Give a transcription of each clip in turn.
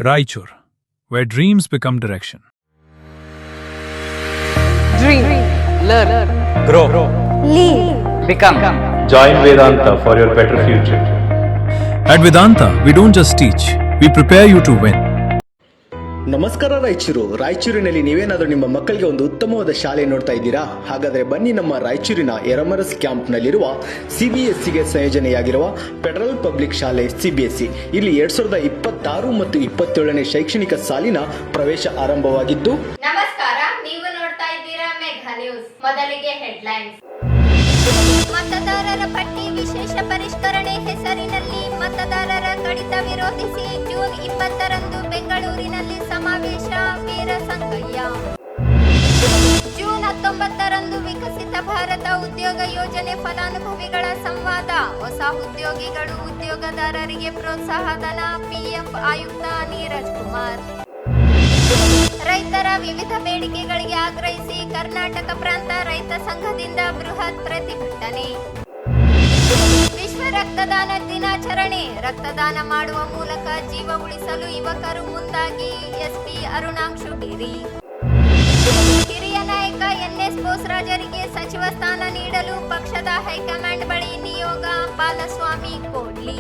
Raichur, where dreams become direction. Dream, learn, grow, lead, become. Join Vedanta for your better future. At Vedanta, we don't just teach, we prepare you to win. ನಮಸ್ಕಾರ ರಾಯಚೂರಿನಲ್ಲಿ ನೀವೇನಾದರೂ ನಿಮ್ಮ ಮಕ್ಕಳಿಗೆ ಒಂದು ಉತ್ತಮವಾದ ಶಾಲೆ ನೋಡ್ತಾ ಇದ್ದೀರಾ? ಹಾಗಾದರೆ ಬನ್ನಿ ನಮ್ಮ ರಾಯಚೂರಿನ ಎರಮರಸ್ ಕ್ಯಾಂಪ್ನಲ್ಲಿರುವ CBSEಗೆ ಸಂಯೋಜನೆಯಾಗಿರುವ ಫೆಡರಲ್ ಪಬ್ಲಿಕ್ ಶಾಲೆ CBSE. ಇಲ್ಲಿ 2026 ಮತ್ತು 27ನೇ ಶೈಕ್ಷಣಿಕ ಸಾಲಿನ ಪ್ರವೇಶ ಆರಂಭವಾಗಿದ್ದು. ನಮಸ್ಕಾರ, ನೀವು ನೋಡ್ತಾ ಇದ್ದೀರಾ ಮೆಘಾ ನ್ಯೂಸ್. ಮೊದಲಿಗೆ ಹೆಡ್ಲೈನ್ಸ್. ಮತದಾರರ ಪಟ್ಟಿ ವಿಶೇಷ ಪರಿಷ್ಕರಣೆ ಹೆಸರಿನಲ್ಲಿ ಮತದಾರರ ಕಡಿತ ವಿರೋಧಿಸಿ ಜೂನ್ 20ರಂದು ಬೆಂಗಳೂರಿನಲ್ಲಿ ಸಮಾವೇಶ ವೀರ ಸಂಗಯ್ಯ. ಜೂನ್ 19ರಂದು ವಿಕಸಿತ ಭಾರತ ಉದ್ಯೋಗ ಯೋಜನೆ ಫಲಾನುಭವಿಗಳ ಸಂವಾದ. ಹೊಸ ಉದ್ಯೋಗಿಗಳು ಉದ್ಯೋಗದಾರರಿಗೆ ಪ್ರೋತ್ಸಾಹಧನ. PF ಆಯುಕ್ತ ನೀರಜ್ ಕುಮಾರ್. ರೈತರ ವಿವಿಧ ಬೇಡಿಕೆಗಳಿಗೆ ಆಗ್ರಹಿಸಿ ಕರ್ನಾಟಕ ಪ್ರಾಂತ ರೈತ ಸಂಘದಿಂದ ಬೃಹತ್ ಪ್ರತಿಭಟನೆ. ವಿಶ್ವ ರಕ್ತದಾನ ದಿನಾಚರಣೆ. ರಕ್ತದಾನ ಮಾಡುವ ಮೂಲಕ ಜೀವ ಉಳಿಸಲು ಯುವಕರು ಮುಂದಾಗಿ. SP ಅರುಣಾಂಶು ಗಿರಿ. ಹಿರಿಯ ನಾಯಕ NS ಬೋಸರಾಜರಿಗೆ ಸಚಿವ ಸ್ಥಾನ ನೀಡಲು ಪಕ್ಷದ ಹೈಕಮಾಂಡ್ ಬಳಿ ನಿಯೋಗ. ಬಾಲಸ್ವಾಮಿ ಕೋಡ್ಲಿ.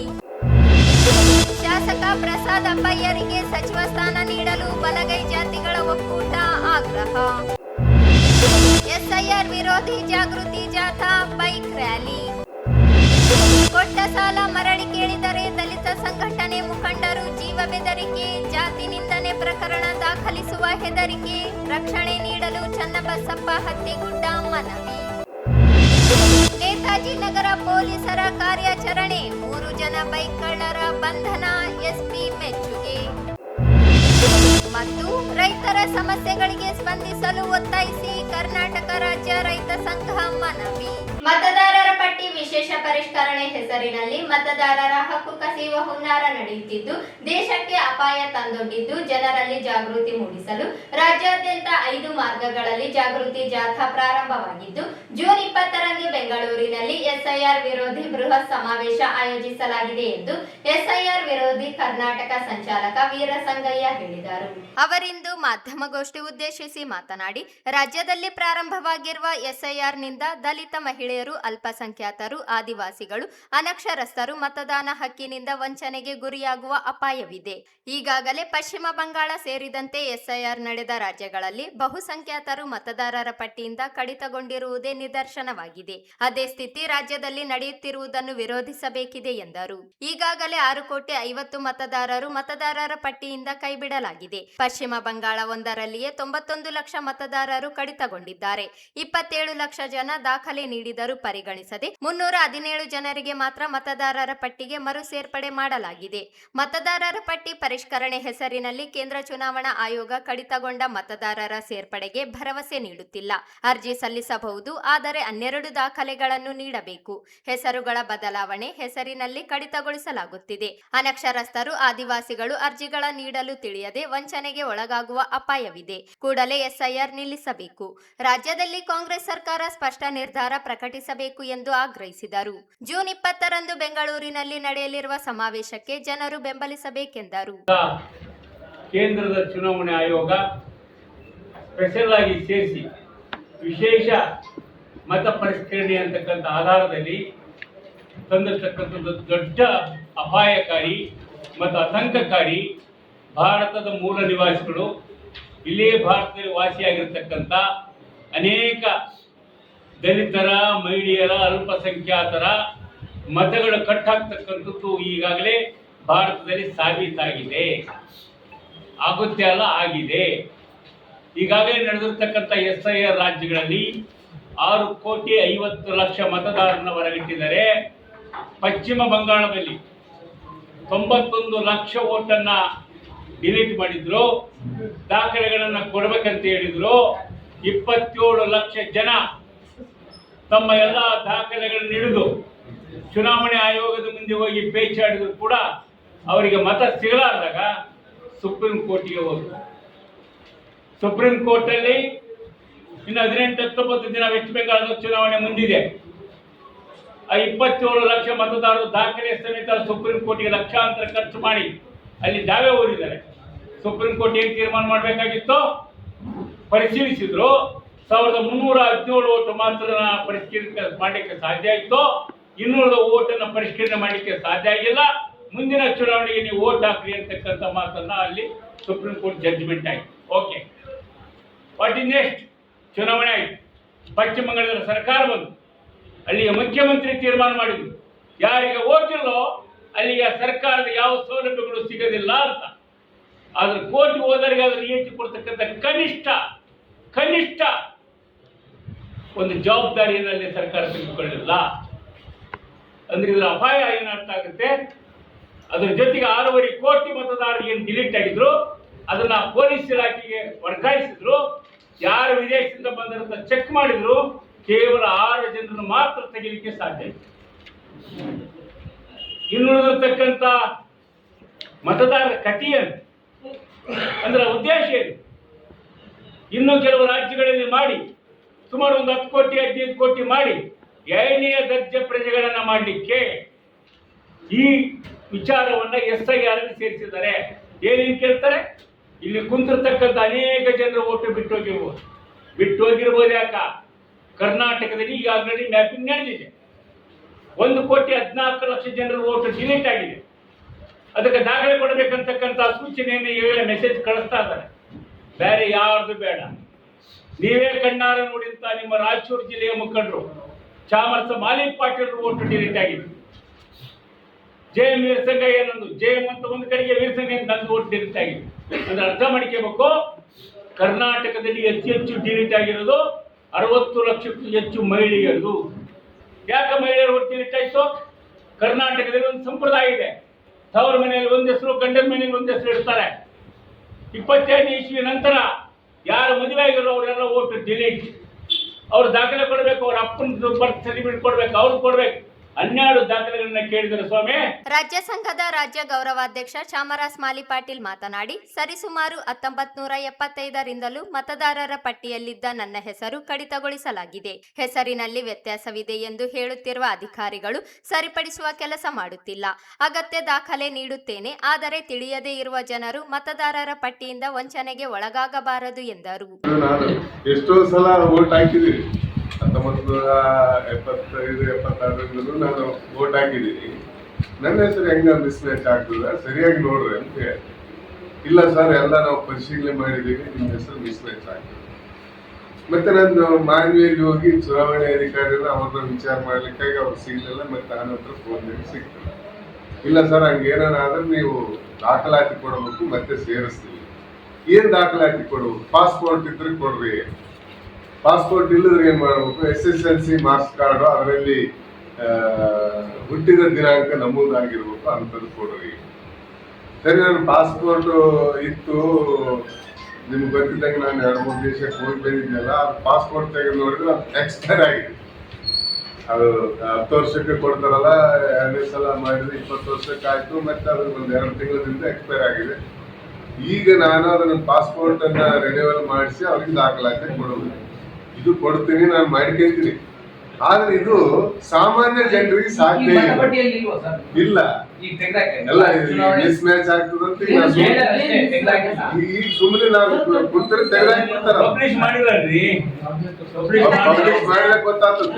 ಶಾಸಕ ಪ್ರಸಾದ್ ಅಪ್ಪಯ್ಯರಿಗೆ ಸಚಿವ ಸ್ಥಾನ ನೀಡಲು ಬಲಗೈ ಜಾತಿಗಳ ಒಕ್ಕೂಟ ಆಗ್ರಹ. SIR ವಿರೋಧಿ ಜಾಗೃತಿ ಜಾಥಾ, ಬೈಕ್ ರ್ಯಾಲಿ. ಕೊಟ್ಟ ಸಾಲ ಮರಳಿ ಕೇಳಿದರೆ ದಲಿತ ಸಂಘಟನೆ ಮುಖಂಡರು ಜೀವ ಬೆದರಿಕೆ. ಜಾತಿ ನಿಂದನೆ ಪ್ರಕರಣ ದಾಖಲಿಸುವ ಹೆದರಿಕೆ. ರಕ್ಷಣೆ ನೀಡಲು ಚನ್ನಬಸಪ್ಪ ಹತ್ತಿಗುಡ್ಡ ಮನವಿ. ನೇತಾಜಿ ನಗರ ಪೊಲೀಸರ ಕಾರ್ಯಾಚರಣೆ. 3 ಜನ ಬೈಕ್ ಕಳ್ಳರ ಬಂಧನ. SP ಮೆಚ್ಚುಗೆ. ಮತ್ತು ರೈತರ ಸಮಸ್ಯೆಗಳಿಗೆ ಸ್ಪಂದಿಸಲು ಒತ್ತಾಯಿಸಿ ಕರ್ನಾಟಕ ರಾಜ್ಯ ರೈತ ಸಂಘ ಮನವಿ. ಮತದಾರರ ಪಟ್ಟಿ ವಿಶೇಷ ಪರಿಷ್ಕರಣೆ ಹೆಸರಿನಲ್ಲಿ ಮತದಾರರ ಹಕ್ಕು ಕಸಿಯುವ ಹುನ್ನಾರ ನಡೆಯುತ್ತಿದ್ದು ದೇಶಕ್ಕೆ ಅಪಾಯ ತಂದೊಡ್ಡಿದ್ದು ಜನರಲ್ಲಿ ಜಾಗೃತಿ ಮೂಡಿಸಲು ರಾಜ್ಯಾದ್ಯಂತ 5 ಮಾರ್ಗಗಳಲ್ಲಿ ಜಾಗೃತಿ ಜಾಥಾ ಪ್ರಾರಂಭವಾಗಿದ್ದು ಜೂನ್ 20ರಂದು ಬೆಂಗಳೂರಿನಲ್ಲಿ SIR ವಿರೋಧಿ ಬೃಹತ್ ಸಮಾವೇಶ ಆಯೋಜಿಸಲಾಗಿದೆ ಎಂದು SIR ವಿರೋಧಿ ಕರ್ನಾಟಕ ಸಂಚಾಲಕ ವೀರ ಸಂಗಯ್ಯ ಹೇಳಿದರು. ಅವರಿಂದು ಮಾಧ್ಯಮಗೋಷ್ಠಿ ಉದ್ದೇಶಿಸಿ ಮಾತನಾಡಿ, ರಾಜ್ಯದಲ್ಲಿ ಪ್ರಾರಂಭವಾಗಿರುವ SIR ನಿಂದ ದಲಿತ ಮಹಿಳೆಯರು, ಅಲ್ಪಸಂಖ್ಯಾತರು, ಆದಿವಾಸಿಗಳು, ಅನಕ್ಷರಸ್ಥರು ಮತದಾನ ಹಕ್ಕಿನಿಂದ ವಂಚನೆಗೆ ಗುರಿಯಾಗುವ ಅಪಾಯವಿದೆ. ಈಗಾಗಲೇ ಪಶ್ಚಿಮ ಬಂಗಾಳ ಸೇರಿದಂತೆ SIR ನಡೆದ ರಾಜ್ಯಗಳಲ್ಲಿ ಬಹುಸಂಖ್ಯಾತರು ಮತದಾರರ ಪಟ್ಟಿಯಿಂದ ಕಡಿತಗೊಂಡಿರುವುದೇ ನಿದರ್ಶನವಾಗಿದೆ. ಅದೇ ಸ್ಥಿತಿ ರಾಜ್ಯದಲ್ಲಿ ನಡೆಯುತ್ತಿರುವುದನ್ನು ವಿರೋಧಿಸಬೇಕಿದೆ ಎಂದರು. ಈಗಾಗಲೇ 6,50,00,000 ಮತದಾರರು ಮತದಾರರ ಪಟ್ಟಿಯಿಂದ ಕೈಬಿಡಲಾಗಿದೆ. ಪಶ್ಚಿಮ ಬಂಗಾಳ ಒಂದರಲ್ಲಿಯೇ 91 ಲಕ್ಷ ಮತದಾರರು ಕಡಿತಗೊಂಡಿದ್ದಾರೆ. 27 ಲಕ್ಷ ಜನ ದಾಖಲೆ ನೀಡಿದರೂ ಪರಿಗಣಿಸದೆ 317 ಜನರಿಗೆ ಮಾತ್ರ ಮತದಾರರ ಪಟ್ಟಿಗೆ ಮರು ಸೇರ್ಪಡೆ ಮಾಡಲಾಗಿದೆ. ಮತದಾರರ ಪಟ್ಟಿ ಪರಿಷ್ಕರಣೆ ಹೆಸರಿನಲ್ಲಿ ಕೇಂದ್ರ ಚುನಾವಣಾ ಆಯೋಗ ಕಡಿತಗೊಂಡ ಮತದಾರರ ಸೇರ್ಪಡೆಗೆ ಭರವಸೆ ನೀಡುತ್ತಿಲ್ಲ. ಅರ್ಜಿ ಸಲ್ಲಿಸಬಹುದು, ಆದರೆ 12 ದಾಖಲೆಗಳನ್ನು ನೀಡಬೇಕು. ಹೆಸರುಗಳ ಬದಲಾವಣೆ ಹೆಸರಿನಲ್ಲಿ ಕಡಿತಗೊಳಿಸಲಾಗುತ್ತಿದೆ. ಅನಕ್ಷರಸ್ಥರು, ಆದಿವಾಸಿಗಳು ಅರ್ಜಿಗಳ ನೀಡಲು ತಿಳಿಯದೆ ವಂಚನೆಗೆ ಒಳಗಾಗುವ ಅಪಾಯವಿದೆ. ಕೂಡಲೇ SIR ನಿಲ್ಲಿಸಬೇಕು. ರಾಜ್ಯದಲ್ಲಿ ಕಾಂಗ್ರೆಸ್ ಸರ್ಕಾರ ಸ್ಪಷ್ಟ ನಿರ್ಧಾರ ಪ್ರಕಟಿಸಬೇಕು ಎಂದು ಆಗ್ರಹಿಸಿದರು. ಜೂನ್ 20ರಂದು ಬೆಂಗಳೂರಿನಲ್ಲಿ ನಡೆಯಲಿರುವ ಸಮಾವೇಶಕ್ಕೆ ಜನರು ಬೆಂಬಲಿಸಬೇಕೆಂದರು. ಕೇಂದ್ರದ ಚುನಾವಣೆ ಆಯೋಗ ಸ್ಪೆಷಲ್ ಆಗಿ ಸೇರಿಸಿ ವಿಶೇಷ ಮತ ಪರಿಷ್ಕರಣೆ ಅಂತಕ್ಕಂಥ ಆಧಾರದಲ್ಲಿ ತಂದಿರತಕ್ಕಂಥದ್ದು ದೊಡ್ಡ ಅಪಾಯಕಾರಿ ಮತ್ತು ಆತಂಕಕಾರಿ. ಭಾರತದ ಮೂಲ ನಿವಾಸಿಗಳು, ಇಲ್ಲೇ ಭಾರತದಲ್ಲಿ ವಾಸಿಯಾಗಿರ್ತಕ್ಕಂಥ ಅನೇಕ ದಲಿತರ, ಮಹಿಳೆಯರ, ಅಲ್ಪಸಂಖ್ಯಾತರ ಮತಗಳು ಕಟ್ಟಾಗ್ತಕ್ಕಂಥದ್ದು ಈಗಾಗಲೇ ಭಾರತದಲ್ಲಿ ಸಾಬೀತಾಗಿದೆ. ಆಗುತ್ತೆ ಅಲ್ಲ, ಆಗಿದೆ. ಈಗಾಗಲೇ ನಡೆದಿರ್ತಕ್ಕಂಥ SIR ರಾಜ್ಯಗಳಲ್ಲಿ 6,50,00,000 ಮತದಾರರನ್ನು ಹೊರಗಿಟ್ಟಿದ್ದಾರೆ. ಪಶ್ಚಿಮ ಬಂಗಾಳದಲ್ಲಿ 91 ಲಕ್ಷ ಓಟನ್ನು ಡಿಲೀಟ್ ಮಾಡಿದ್ರು. ದಾಖಲೆಗಳನ್ನು ಕೊಡಬೇಕಂತ ಹೇಳಿದ್ರು. 27 ಲಕ್ಷ ಜನ ತಮ್ಮ ಎಲ್ಲ ದಾಖಲೆಗಳನ್ನು ಹಿಡಿದು ಚುನಾವಣೆ ಆಯೋಗದ ಮುಂದೆ ಹೋಗಿ ಬೇಚಾಡಿದ್ರು ಕೂಡ ಅವರಿಗೆ ಮತ ಸಿಗಲಾರ್ದಾಗ ಸುಪ್ರೀಂ ಕೋರ್ಟ್ಗೆ ಹೋದರು. ಸುಪ್ರೀಂ ಕೋರ್ಟಲ್ಲಿ ಇನ್ನು 18-19 ದಿನ ವೆಸ್ಟ್ ಬೆಂಗಾಳದ ಚುನಾವಣೆ ಮುಂದಿದೆ. 27 ಲಕ್ಷ ಮತದಾರರು ದಾಖಲೆ ಸಮೇತ ಸುಪ್ರೀಂ ಕೋರ್ಟ್ಗೆ ಲಕ್ಷಾಂತರ ಖರ್ಚು ಮಾಡಿ ಅಲ್ಲಿ ದಾವೆ ಓದಿದ್ದಾರೆ. ಸುಪ್ರೀಂ ಕೋರ್ಟ್ ಏನ್ ತೀರ್ಮಾನ ಮಾಡಬೇಕಾಗಿತ್ತು ಪರಿಶೀಲಿಸಿದ್ರು. 1317 ಓಟು ಮಾತ್ರ ಪರಿಷ್ಕರಣೆ ಮಾಡಲಿಕ್ಕೆ ಸಾಧ್ಯ ಆಯಿತು. 200 ಓಟನ್ನು ಪರಿಷ್ಕರಣೆ ಮಾಡಲಿಕ್ಕೆ ಸಾಧ್ಯ ಆಗಿಲ್ಲ. ಮುಂದಿನ ಚುನಾವಣೆಗೆ ನೀವು ಓಟ್ ಹಾಕ್ರಿ ಅಂತಕ್ಕಂಥ ಮಾತನ್ನ ಅಲ್ಲಿ ಸುಪ್ರೀಂ ಕೋರ್ಟ್ ಜಡ್ಜ್ಮೆಂಟ್ ಆಯಿತು. Okay, what is next? ಚುನಾವಣೆ ಆಯಿತು. ಪಶ್ಚಿಮ ಬಂಗಾಳದ ಸರ್ಕಾರ ಬಂತು. ಅಲ್ಲಿಯ ಮುಖ್ಯಮಂತ್ರಿ ತೀರ್ಮಾನ ಮಾಡಿದ್ರು, ಯಾರಿಗೆ ಓಟ್ ಇಲ್ಲೋ ಅಲ್ಲಿಯ ಸರ್ಕಾರದ ಯಾವ ಸೌಲಭ್ಯಗಳು ಸಿಗೋದಿಲ್ಲ ಅಂತ. ಆದ್ರೆ ಕೋರ್ಟ್ಗೆ ಹೋದವರಿಗೆ ಅದನ್ನು ಏಚಿ ಕೊಡ್ತಕ್ಕಂಥ ಕನಿಷ್ಠ ಒಂದು ಜವಾಬ್ದಾರಿಯನ್ನು ಅಲ್ಲಿ ಸರ್ಕಾರ ತೆಗೆದುಕೊಳ್ಳಿಲ್ಲ. ಅಂದ್ರೆ ಇದರ ಅಪಾಯ ಏನರ್ಥ ಆಗುತ್ತೆ? ಅದರ ಜೊತೆಗೆ 6.5 ಕೋಟಿ ಮತದಾರರು ಏನು ಡಿಲೀಟ್ ಆಗಿದ್ರು ಅದನ್ನ ಪೊಲೀಸ್ ಇಲಾಖೆಗೆ ವರ್ಗಾಯಿಸಿದ್ರು. ಯಾರು ವಿದೇಶದಿಂದ ಬಂದಂತ ಚೆಕ್ ಮಾಡಿದ್ರು, ಕೇವಲ 6 ಜನರನ್ನು ಮಾತ್ರ ತೆಗಿಲಿಕ್ಕೆ ಸಾಧ್ಯ ಇತ್ತು. ಇನ್ನುಳಿದಿರ್ತಕ್ಕಂಥ ಮತದಾರರ ಕಥೆಯನ್ನು ಅಂದ್ರೆ ಉದ್ದೇಶ ಏನು? ಇನ್ನು ಕೆಲವು ರಾಜ್ಯಗಳಲ್ಲಿ ಮಾಡಿ ಸುಮಾರು ಒಂದು 10 ಕೋಟಿ 15 ಕೋಟಿ ಮಾಡಿ 2ನೇ ದರ್ಜೆ ಪ್ರಜೆಗಳನ್ನ ಮಾಡಲಿಕ್ಕೆ ಈ ವಿಚಾರವನ್ನ SIR ಸೇರಿಸಿದ್ದಾರೆ. ಏನೇನು ಕೇಳ್ತಾರೆ? ಇಲ್ಲಿ ಕುಂತಿರ್ತಕ್ಕಂಥ ಅನೇಕ ಜನರು ಓಟು ಬಿಟ್ಟು ಹೋಗಿರ್ಬೋದು. ಯಾಕ? ಕರ್ನಾಟಕದಲ್ಲಿ ಈಗ ಆಲ್ರೆಡಿ ಮ್ಯಾಪಿಂಗ್ ನಡೆದಿದೆ. 1,14,00,000 ಜನರ ಓಟು ಡಿಲೀಟ್ ಆಗಿದೆ. ಅದಕ್ಕೆ ದಾಖಲೆ ಕೊಡಬೇಕಂತಕ್ಕಂಥ ಸೂಚನೆಯನ್ನು ಈಗಲೇ ಮೆಸೇಜ್ ಕಳಿಸ್ತಾ ಇದ್ದಾರೆ. ಬೇರೆ ಯಾರ್ದು ಬೇಡ, ನೀವೇ ಕಣ್ಣಾರ ನೋಡಿದಂತ ನಿಮ್ಮ ರಾಯಚೂರು ಜಿಲ್ಲೆಯ ಮುಖಂಡರು ಚಾಮರಸ ಮಾಲಿಕ್ ಪಾಟೀಲ್ ಓಟು ಡಿಲೀಟ್ ಆಗಿದೆ. JM ವೀರಸಂಗಯ್ಯ ನಂದು JM ಅಂತ ಒಂದು ಕಡೆಗೆ ವೀರಸಂಗಯ್ಯ ನಂದು ಓಟು ಡಿಲೀಟ್ ಆಗಿದೆ. ಅಂದ್ರೆ ಅರ್ಥ ಮಾಡ್ಕೋಬೇಕು, ಕರ್ನಾಟಕದಲ್ಲಿ ಹೆಚ್ಚು ಡಿಲೀಟ್ ಆಗಿರೋದು 60 ಲಕ್ಷಕ್ಕೂ ಹೆಚ್ಚು ಮಹಿಳೆಯರು. ಯಾಕೆ ಮಹಿಳೆಯರು ಓಟು ಡಿಲೀಟ್ ಆಯಿತು? ಕರ್ನಾಟಕದಲ್ಲಿ ಒಂದು ಸಂಪ್ರದಾಯ ಇದೆ, ತವರ ಮನೆಯಲ್ಲಿ ಒಂದು ಹೆಸರು, ಗಂಡನ ಮನೆಯಲ್ಲಿ ಒಂದು ಹೆಸರು ಇಡ್ತಾರೆ. 22ನೇ ಇಸ್ವಿ ನಂತರ ಯಾರು ಮದುವೆ ಆಗಿರೋ ಅವರೆಲ್ಲ ಓಟು ಡಿಲೀಟ್. ಅವ್ರು ದಾಖಲೆ ಕೊಡಬೇಕು, ಅವ್ರ ಅಪ್ಪನ ಬರ್ತ್ ಸರ್ಟಿಫಿಕೇಟ್ ಕೊಡ್ಬೇಕು, ಅವ್ರು ಕೊಡ್ಬೇಕು. 12 ದಾಖಲೆಗಳನ್ನ ಕೇಳಿದರೆ ಸ್ವಾಮಿ. ರಾಜ್ಯ ಸಂಘದ ರಾಜ್ಯ ಗೌರವಾಧ್ಯಕ್ಷ ಚಾಮರಾಸ್ ಮಾಲಿ ಪಾಟೀಲ್ ಮಾತನಾಡಿ, ಸರಿಸುಮಾರು 1975ರಿಂದಲೂ ಮತದಾರರ ಪಟ್ಟಿಯಲ್ಲಿದ್ದ ನನ್ನ ಹೆಸರು ಕಡಿತಗೊಳಿಸಲಾಗಿದೆ. ಹೆಸರಿನಲ್ಲಿ ವ್ಯತ್ಯಾಸವಿದೆ ಎಂದು ಹೇಳುತ್ತಿರುವ ಅಧಿಕಾರಿಗಳು ಸರಿಪಡಿಸುವ ಕೆಲಸ ಮಾಡುತ್ತಿಲ್ಲ. ಅಗತ್ಯ ದಾಖಲೆ ನೀಡುತ್ತೇನೆ, ಆದರೆ ತಿಳಿಯದೇ ಇರುವ ಜನರು ಮತದಾರರ ಪಟ್ಟಿಯಿಂದ ವಂಚನೆಗೆ ಒಳಗಾಗಬಾರದು ಎಂದರು. ಎಷ್ಟೋ ಸಲ ವೋಟ್ ಹಾಕಿದ್ದೀರಿ, 1975-76ರಿಂದಲೂ ನಾನು ವೋಟ್ ಹಾಕಿದ್ದೀನಿ. ನನ್ನ ಹೆಸರು ಹೆಂಗ ಮಿಸ್ಮ್ಯಾಚ್ ಆಗ್ತದ, ಸರಿಯಾಗಿ ನೋಡ್ರಿ ಅಂತ ಹೇಳಿ. ಇಲ್ಲ ಸರ್, ಎಲ್ಲ ನಾವು ಪರಿಶೀಲನೆ ಮಾಡಿದ್ದೀವಿ, ನಿಮ್ಮ ಹೆಸರು ಮಿಸ್ಮ್ಯಾಚ್ ಆಗ್ತದೆ. ಮತ್ತೆ ನಾನು ಮಾನ್ವಿಯಲ್ಲಿ ಹೋಗಿ ಚುನಾವಣೆ ಅಧಿಕಾರಿನ ಅವ್ರನ್ನ ವಿಚಾರ ಮಾಡ್ಲಿಕ್ಕಾಗಿ ಅವ್ರು ಸಿಗ್ಲಿಲ್ಲ. ಮತ್ತೆ ನನ್ನ ಹತ್ರ ಫೋನ್ ಸಿಗ್ತದೆ, ಇಲ್ಲ ಸರ್ ಹಂಗೇನಾದ್ರೆ ನೀವು ದಾಖಲಾತಿ ಕೊಡಬೇಕು, ಮತ್ತೆ ಸೇರಿಸ್ತೀವಿ. ಏನ್ ದಾಖಲಾತಿ ಕೊಡ್ಬೇಕು? ಪಾಸ್ಪೋರ್ಟ್ ಇದ್ರೆ ಕೊಡ್ರಿ. ಪಾಸ್ಪೋರ್ಟ್ ಇಲ್ಲದ್ರೆ ಏನ್ ಮಾಡ್ಬೇಕು? SSLC ಮಾರ್ಕ್ಸ್ ಕಾರ್ಡು, ಅದರಲ್ಲಿ ಹುಟ್ಟಿದ ದಿನಾಂಕ ನಮೂದಾಗಿರ್ಬೇಕು, ಅಂತದ್ದು ಕೊಡ್ರಿ. ಸರಿ, ನನ್ನ ಪಾಸ್ಪೋರ್ಟ್ ಇತ್ತು, ನಿಮ್ಗೆ ಗೊತ್ತಿದ್ದಂಗೆ ನಾನು 2-3 ದೇಶಕ್ಕೆ ಹೋಗಿ ಬಂದಿದ್ದೆಲ್ಲ, ಅದು ಪಾಸ್ಪೋರ್ಟ್ ತೆಗೆದು ನೋಡಿದ್ರೆ ಅದು ಎಕ್ಸ್ಪೈರ್ ಆಗಿದೆ. ಅದು 10 ವರ್ಷಕ್ಕೆ ಕೊಡ್ತಾರಲ್ಲ, 2 ಸಲ ಮಾಡಿದ್ರೆ 20 ವರ್ಷಕ್ಕೆ ಆಯ್ತು. ಮತ್ತೆ ಅದು ಒಂದು 2 ತಿಂಗಳಿಂದ ಎಕ್ಸ್ಪೈರ್ ಆಗಿದೆ. ಈಗ ನಾನು ಅದನ್ನ ಪಾಸ್ಪೋರ್ಟ್ ಅನ್ನ ರಿನ್ಯೂವಲ್ ಮಾಡಿಸಿ ಅವ್ರಿಗೆ ದಾಖಲಾತಿ ಕೊಡೋದು, ಇದು ಕೊಡ್ತೀನಿ, ನಾನು ಮಾಡ್ಕೊಂತೀನಿ. ಆದ್ರೆ ಇದು ಸಾಮಾನ್ಯ ಜನರಿಗೆ ಸಾಧ್ಯ ಇಲ್ಲ. ಎಲ್ಲ ಮಿಸ್ ಮ್ಯಾಚ್ ಆಗ್ತದಂತ ಈಗ ಸುಮ್ಮನೆ ನಾವು ಕುಂತರೆ ತೆಗೆದಾಕ್ಬಿಡ್ತಾರ. ಪಬ್ಲಿಷ್ ಮಾಡಿದ್ರಿ, ಪಬ್ಲಿಷ್ ಮಾಡ್ಲಿಕ್ಕೆ ಗೊತ್ತಾಗ್ತದೆ.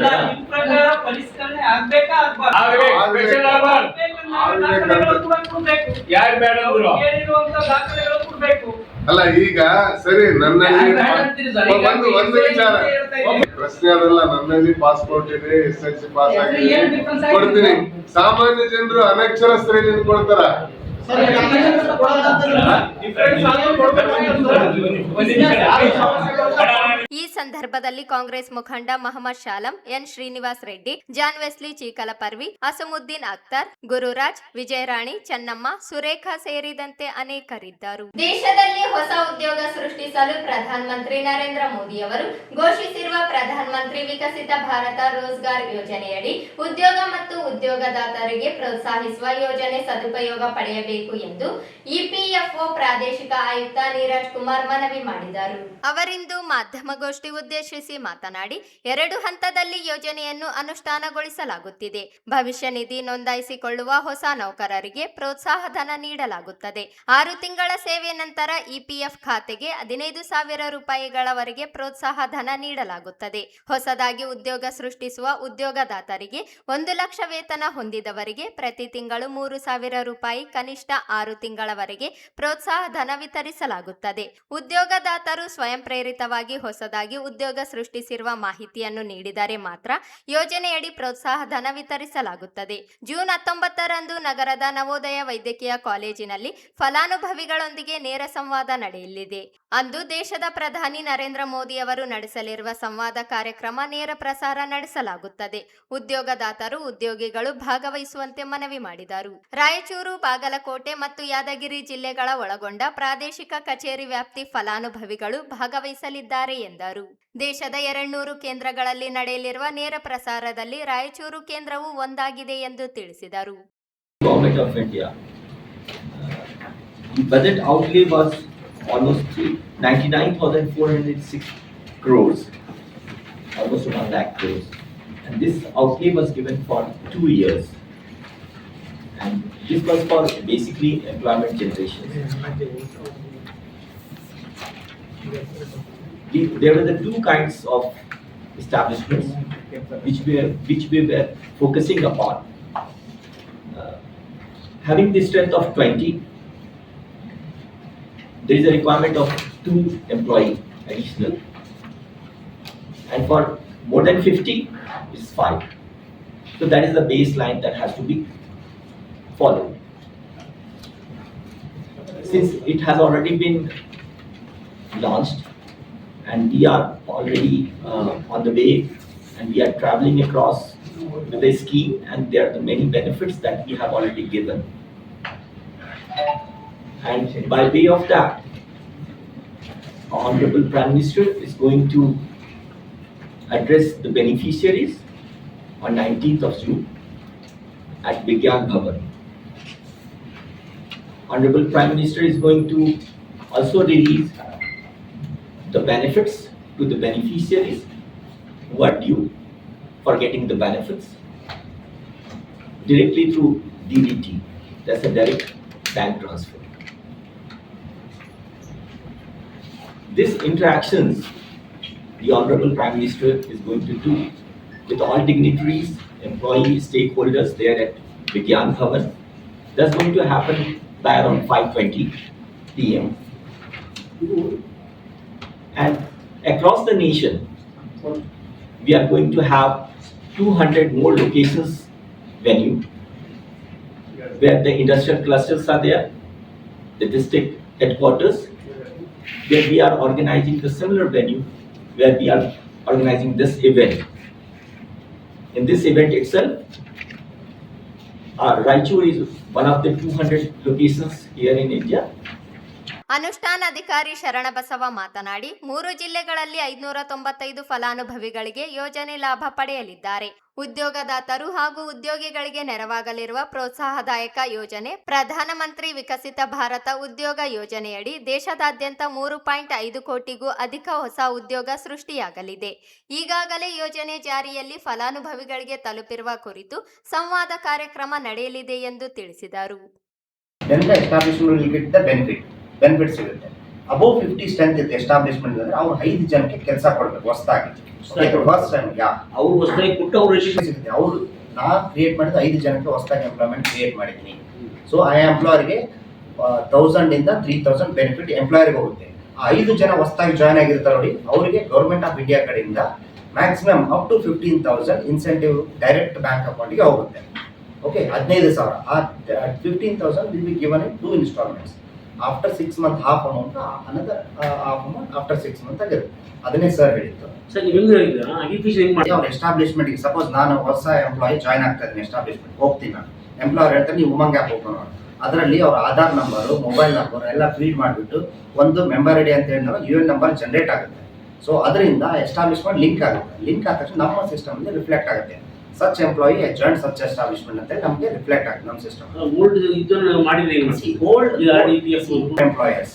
ಯಾರು ಬೇಡ ಅಂದ್ರು ಅಲ್ಲ. ಈಗ ಸರಿ, ನನ್ನಲ್ಲಿ ಒಂದು ವಿಚಾರ ಪ್ರಶ್ನೆ ಅದಲ್ಲ, ನನ್ನಲ್ಲಿ ಪಾಸ್ಪೋರ್ಟ್ ಇದೆ, SSLC ಪಾಸ್ ಆಗಿದೆ, ಕೊಡ್ತೀನಿ. ಸಾಮಾನ್ಯ ಜನರು ಅನಕ್ಷರಸ್ಥರಿಗೆ ಕೊಡ್ತಾರ. ಈ ಸಂದರ್ಭದಲ್ಲಿ ಕಾಂಗ್ರೆಸ್ ಮುಖಂಡ Mohammed Shalam, N Srinivas Reddy, John Wesley Cheekalaparvi, Asamuddin Akhtar, Gururaj, Vijayarani, Chennamma, Surekha ಸೇರಿದಂತೆ ಅನೇಕರಿದ್ದರು. ದೇಶದಲ್ಲಿ ಹೊಸ ಉದ್ಯೋಗ ಸೃಷ್ಟಿಸಲು ಪ್ರಧಾನಮಂತ್ರಿ ನರೇಂದ್ರ ಮೋದಿ ಅವರು ಘೋಷಿಸಿರುವ ಪ್ರಧಾನಮಂತ್ರಿ ವಿಕಸಿತ ಭಾರತ ರೋಜ್ಗಾರ್ ಯೋಜನೆಯಡಿ ಉದ್ಯೋಗ ಮತ್ತು ಉದ್ಯೋಗದಾತರಿಗೆ ಪ್ರೋತ್ಸಾಹಿಸುವ ಯೋಜನೆ ಸದುಪಯೋಗ ಪಡೆಯಬೇಕು ಎಂದು EPFO ಪ್ರಾದೇಶಿಕ ಆಯುಕ್ತ ನೀರಜ್ ಕುಮಾರ್ ಮನವಿ ಮಾಡಿದರು. ಅವರಿಂದು ಮಾಧ್ಯಮಗೋಷ್ಠಿ ಉದ್ದೇಶಿಸಿ ಮಾತನಾಡಿ 2 ಹಂತದಲ್ಲಿ ಯೋಜನೆಯನ್ನು ಅನುಷ್ಠಾನಗೊಳಿಸಲಾಗುತ್ತಿದೆ. ಭವಿಷ್ಯ ನಿಧಿ ನೋಂದಾಯಿಸಿಕೊಳ್ಳುವ ಹೊಸ ನೌಕರರಿಗೆ ಪ್ರೋತ್ಸಾಹಧನ ನೀಡಲಾಗುತ್ತದೆ. 6 ತಿಂಗಳ ಸೇವೆ ನಂತರ ಇಪಿಎಫ್ ಖಾತೆಗೆ 15,000 ರೂಪಾಯಿಗಳವರೆಗೆ ಪ್ರೋತ್ಸಾಹ ಧನ ನೀಡಲಾಗುತ್ತದೆ. ಹೊಸದಾಗಿ ಉದ್ಯೋಗ ಸೃಷ್ಟಿಸುವ ಉದ್ಯೋಗದಾತರಿಗೆ 1 ಲಕ್ಷ ವೇತನ ಹೊಂದಿದವರಿಗೆ ಪ್ರತಿ ತಿಂಗಳು 3,000 ರೂಪಾಯಿ ಕನಿಷ್ಠ 6 ತಿಂಗಳವರೆಗೆ ಪ್ರೋತ್ಸಾಹ ಧನ ವಿತರಿಸಲಾಗುತ್ತದೆ. ಉದ್ಯೋಗದಾತರು ಸ್ವಯಂ ಪ್ರೇರಿತವಾಗಿ ಹೊಸದಾಗಿ ಉದ್ಯೋಗ ಸೃಷ್ಟಿಸಿರುವ ಮಾಹಿತಿಯನ್ನು ನೀಡಿದರೆ ಮಾತ್ರ ಯೋಜನೆಯಡಿ ಪ್ರೋತ್ಸಾಹ ಧನ ವಿತರಿಸಲಾಗುತ್ತದೆ. ಜೂನ್ 19ರಂದು ನಗರದ ನವೋದಯ ವೈದ್ಯಕೀಯ ಕಾಲೇಜಿನಲ್ಲಿ ಫಲಾನುಭವಿಗಳೊಂದಿಗೆ ನೇರ ಸಂವಾದ ನಡೆಯಲಿದೆ. ಅಂದು ದೇಶದ ಪ್ರಧಾನಿ ನರೇಂದ್ರ ಮೋದಿ ಅವರು ನಡೆಸಲಿರುವ ಸಂವಾದ ಕಾರ್ಯಕ್ರಮ ನೇರ ಪ್ರಸಾರ ನಡೆಸಲಾಗುತ್ತದೆ. ಉದ್ಯೋಗದಾತರು ಉದ್ಯೋಗಿಗಳು ಭಾಗವಹಿಸುವಂತೆ ಮನವಿ ಮಾಡಿದರು. ರಾಯಚೂರು, ಬಾಗಲಕೋಟೆ ಮತ್ತು ಯಾದಗಿರಿ ಜಿಲ್ಲೆಗಳ ಒಳಗೊಂಡ ಪ್ರಾದೇಶಿಕ ಕಚೇರಿ ವ್ಯಾಪ್ತಿ ಫಲಾನುಭವಿಗಳು ಭಾಗವಹಿಸಲಿದ್ದಾರೆ ಎಂದರು. ದೇಶದ 200 ಕೇಂದ್ರಗಳಲ್ಲಿ ನಡೆಯಲಿರುವ ನೇರ ಪ್ರಸಾರದಲ್ಲಿ ರಾಯಚೂರು ಕೇಂದ್ರವು ಒಂದಾಗಿದೆ ಎಂದು ತಿಳಿಸಿದರು. Government of India. The budget outlay was almost 99,406 crores, almost 1 lakh crores. And this outlay was given for 2 years. And this was for basically employment generation. There were the 2 kinds of establishments which we were focusing upon. Having the strength of 20, there is a requirement of 2 employee additional, and for more than 50, it's 5. So that is the baseline that has to be followed. Since it has already been launched, and we are already on the way, and we are traveling across with the scheme, and there are the many benefits that we have already given. And by way of that, Honorable Prime Minister is going to address the beneficiaries on 19th of June at Vigyan Bhavan. Honorable Prime Minister is going to also release the benefits to the beneficiaries who are due for getting the benefits directly through DBT. That's a direct bank transfer. These interactions the Honorable Prime Minister is going to do with all dignitaries, employees, stakeholders there at Vigyan Bhavan. That's going to happen by around 5:20 p.m. And across the nation, we are going to have 200 more locations venue where the industrial clusters are there, the district headquarters, where we are organizing the similar venue where we are organizing this event. In this event itself, Raichur is one of the 200 locations here in India. ಅನುಷ್ಠಾನಾಧಿಕಾರಿ Sharanabasava ಮಾತನಾಡಿ 3 ಜಿಲ್ಲೆಗಳಲ್ಲಿ 595 ಫಲಾನುಭವಿಗಳಿಗೆ ಯೋಜನೆ ಲಾಭ ಪಡೆಯಲಿದ್ದಾರೆ. ಉದ್ಯೋಗದಾತರು ಹಾಗೂ ಉದ್ಯೋಗಿಗಳಿಗೆ ನೆರವಾಗಲಿರುವ ಪ್ರೋತ್ಸಾಹದಾಯಕ ಯೋಜನೆ ಪ್ರಧಾನಮಂತ್ರಿ ವಿಕಸಿತ ಭಾರತ ಉದ್ಯೋಗ ಯೋಜನೆಯಡಿ ದೇಶದಾದ್ಯಂತ 3.5 ಕೋಟಿಗೂ ಅಧಿಕ ಹೊಸ ಉದ್ಯೋಗ ಸೃಷ್ಟಿಯಾಗಲಿದೆ. ಈಗಾಗಲೇ ಯೋಜನೆ ಜಾರಿಯಲ್ಲಿ ಫಲಾನುಭವಿಗಳಿಗೆ ತಲುಪಿರುವ ಕುರಿತು ಸಂವಾದ ಕಾರ್ಯಕ್ರಮ ನಡೆಯಲಿದೆ ಎಂದು ತಿಳಿಸಿದರು. ಬೆನಿಫಿಟ್ ಸಿಗುತ್ತೆ. ಅಬೋವ್ 50 ಸ್ಟ್ರೆಂತ್ ಇರುತ್ತೆ ಎಸ್ಟಾಬ್ಲಿಷ್ಮೆಂಟ್ ಅಂದ್ರೆ ಅವ್ರು 5 ಜನಕ್ಕೆ ಕೆಲಸ ಕೊಡಬೇಕು ಹೊಸದಾಗಿ. ಫಸ್ಟ್ ಟೈಮ್ ಅವ್ರು ಹೊಸದಾಗಿ ಕೊಟ್ಟು ಅವ್ರು ಸಿಗುತ್ತೆ. ಅವರು ನಾ ಕ್ರಿಯೇಟ್ ಮಾಡಿದ 5 ಜನಕ್ಕೆ ಹೊಸದಾಗಿ ಎಂಪ್ಲಾಯ್ಮೆಂಟ್ ಕ್ರಿಯೇಟ್ ಮಾಡಿದ್ದೀನಿ. ಸೊ ಆ ಎಂಪ್ಲಾಯರ್ಗೆ 1000 ಇಂದ 3000 ಬೆನಿಫಿಟ್ ಎಂಪ್ಲಾಯರ್ಗೆ ಹೋಗುತ್ತೆ. ಆ 5 ಜನ ಹೊಸದಾಗಿ ಜಾಯ್ನ್ ಆಗಿರ್ತಾರೆ ನೋಡಿ, ಅವರಿಗೆ ಗೌರ್ಮೆಂಟ್ ಆಫ್ ಇಂಡಿಯಾ ಕಡೆಯಿಂದ maximum up to 15,000 incentive direct bank ಅಕೌಂಟ್ಗೆ ಹೋಗುತ್ತೆ. ಓಕೆ, 15,000. ಆ 15,000 will be given in 2 instalments. After 6 month half amount, another half amount after 6 month ಆಗಿರುತ್ತೆ. ಅದನ್ನೇ ಸರ್ ಹೇಳಿದ್ದು. ಅವ್ರ ಎಸ್ಟಾಬ್ಲಿಷ್ಮೆಂಟ್ಗೆ ಸಪೋಸ್ ನಾನು ಹೊಸ ಎಂಪ್ಲಾಯಿ ಜಾಯ್ನ್ ಆಗ್ತಾ ಇದ್ದೀನಿ, ಎಸ್ಟಾಬ್ಲಿಷ್ಮೆಂಟ್ ಹೋಗ್ತೀನಿ ನಾನು, ಎಂಪ್ಲಾಯರ್ ಹೇಳ್ತಾರೆ ನೀವು ಉಮಂಗ್ ಆ್ಯಪ್ ಓಪನ್ ಮಾಡಿ, ಅದರಲ್ಲಿ ಅವ್ರ ಆಧಾರ್ ನಂಬರು, ಮೊಬೈಲ್ ನಂಬರ್ ಎಲ್ಲ ಫೀಡ್ ಮಾಡಿಬಿಟ್ಟು ಒಂದು ಮೆಂಬರ್ ಐಡಿ ಅಂತ ಹೇಳಿದ್ರೆ UN ನಂಬರ್ ಜನರೇಟ್ ಆಗುತ್ತೆ. ಸೊ ಅದರಿಂದ ಎಸ್ಟಾಬ್ಲಿಷ್ಮೆಂಟ್ ಲಿಂಕ್ ಆಗುತ್ತೆ. ಲಿಂಕ್ ಆದ ತಕ್ಷಣ ನಮ್ಮ ಸಿಸ್ಟಮಲ್ಲಿ ರಿಫ್ಲೆಕ್ಟ್ ಆಗುತ್ತೆ. Such employee joint such establishment ಅಂತ ನಮಗೆ ರಿಫ್ಲೆಕ್ಟ್ ಆಗುತ್ತೆ ನಮ್ಮ ಸಿಸ್ಟಮ್. ಓಲ್ಡ್ ಎಂಪ್ಲಾಯರ್ಸ್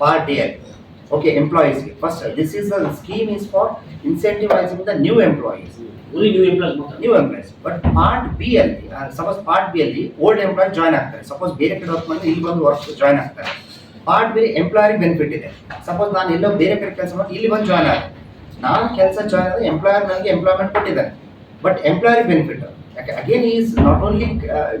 ಪಾರ್ಟಿಯಲ್ಲಿ Okay, employees. First, this is the scheme is for incentivizing the new employees. Only new employees ಮಾತ್ರ. New employees. But part B ಅಲ್ಲಿ suppose part B ಅಲ್ಲಿ old employee join ಆಗ್ತಾರೆ. Suppose ಬೇರೆ ಕಡೆ work ಮಾಡಿ ಇಲ್ಲಿ ಬಂದು ವರ್ಕ್ ಜಾಯ್ನ್ ಆಗ್ತಾರೆ. ಪಾರ್ಟ್ ಬಿ ಎಂಪ್ಲಾಯರ್ ಬೆನಿಫಿಟ್ ಇದೆ. ಸಪೋಸ್ ನಾನು ಎಲ್ಲೋ ಬೇರೆ ಕಡೆ ಕೆಲಸ ಮಾಡಿ ಇಲ್ಲಿ ಬಂದು ಜಾಯ್ನ್ ಆಗಿದೆ. ನಾನು ಕೆಲಸ ಜಾಯ್ನ್ ಆದ್ರೆ ಎಂಪ್ಲಾಯರ್ ನನಗೆ ಎಂಪ್ಲಾಯ್ಮೆಂಟ್ ಕೊಟ್ಟಿದ್ದಾನೆ. But employer benefit again is not only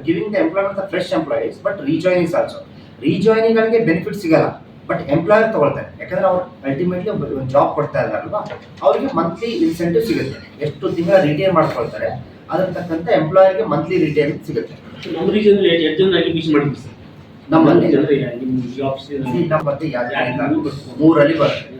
giving the employment the fresh employees but rejoinings also. ರೀಜಾಯ್ನಿಂಗ್ಗಳಿಗೆ ಬೆನಿಫಿಟ್ ಸಿಗಲ್ಲ ಬಟ್ ಎಂಪ್ಲಾಯರ್ ತಗೊಳ್ತಾರೆ. ಯಾಕಂದ್ರೆ ಅವ್ರು ಅಲ್ಟಿಮೇಟ್ಲಿ ಒಂದು ಜಾಬ್ ಕೊಡ್ತಾ ಇದ್ದಾರಲ್ವಾ, ಅವರಿಗೆ ಮಂತ್ಲಿ ಇನ್ಸೆಂಟಿವ್ ಸಿಗುತ್ತೆ. ಎಷ್ಟು ತಿಂಗಳ ರಿಟೈರ್ ಮಾಡ್ಕೊಳ್ತಾರೆ ಅದ್ರ ತಕ್ಕಂತ ಎಂಪ್ಲಾಯರ್ಗೆ ಮಂತ್ಲಿ ರಿಟೈರ್ ಸಿಗುತ್ತೆ. ನಮ್ಮ ರೀಜನ್ ಎಷ್ಟು ಜನ ಅಪ್ಲಿಕೇಶನ್ ಮಾಡಿದ್ವಿ ಸರ್? ನಮ್ಮಲ್ಲಿ ಜಾಬ್ಸ್ ನಮ್ಮಲ್ಲಿ ಮೂರಲ್ಲಿ ಬರುತ್ತೆ.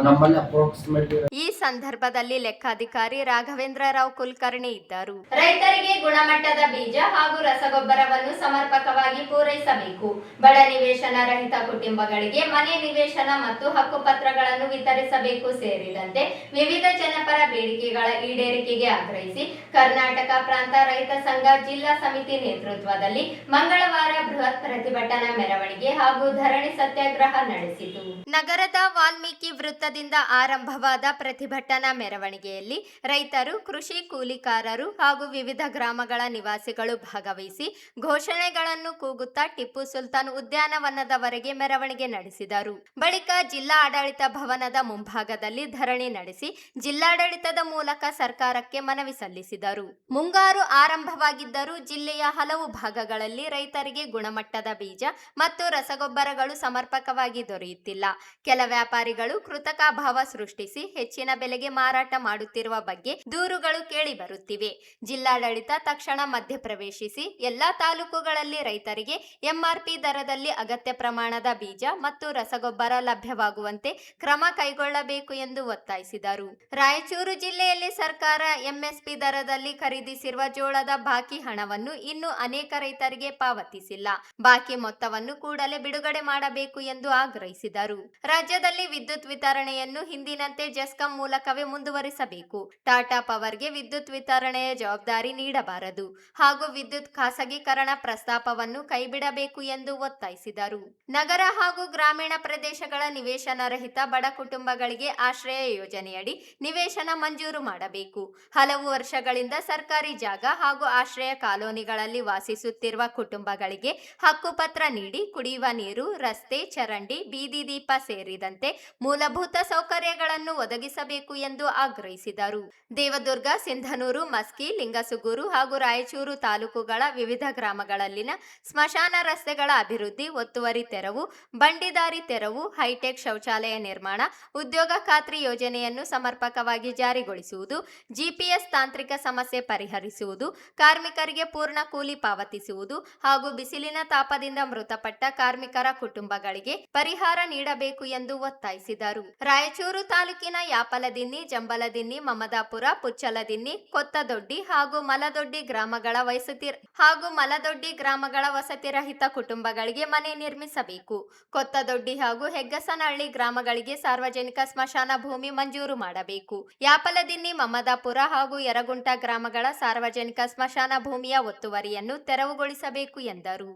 ನಮ್ಮಲ್ಲಿ ಅಪ್ರಾಕ್ಸಿಮೇಟ್ಲಿ. ಈ ಸಂದರ್ಭದಲ್ಲಿ ಲೆಕ್ಕಾಧಿಕಾರಿ ರಾಘವೇಂದ್ರ ರಾವ್ ಕುಲಕರ್ಣಿ ಇದ್ದರು. ರೈತರಿಗೆ ಗುಣಮಟ್ಟದ ಬೀಜ ಹಾಗೂ ರಸಗೊಬ್ಬರವನ್ನು ಸಮರ್ಪಕವಾಗಿ ಪೂರೈಸಬೇಕು. ಬಡ ನಿವೇಶನ ರಹಿತ ಕುಟುಂಬಗಳಿಗೆ ಮನೆ ನಿವೇಶನ ಮತ್ತು ಹಕ್ಕುಪತ್ರಗಳನ್ನು ವಿತರಿಸಬೇಕು ಸೇರಿದಂತೆ ವಿವಿಧ ಜನಪರ ಬೇಡಿಕೆಗಳ ಈಡೇರಿಕೆಗೆ ಆಗ್ರಹಿಸಿ ಕರ್ನಾಟಕ ಪ್ರಾಂತ ರೈತ ಸಂಘ ಜಿಲ್ಲಾ ಸಮಿತಿ ನೇತೃತ್ವದಲ್ಲಿ ಮಂಗಳವಾರ ಬೃಹತ್ ಪ್ರತಿಭಟನಾ ಮೆರವಣಿಗೆ ಹಾಗೂ ಧರಣಿ ಸತ್ಯಾಗ್ರಹ ನಡೆಸಿತು. ನಗರದ ವಾಲ್ಮೀಕಿ ವೃತ್ತದಿಂದ ಆರಂಭವಾದ ಪ್ರತಿಭಟನಾ ಮೆರವಣಿಗೆಯಲ್ಲಿ ರೈತರು, ಕೃಷಿ ಕೂಲಿಕಾರರು ಹಾಗೂ ವಿವಿಧ ಗ್ರಾಮಗಳ ನಿವಾಸಿಗಳು ಭಾಗವಹಿಸಿ ಘೋಷಣೆಗಳನ್ನು ಕೂಗುತ್ತಾ ಟಿಪ್ಪು ಸುಲ್ತಾನ್ ಉದ್ಯಾನವನದವರೆಗೆ ಮೆರವಣಿಗೆ ನಡೆಸಿದರು. ಬಳಿಕ ಜಿಲ್ಲಾ ಆಡಳಿತ ಭವನದ ಮುಂಭಾಗದಲ್ಲಿ ಧರಣಿ ನಡೆಸಿ ಜಿಲ್ಲಾಡಳಿತದ ಮೂಲಕ ಸರ್ಕಾರಕ್ಕೆ ಮನವಿ ಸಲ್ಲಿಸಿದರು. ಮುಂಗಾರು ಆರಂಭವಾಗಿದ್ದರೂ ಜಿಲ್ಲೆಯ ಹಲವು ಭಾಗಗಳಲ್ಲಿ ರೈತರಿಗೆ ಗುಣಮಟ್ಟದ ಬೀಜ ಮತ್ತು ರಸಗೊಬ್ಬರಗಳು ಸಮರ್ಪಕವಾಗಿ ದೊರೆಯುತ್ತಿಲ್ಲ. ಕೆಲ ವ್ಯಾಪಾರಿಗಳು ಕೃತಕ ಅಭಾವ ಸೃಷ್ಟಿಸಿ ಹೆಚ್ಚಿನ ಬೆಲೆಗೆ ಮಾರಾಟ ಮಾಡುತ್ತಿರುವ ಬಗ್ಗೆ ದೂರುಗಳು ಕೇಳಿ ಬರುತ್ತಿವೆ. ಜಿಲ್ಲಾಡಳಿತ ತಕ್ಷಣ ಮಧ್ಯಪ್ರವೇಶಿಸಿ ಎಲ್ಲಾ ತಾಲೂಕುಗಳಲ್ಲಿ ರೈತರಿಗೆ ಎಂಆರ್ಪಿ ದರದಲ್ಲಿ ಅಗತ್ಯ ಪ್ರಮಾಣದ ಬೀಜ ಮತ್ತು ರಸಗೊಬ್ಬರ ಲಭ್ಯವಾಗುವಂತೆ ಕ್ರಮ ಕೈಗೊಳ್ಳಬೇಕು ಎಂದು ಒತ್ತಾಯಿಸಿದರು. ರಾಯಚೂರು ಜಿಲ್ಲೆಯಲ್ಲಿ ಸರ್ಕಾರ ಎಂಎಸ್ಪಿ ದರದಲ್ಲಿ ಖರೀದಿಸಿರುವ ಜೋಳದ ಬಾಕಿ ಹಣವನ್ನು ಇನ್ನೂ ಅನೇಕ ರೈತರಿಗೆ ಪಾವತಿಸಿಲ್ಲ. ಬಾಕಿ ಮೊತ್ತವನ್ನು ಕೂಡಲೇ ಬಿಡುಗಡೆ ಮಾಡಬೇಕು ಎಂದು ಆಗ್ರಹಿಸಿದರು. ರಾಜ್ಯದಲ್ಲಿ ವಿದ್ಯುತ್ ವಿತರಣೆಯನ್ನು ಹಿಂದಿನಂತೆ ಜೆಸ್ಕಾಂ ಮೂಲಕವೇ ಮುಂದುವರಿಸಬೇಕು. ಟಾಟಾ ಪವರ್ಗೆ ವಿದ್ಯುತ್ ವಿತರಣೆಯ ಜವಾಬ್ದಾರಿ ನೀಡಬಾರದು ಹಾಗೂ ವಿದ್ಯುತ್ ಖಾಸಗೀಕರಣ ಪ್ರಸ್ತಾಪವನ್ನು ಕೈಬಿಡಬೇಕು ಎಂದು ಒತ್ತಾಯಿಸಿದರು. ನಗರ ಹಾಗೂ ಗ್ರಾಮೀಣ ಪ್ರದೇಶಗಳ ನಿವೇಶನ ರಹಿತ ಬಡ ಕುಟುಂಬಗಳಿಗೆ ಆಶ್ರಯ ಯೋಜನೆಯಡಿ ನಿವೇಶನ ಮಂಜೂರು ಮಾಡಬೇಕು. ಹಲವು ವರ್ಷಗಳಿಂದ ಸರ್ಕಾರಿ ಜಾಗ ಹಾಗೂ ಆಶ್ರಯ ಕಾಲೋನಿಗಳಲ್ಲಿ ವಾಸಿಸುತ್ತಿರುವ ಕುಟುಂಬಗಳಿಗೆ ಹಕ್ಕುಪತ್ರ ನೀಡಿ ಕುಡಿಯುವ ನೀರು, ರಸ್ತೆ, ಚರಂಡಿ, ಬೀದಿ ದೀಪ ಸೇರಿದಂತೆ ಮೂಲಭೂತ ಸೌಕರ್ಯಗಳನ್ನು ಒದಗಿಸಬೇಕು ಎಂದು ಆಗ್ರಹಿಸಿದರು. ದೇವದುರ್ಗ, ಸಿಂಧನೂರು, ಮಸ್ಕಿ, ಲಿಂಗಸುಗೂರು ಹಾಗೂ ರಾಯಚೂರು ತಾಲೂಕುಗಳ ವಿವಿಧ ಗ್ರಾಮಗಳಲ್ಲಿನ ಸ್ಮಶಾನ ರಸ್ತೆಗಳ ಅಭಿವೃದ್ಧಿ, ಒತ್ತುವರಿ ತೆರವು, ಬಂಡಿದಾರಿ ತೆರವು, ಹೈಟೆಕ್ ಶೌಚಾಲಯ ನಿರ್ಮಾಣ, ಉದ್ಯೋಗ ಖಾತ್ರಿ ಯೋಜನೆಯನ್ನು ಸಮರ್ಪಕವಾಗಿ ಜಾರಿಗೊಳಿಸುವುದು, ಜಿಪಿಎಸ್ ತಾಂತ್ರಿಕ ಸಮಸ್ಯೆ ಪರಿಹರಿಸುವುದು, ಕಾರ್ಮಿಕರಿಗೆ ಪೂರ್ಣ ಕೂಲಿ ಪಾವತಿಸುವುದು ಹಾಗೂ ಬಿಸಿಲಿನ ತಾಪದಿಂದ ಮೃತಪಟ್ಟ ಕಾರ್ಮಿಕರ ಕುಟುಂಬಗಳಿಗೆ ಪರಿಹಾರ ನೀಡಬೇಕು ಎಂದು ಒತ್ತಾಯಿಸಿದರು. ರಾಯಚೂರು ತಾಲೂಕಿನ ಯಾಪಲದಿನ್ನಿ, ಜಂಬಲದಿನ್ನಿ, ಮಮದಾಪುರ, ಪುಚ್ಚಲದಿನ್ನಿ, ಕೊತ್ತದೊಡ್ಡಿ ಹಾಗೂ ಮಲದೊಡ್ಡಿ ಗ್ರಾಮಗಳ ವಸತಿ ರಹಿತ ಕುಟುಂಬಗಳಿಗೆ ಮನೆ ನಿರ್ಮಿಸಬೇಕು. ಕೊತ್ತದೊಡ್ಡಿ ಹಾಗೂ ಹೆಗ್ಗಸನಹಳ್ಳಿ ಗ್ರಾಮಗಳಿಗೆ ಸಾರ್ವಜನಿಕ ಸ್ಮಶಾನ ಭೂಮಿ ಮಂಜೂರು ಮಾಡಬೇಕು. ಯಾಪಲದಿನ್ನಿ, ಮಮದಾಪುರ ಹಾಗೂ ಯರಗುಂಟ ಗ್ರಾಮಗಳ ಸಾರ್ವಜನಿಕ ಸ್ಮಶಾನ ಭೂಮಿಯ ಒತ್ತುವರಿಯನ್ನು ತೆರವುಗೊಳಿಸಬೇಕು ಎಂದರು.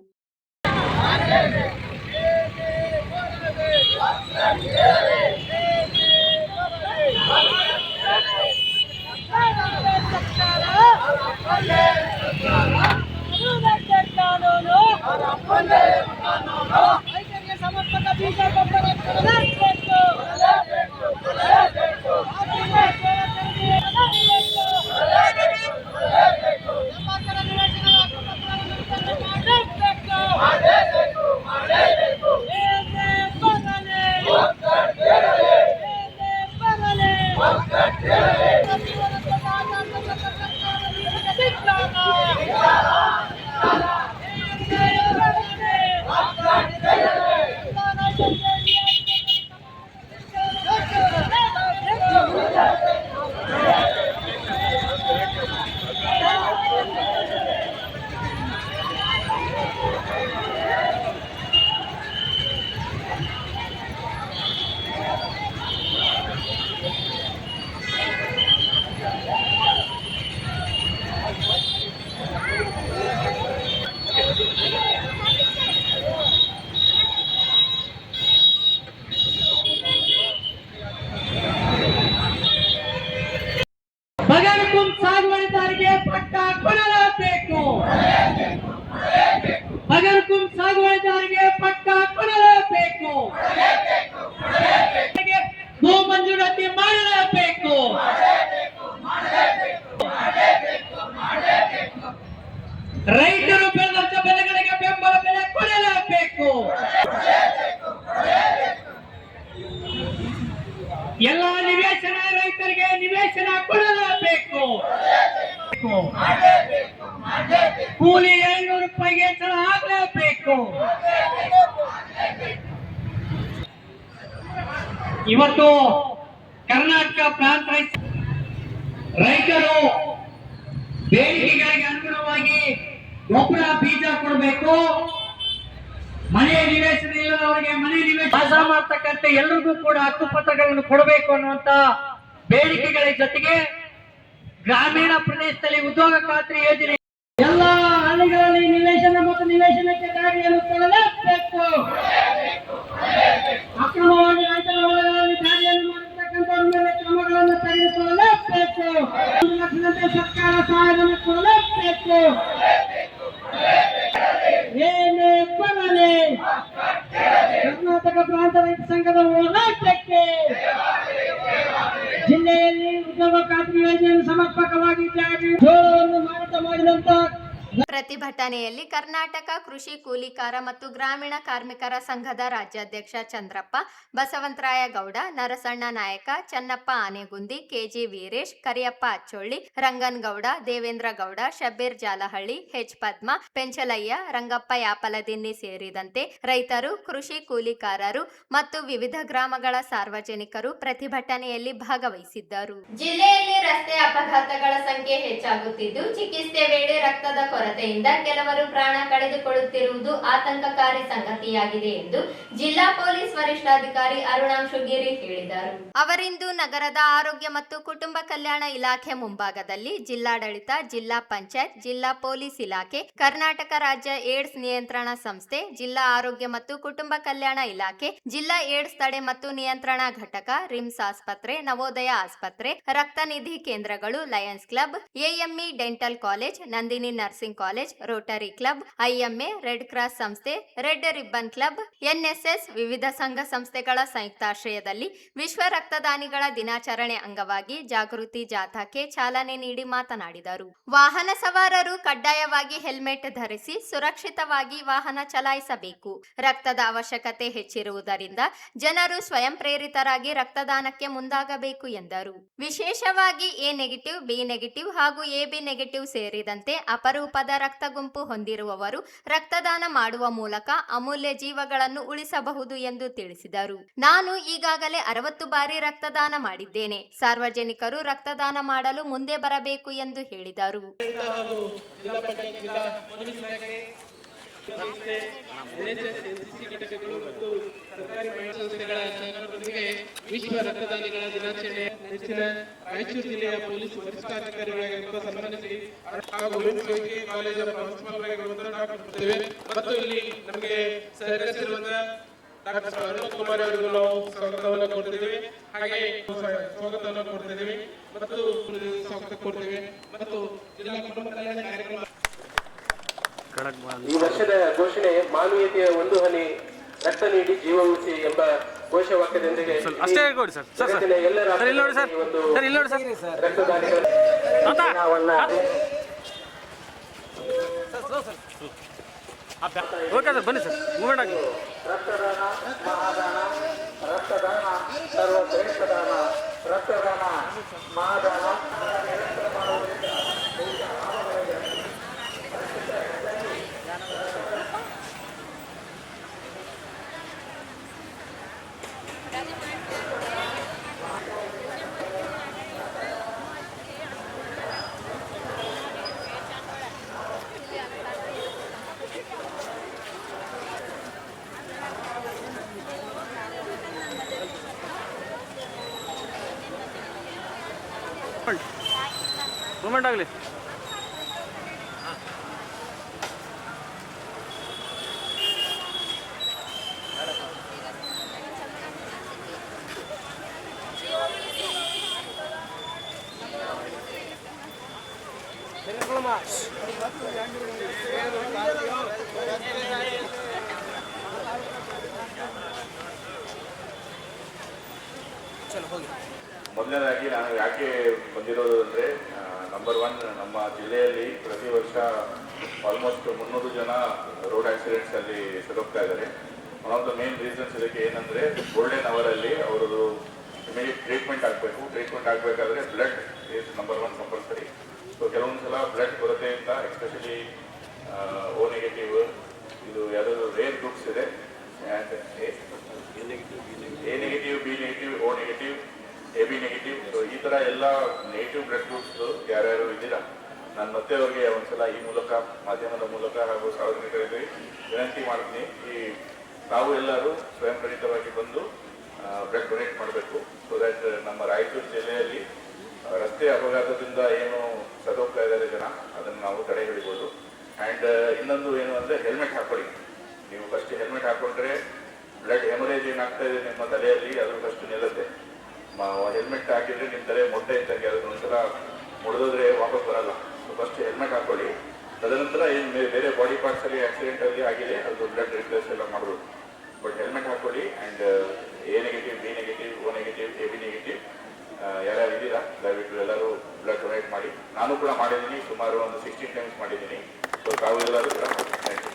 ಎಲ್ಲ ನಿವೇಶನ ರೈತರಿಗೆ ನಿವೇಶನ ಕೊಡಲೇಬೇಕು. ಕೂಲಿ 700 ರೂಪಾಯಿಗೆ ಹೆಚ್ಚಳ ಆಗಲೇಬೇಕು. ಇವತ್ತು ಕರ್ನಾಟಕ ಪ್ರಾಂತ ರೈತರು ಬೇಡಿಕೆಗಳಿಗೆ ಅನುಗುಣವಾಗಿ ಗೊಬ್ಬರ ಬೀಜ ಕೊಡಬೇಕು. ಮನೆ ನಿವೇಶನ ಇಲ್ಲದವರಿಗೆ ಮನೆ ನಿವೇಶನ ವಾಸ ಮಾಡ್ತಕ್ಕಂಥ ಎಲ್ಲರಿಗೂ ಕೂಡ ಹಕ್ಕುಪತ್ರಗಳನ್ನು ಕೊಡಬೇಕು ಅನ್ನುವಂತ ಬೇಡಿಕೆಗಳ ಜೊತೆಗೆ ಗ್ರಾಮೀಣ ಪ್ರದೇಶದಲ್ಲಿ ಉದ್ಯೋಗ ಖಾತ್ರಿ ಯೋಜನೆ ಎಲ್ಲ ಹಳ್ಳಿಗಳಲ್ಲಿ ನಿವೇಶನ ಮತ್ತು ನಿವೇಶನಕ್ಕೆ ದಾರಿಯನ್ನು ಕೊಡಲೇಬೇಕು. ಅಕ್ರಮವಾಗಿ ರೈತರ ಹೊಲಗಳಲ್ಲಿ ದಾರಿಯನ್ನು ಮಾಡಿರ್ತಕ್ಕಂಥವ್ರ ಮೇಲೆ ಕ್ರಮಗಳನ್ನು ತೆಗೆದುಕೊಳ್ಳಲೇಬೇಕು. 1 ಲಕ್ಷದಂತೆ ಸರ್ಕಾರ ಸಹಾಯಧನ ಕೊಡಲೇಬೇಕು. ಏನೇ ಬರಲಿ ಕರ್ನಾಟಕ ಪ್ರಾಂತ ರೈತ ಸಂಘದ ಹೋರಾಟಕ್ಕೆ ಜಿಲ್ಲೆಯಲ್ಲಿ ಉದ್ಯೋಗ ಖಾತ್ರಿ ಯೋಜನೆಯನ್ನು ಸಮರ್ಪಕವಾಗಿ ಜಾರಿ ಜೋಳವನ್ನು ಮಾರಾಟ ಮಾಡಿದಂತ ಪ್ರತಿಭಟನೆಯಲ್ಲಿ ಕರ್ನಾಟಕ ಕೃಷಿ ಕೂಲಿಕಾರ ಮತ್ತು ಗ್ರಾಮೀಣ ಕಾರ್ಮಿಕರ ಸಂಘದ ರಾಜ್ಯಾಧ್ಯಕ್ಷ ಚಂದ್ರಪ್ಪ, ಬಸವಂತರಾಯ ಗೌಡ, ನರಸಣ್ಣ ನಾಯಕ, ಚನ್ನಪ್ಪ ಆನೆಗುಂದಿ, ಕೆಜಿ ವೀರೇಶ್, ಕರಿಯಪ್ಪ ಅಚ್ಚೊಳ್ಳಿ, ರಂಗನಗೌಡ, ದೇವೇಂದ್ರ ಗೌಡ, ಶಬ್ಬೀರ್ ಜಾಲಹಳ್ಳಿ, ಎಚ್ ಪದ್ಮ, ಪೆಂಚಲಯ್ಯ, ರಂಗಪ್ಪ ಯಾಪಲದಿನ್ನಿ ಸೇರಿದಂತೆ ರೈತರು, ಕೃಷಿ ಕೂಲಿಕಾರರು ಮತ್ತು ವಿವಿಧ ಗ್ರಾಮಗಳ ಸಾರ್ವಜನಿಕರು ಪ್ರತಿಭಟನೆಯಲ್ಲಿ ಭಾಗವಹಿಸಿದ್ದರು. ಜಿಲ್ಲೆಯಲ್ಲಿ ರಸ್ತೆ ಅಪಘಾತಗಳ ಸಂಖ್ಯೆ ಹೆಚ್ಚಾಗುತ್ತಿದ್ದು, ಚಿಕಿತ್ಸೆ ವೇಳೆ ರಕ್ತದ ಕೊರತೆಯಿಂದ ಕೆಲವರು ಪ್ರಾಣ ಕಳೆದುಕೊಳ್ಳುತ್ತಿರುವುದು ಆತಂಕಕಾರಿ ಸಂಗತಿಯಾಗಿದೆ ಎಂದು ಜಿಲ್ಲಾ ಪೊಲೀಸ್ ವರಿಷ್ಠಾಧಿಕಾರಿ ಅರುಣಾಂಶು ಗಿರಿ ಹೇಳಿದರು. ಅವರಿಂದು ನಗರದ ಆರೋಗ್ಯ ಮತ್ತು ಕುಟುಂಬ ಕಲ್ಯಾಣ ಇಲಾಖೆ ಮುಂಭಾಗದಲ್ಲಿ ಜಿಲ್ಲಾಡಳಿತ, ಜಿಲ್ಲಾ ಪಂಚಾಯತ್, ಜಿಲ್ಲಾ ಪೊಲೀಸ್ ಇಲಾಖೆ, ಕರ್ನಾಟಕ ರಾಜ್ಯ ಏಡ್ಸ್ ನಿಯಂತ್ರಣ ಸಂಸ್ಥೆ, ಜಿಲ್ಲಾ ಆರೋಗ್ಯ ಮತ್ತು ಕುಟುಂಬ ಕಲ್ಯಾಣ ಇಲಾಖೆ, ಜಿಲ್ಲಾ ಏಡ್ಸ್ ತಡೆ ಮತ್ತು ನಿಯಂತ್ರಣ ಘಟಕ, ರಿಮ್ಸ್ ಆಸ್ಪತ್ರೆ, ನವೋದಯ ಆಸ್ಪತ್ರೆ, ರಕ್ತನಿಧಿ ಕೇಂದ್ರಗಳು, Lions club, AME dental college, Nandini nursing college, Rotary club, IMA, red cross ಸಂಸ್ಥೆ, ರೆಡ್ ರಿಬ್ಬನ್ ಕ್ಲಬ್, ಎನ್ಎಸ್ಎಸ್, ವಿವಿಧ ಸಂಘ ಸಂಸ್ಥೆಗಳ ಸಂಯುಕ್ತಾಶ್ರಯದಲ್ಲಿ ವಿಶ್ವ ರಕ್ತದಾನಿಗಳ ದಿನಾಚರಣೆ ಅಂಗವಾಗಿ ಜಾಗೃತಿ ಜಾಥಾಕ್ಕೆ ಚಾಲನೆ ನೀಡಿ ಮಾತನಾಡಿದರು. ವಾಹನ ಸವಾರರು ಕಡ್ಡಾಯವಾಗಿ ಹೆಲ್ಮೆಟ್ ಧರಿಸಿ ಸುರಕ್ಷಿತವಾಗಿ ವಾಹನ ಚಲಾಯಿಸಬೇಕು. ರಕ್ತದ ಅವಶ್ಯಕತೆ ಹೆಚ್ಚಿರುವುದರಿಂದ ಜನರು ಸ್ವಯಂ ಪ್ರೇರಿತರಾಗಿ ರಕ್ತದಾನಕ್ಕೆ ಮುಂದಾಗಬೇಕು ಎಂದರು. ವಿಶೇಷವಾಗಿ ಎ ನೆಗೆಟಿವ್, ಬಿ ನೆಗೆಟಿವ್ ಹಾಗೂ ಎಬಿ ನೆಗೆಟಿವ್ ಸೇರಿದಂತೆ ಅಪರೂಪದ ರಕ್ತ ಗುಂಪು ಹೊಂದಿರುವವರು ರಕ್ತದಾನ ಮಾಡುವ ಮೂಲಕ ಅಮೂಲ್ಯ ಜೀವಗಳನ್ನು ಉಳಿಸಬಹುದು ಎಂದು ತಿಳಿಸಿದರು. ನಾನು ಈಗಾಗಲೇ 60 ಬಾರಿ ರಕ್ತದಾನ ಮಾಡಿದ್ದೇನೆ. ಸಾರ್ವಜನಿಕರು ರಕ್ತದಾನ ಮಾಡಲು ಮುಂದೆ ಬರಬೇಕು ಎಂದು ಹೇಳಿದರು. ವಿಶ್ವ ರಕ್ತದಾನಿಗಳ ದಿನಾಚರಣೆ ಹೆಚ್ಚಿನ ರಾಯಚೂರು ಜಿಲ್ಲೆಯ ಪೊಲೀಸ್ ವರಿಷ್ಠಾಧಿಕಾರಿಗಳಾಗಿರುವ ಸನ್ಮಾನಿಸಿ ಹಾಗೂ ಕಾಲೇಜಿನ ಪ್ರಿನ್ಸಿಪಾಲ್ಗಳಾಗಿರುವಂತಹ ಮತ್ತು ಇಲ್ಲಿ ನಮಗೆ ಸಹಕರಿಸಿರುವಂತಹ ಡಾಕ್ಟರ್ ಅರುಣ್ ಕುಮಾರ್ ಅವರಿಗೂ ನಾವು ಸ್ವಾಗತವನ್ನು ಕೊಡ್ತಿದ್ದೇವೆ. ಹಾಗೆ ಸ್ವಾಗತವನ್ನು ಕೊಡ್ತಿದ್ದೇವೆ ಮತ್ತು ಸ್ವಾಗತ ಕೊಡ್ತೇವೆ ಮತ್ತು ಜಿಲ್ಲಾ ಕುಟುಂಬ ಕಲ್ಯಾಣ ಕಾರ್ಯಕ್ರಮ. ಈ ವರ್ಷದ ಘೋಷಣೆ ಮಾನವೀಯತೆಯ ಒಂದು ಹನಿ ರಕ್ತ ನೀಡಿ ಜೀವ ಉಳಿಸಿ ಎಂಬ ಘೋಷವಾಕ್ಯದೊಂದಿಗೆ ಎಲ್ಲರ ರಕ್ತದಾನಿಗಳ ರಕ್ತದಾನ ಮಹಾದಾನ, ರಕ್ತದಾನ ಸರ್ವಶ್ರೇಷ್ಠ ದಾನ, ರಕ್ತದಾನ ಮಹಾದಾನ ಮಾಡುವುದರಿಂದ ಮೂಮೆಂಟ್ ಆಗಲಿ. ಮೊದಲನೇದಾಗಿ ನಾನು ಯಾಕೆ ಬಂದಿರೋದು ಅಂದರೆ ನಂಬರ್ 1 ನಮ್ಮ ಜಿಲ್ಲೆಯಲ್ಲಿ ಪ್ರತಿ ವರ್ಷ ಆಲ್ಮೋಸ್ಟ್ 300 ಜನ ರೋಡ್ ಆಕ್ಸಿಡೆಂಟ್ಸಲ್ಲಿ ಸತ್ತೋಗ್ತಾ ಇದ್ದಾರೆ. One of the main reasons ಇದಕ್ಕೆ ಏನಂದರೆ ಗೋಲ್ಡನ್ ಅವರಲ್ಲಿ ಅವರದು ಇಮಿಡಿಯೇಟ್ ಟ್ರೀಟ್ಮೆಂಟ್ ಆಗಬೇಕು. ಟ್ರೀಟ್ಮೆಂಟ್ ಆಗಬೇಕಾದ್ರೆ blood is number 1 compulsory. So ಕೆಲವೊಂದು ಸಲ ಬ್ಲಡ್ ಕೊರತೆಯಿಂದ ಎಸ್ಪೆಷಲಿ ಓ ನೆಗೆಟಿವ್, ಇದು ಯಾವುದಾದ್ರು ರೇರ್ ಗ್ರೂಪ್ಸ್ ಇದೆ, A negative, B negative, O negative, A B negative. So ಈ ಥರ ಎಲ್ಲ ನೆಗೆಟಿವ್ ಬ್ಲಡ್ ಗ್ರೂಪ್ಸ್ ಯಾರ್ಯಾರು ಇದ್ದೀರಾ, ನಾನು ಮತ್ತೆ ಅವ್ರಿಗೆ ಒಂದ್ಸಲ ಈ ಮೂಲಕ, ಮಾಧ್ಯಮದ ಮೂಲಕ ಹಾಗೂ ಸಾರ್ವಜನಿಕರಿಗೆ ವಿನಂತಿ ಮಾಡ್ತೀನಿ, ನಾವು ಎಲ್ಲರೂ ಸ್ವಯಂ ಪ್ರೇರಿತವಾಗಿ ಬಂದು ಬ್ಲಡ್ ಡೊನೇಟ್ ಮಾಡಬೇಕು. ಸೊ ದ್ಯಾಟ್ ನಮ್ಮ ರಾಯಚೂರು ಜಿಲ್ಲೆಯಲ್ಲಿ ರಸ್ತೆ ಅಪಘಾತದಿಂದ ಏನು ಸತ್ತೋಗ್ತಾ ಇದ್ದಾರೆ ಜನ, ಅದನ್ನು ನಾವು ತಡೆ ಹಿಡಿಬೋದು. ಆ್ಯಂಡ್ ಇನ್ನೊಂದು ಏನು ಅಂದರೆ ಹೆಲ್ಮೆಟ್ ಹಾಕೊಳ್ಳಿ. ನೀವು ಫಸ್ಟ್ ಹೆಲ್ಮೆಟ್ ಹಾಕ್ಕೊಂಡ್ರೆ ಬ್ಲಡ್ ಹೆಮರೇಜ್ ಏನಾಗ್ತಾ ಇದೆ ನಿಮ್ಮ ತಲೆಯಲ್ಲಿ ಅದು ಫಸ್ಟ್ ನಿಲ್ಲುತ್ತೆ. ಹೆಲ್ಮೆಟ್ ಹಾಕಿದರೆ ನಿಮ್ಮ ತಲೆ ಮೊಟ್ಟೆ ಇದ್ದಂಗೆ, ಅದನ್ನು ಒಂದ್ಸಲ ಮುಡಿದೋದ್ರೆ ವಾಪಸ್ ಬರಲ್ಲ. ಸೊ ಫಸ್ಟ್ ಹೆಲ್ಮೆಟ್ ಹಾಕೊಳ್ಳಿ. ತದನಂತರ ಏನು ಬೇರೆ ಬಾಡಿ ಪಾರ್ಟ್ಸಲ್ಲಿ ಆಕ್ಸಿಡೆಂಟಲ್ಲಿ ಆಗಿದೆ ಅದು ಬ್ಲಡ್ ರಿಪ್ಲೇಸ್ ಎಲ್ಲ ಮಾಡ್ಬೋದು. ಬಟ್ ಹೆಲ್ಮೆಟ್ ಹಾಕೊಳ್ಳಿ. And A negative, B negative, O negative, A B negative ಯಾರ್ಯಾರು ಇದ್ದೀರಾ ದಯವಿಟ್ಟು ಎಲ್ಲರೂ ಬ್ಲಡ್ ಡೊನೇಟ್ ಮಾಡಿ. ನಾನು ಕೂಡ ಮಾಡಿದ್ದೀನಿ, ಸುಮಾರು ಒಂದು 16 ಟೈಮ್ಸ್ ಮಾಡಿದ್ದೀನಿ. ಸೊ ತಾವು ಎಲ್ಲರೂ ಕೂಡ ಥ್ಯಾಂಕ್ ಯು.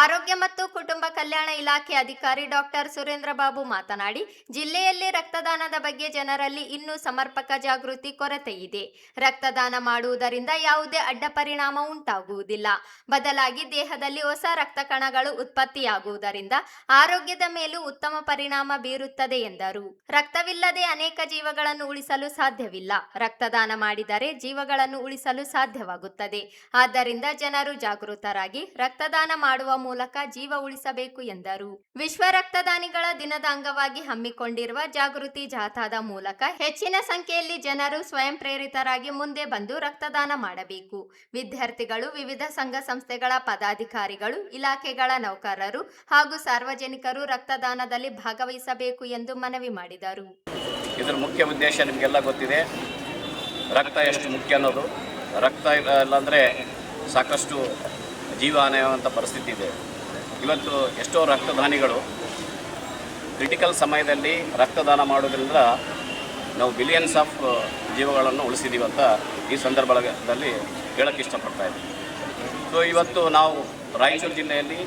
ಆರೋಗ್ಯ ಮತ್ತು ಕುಟುಂಬ ಕಲ್ಯಾಣ ಇಲಾಖೆ ಅಧಿಕಾರಿ ಡಾಕ್ಟರ್ ಸುರೇಂದ್ರ ಬಾಬು ಮಾತನಾಡಿ, ಜಿಲ್ಲೆಯಲ್ಲಿ ರಕ್ತದಾನದ ಬಗ್ಗೆ ಜನರಲ್ಲಿ ಇನ್ನೂ ಸಮರ್ಪಕ ಜಾಗೃತಿ ಕೊರತೆ ಇದೆ. ರಕ್ತದಾನ ಮಾಡುವುದರಿಂದ ಯಾವುದೇ ಅಡ್ಡ ಪರಿಣಾಮ ಉಂಟಾಗುವುದಿಲ್ಲ. ಬದಲಾಗಿ ದೇಹದಲ್ಲಿ ಹೊಸ ರಕ್ತ ಕಣಗಳು ಉತ್ಪತ್ತಿಯಾಗುವುದರಿಂದ ಆರೋಗ್ಯದ ಮೇಲೂ ಉತ್ತಮ ಪರಿಣಾಮ ಬೀರುತ್ತದೆ ಎಂದರು. ರಕ್ತವಿಲ್ಲದೆ ಅನೇಕ ಜೀವಗಳನ್ನು ಉಳಿಸಲು ಸಾಧ್ಯವಿಲ್ಲ. ರಕ್ತದಾನ ಮಾಡಿದರೆ ಜೀವಗಳನ್ನು ಉಳಿಸಲು ಸಾಧ್ಯವಾಗುತ್ತದೆ. ಆದ್ದರಿಂದ ಜನರು ಜಾಗೃತರಾಗಿ ರಕ್ತದಾನ ಮಾಡುವ ಮೂಲಕ ಜೀವ ಉಳಿಸಬೇಕು ಎಂದರು. ವಿಶ್ವ ರಕ್ತದಾನಿಗಳ ದಿನದ ಅಂಗವಾಗಿ ಹಮ್ಮಿಕೊಂಡಿರುವ ಜಾಗೃತಿ ಜಾಥಾದ ಮೂಲಕ ಹೆಚ್ಚಿನ ಸಂಖ್ಯೆಯಲ್ಲಿ ಜನರು ಸ್ವಯಂ ಪ್ರೇರಿತರಾಗಿ ಮುಂದೆ ಬಂದು ರಕ್ತದಾನ ಮಾಡಬೇಕು. ವಿದ್ಯಾರ್ಥಿಗಳು, ವಿವಿಧ ಸಂಘ ಸಂಸ್ಥೆಗಳ ಪದಾಧಿಕಾರಿಗಳು, ಇಲಾಖೆಗಳ ನೌಕರರು ಹಾಗೂ ಸಾರ್ವಜನಿಕರು ರಕ್ತದಾನದಲ್ಲಿ ಭಾಗವಹಿಸಬೇಕು ಎಂದು ಮನವಿ ಮಾಡಿದರು. ಇದರ ಮುಖ್ಯ ಉದ್ದೇಶ ನಿಮಗೆಲ್ಲ ಗೊತ್ತಿದೆ, ರಕ್ತ ಎಷ್ಟು ಮುಖ್ಯ ಅನ್ನೋದು. ರಕ್ತ ಇಲ್ಲಾಂದರೆ ಸಾಕಷ್ಟು ಜೀವಹಾನಿಯಾಗುವಂಥ ಪರಿಸ್ಥಿತಿ ಇದೆ. ಇವತ್ತು ಎಷ್ಟೋ ರಕ್ತದಾನಿಗಳು ಕ್ರಿಟಿಕಲ್ ಸಮಯದಲ್ಲಿ ರಕ್ತದಾನ ಮಾಡೋದ್ರಿಂದ ನಾವು ಬಿಲಿಯನ್ಸ್ ಆಫ್ ಜೀವಗಳನ್ನು ಉಳಿಸಿದ್ದೀವಿ ಅಂತ ಈ ಸಂದರ್ಭದಲ್ಲಿ ಹೇಳೋಕ್ಕೆ ಇಷ್ಟಪಡ್ತಾ ಇದ್ದೀವಿ. ಸೊ ಇವತ್ತು ನಾವು ರಾಯಚೂರು ಜಿಲ್ಲೆಯಲ್ಲಿ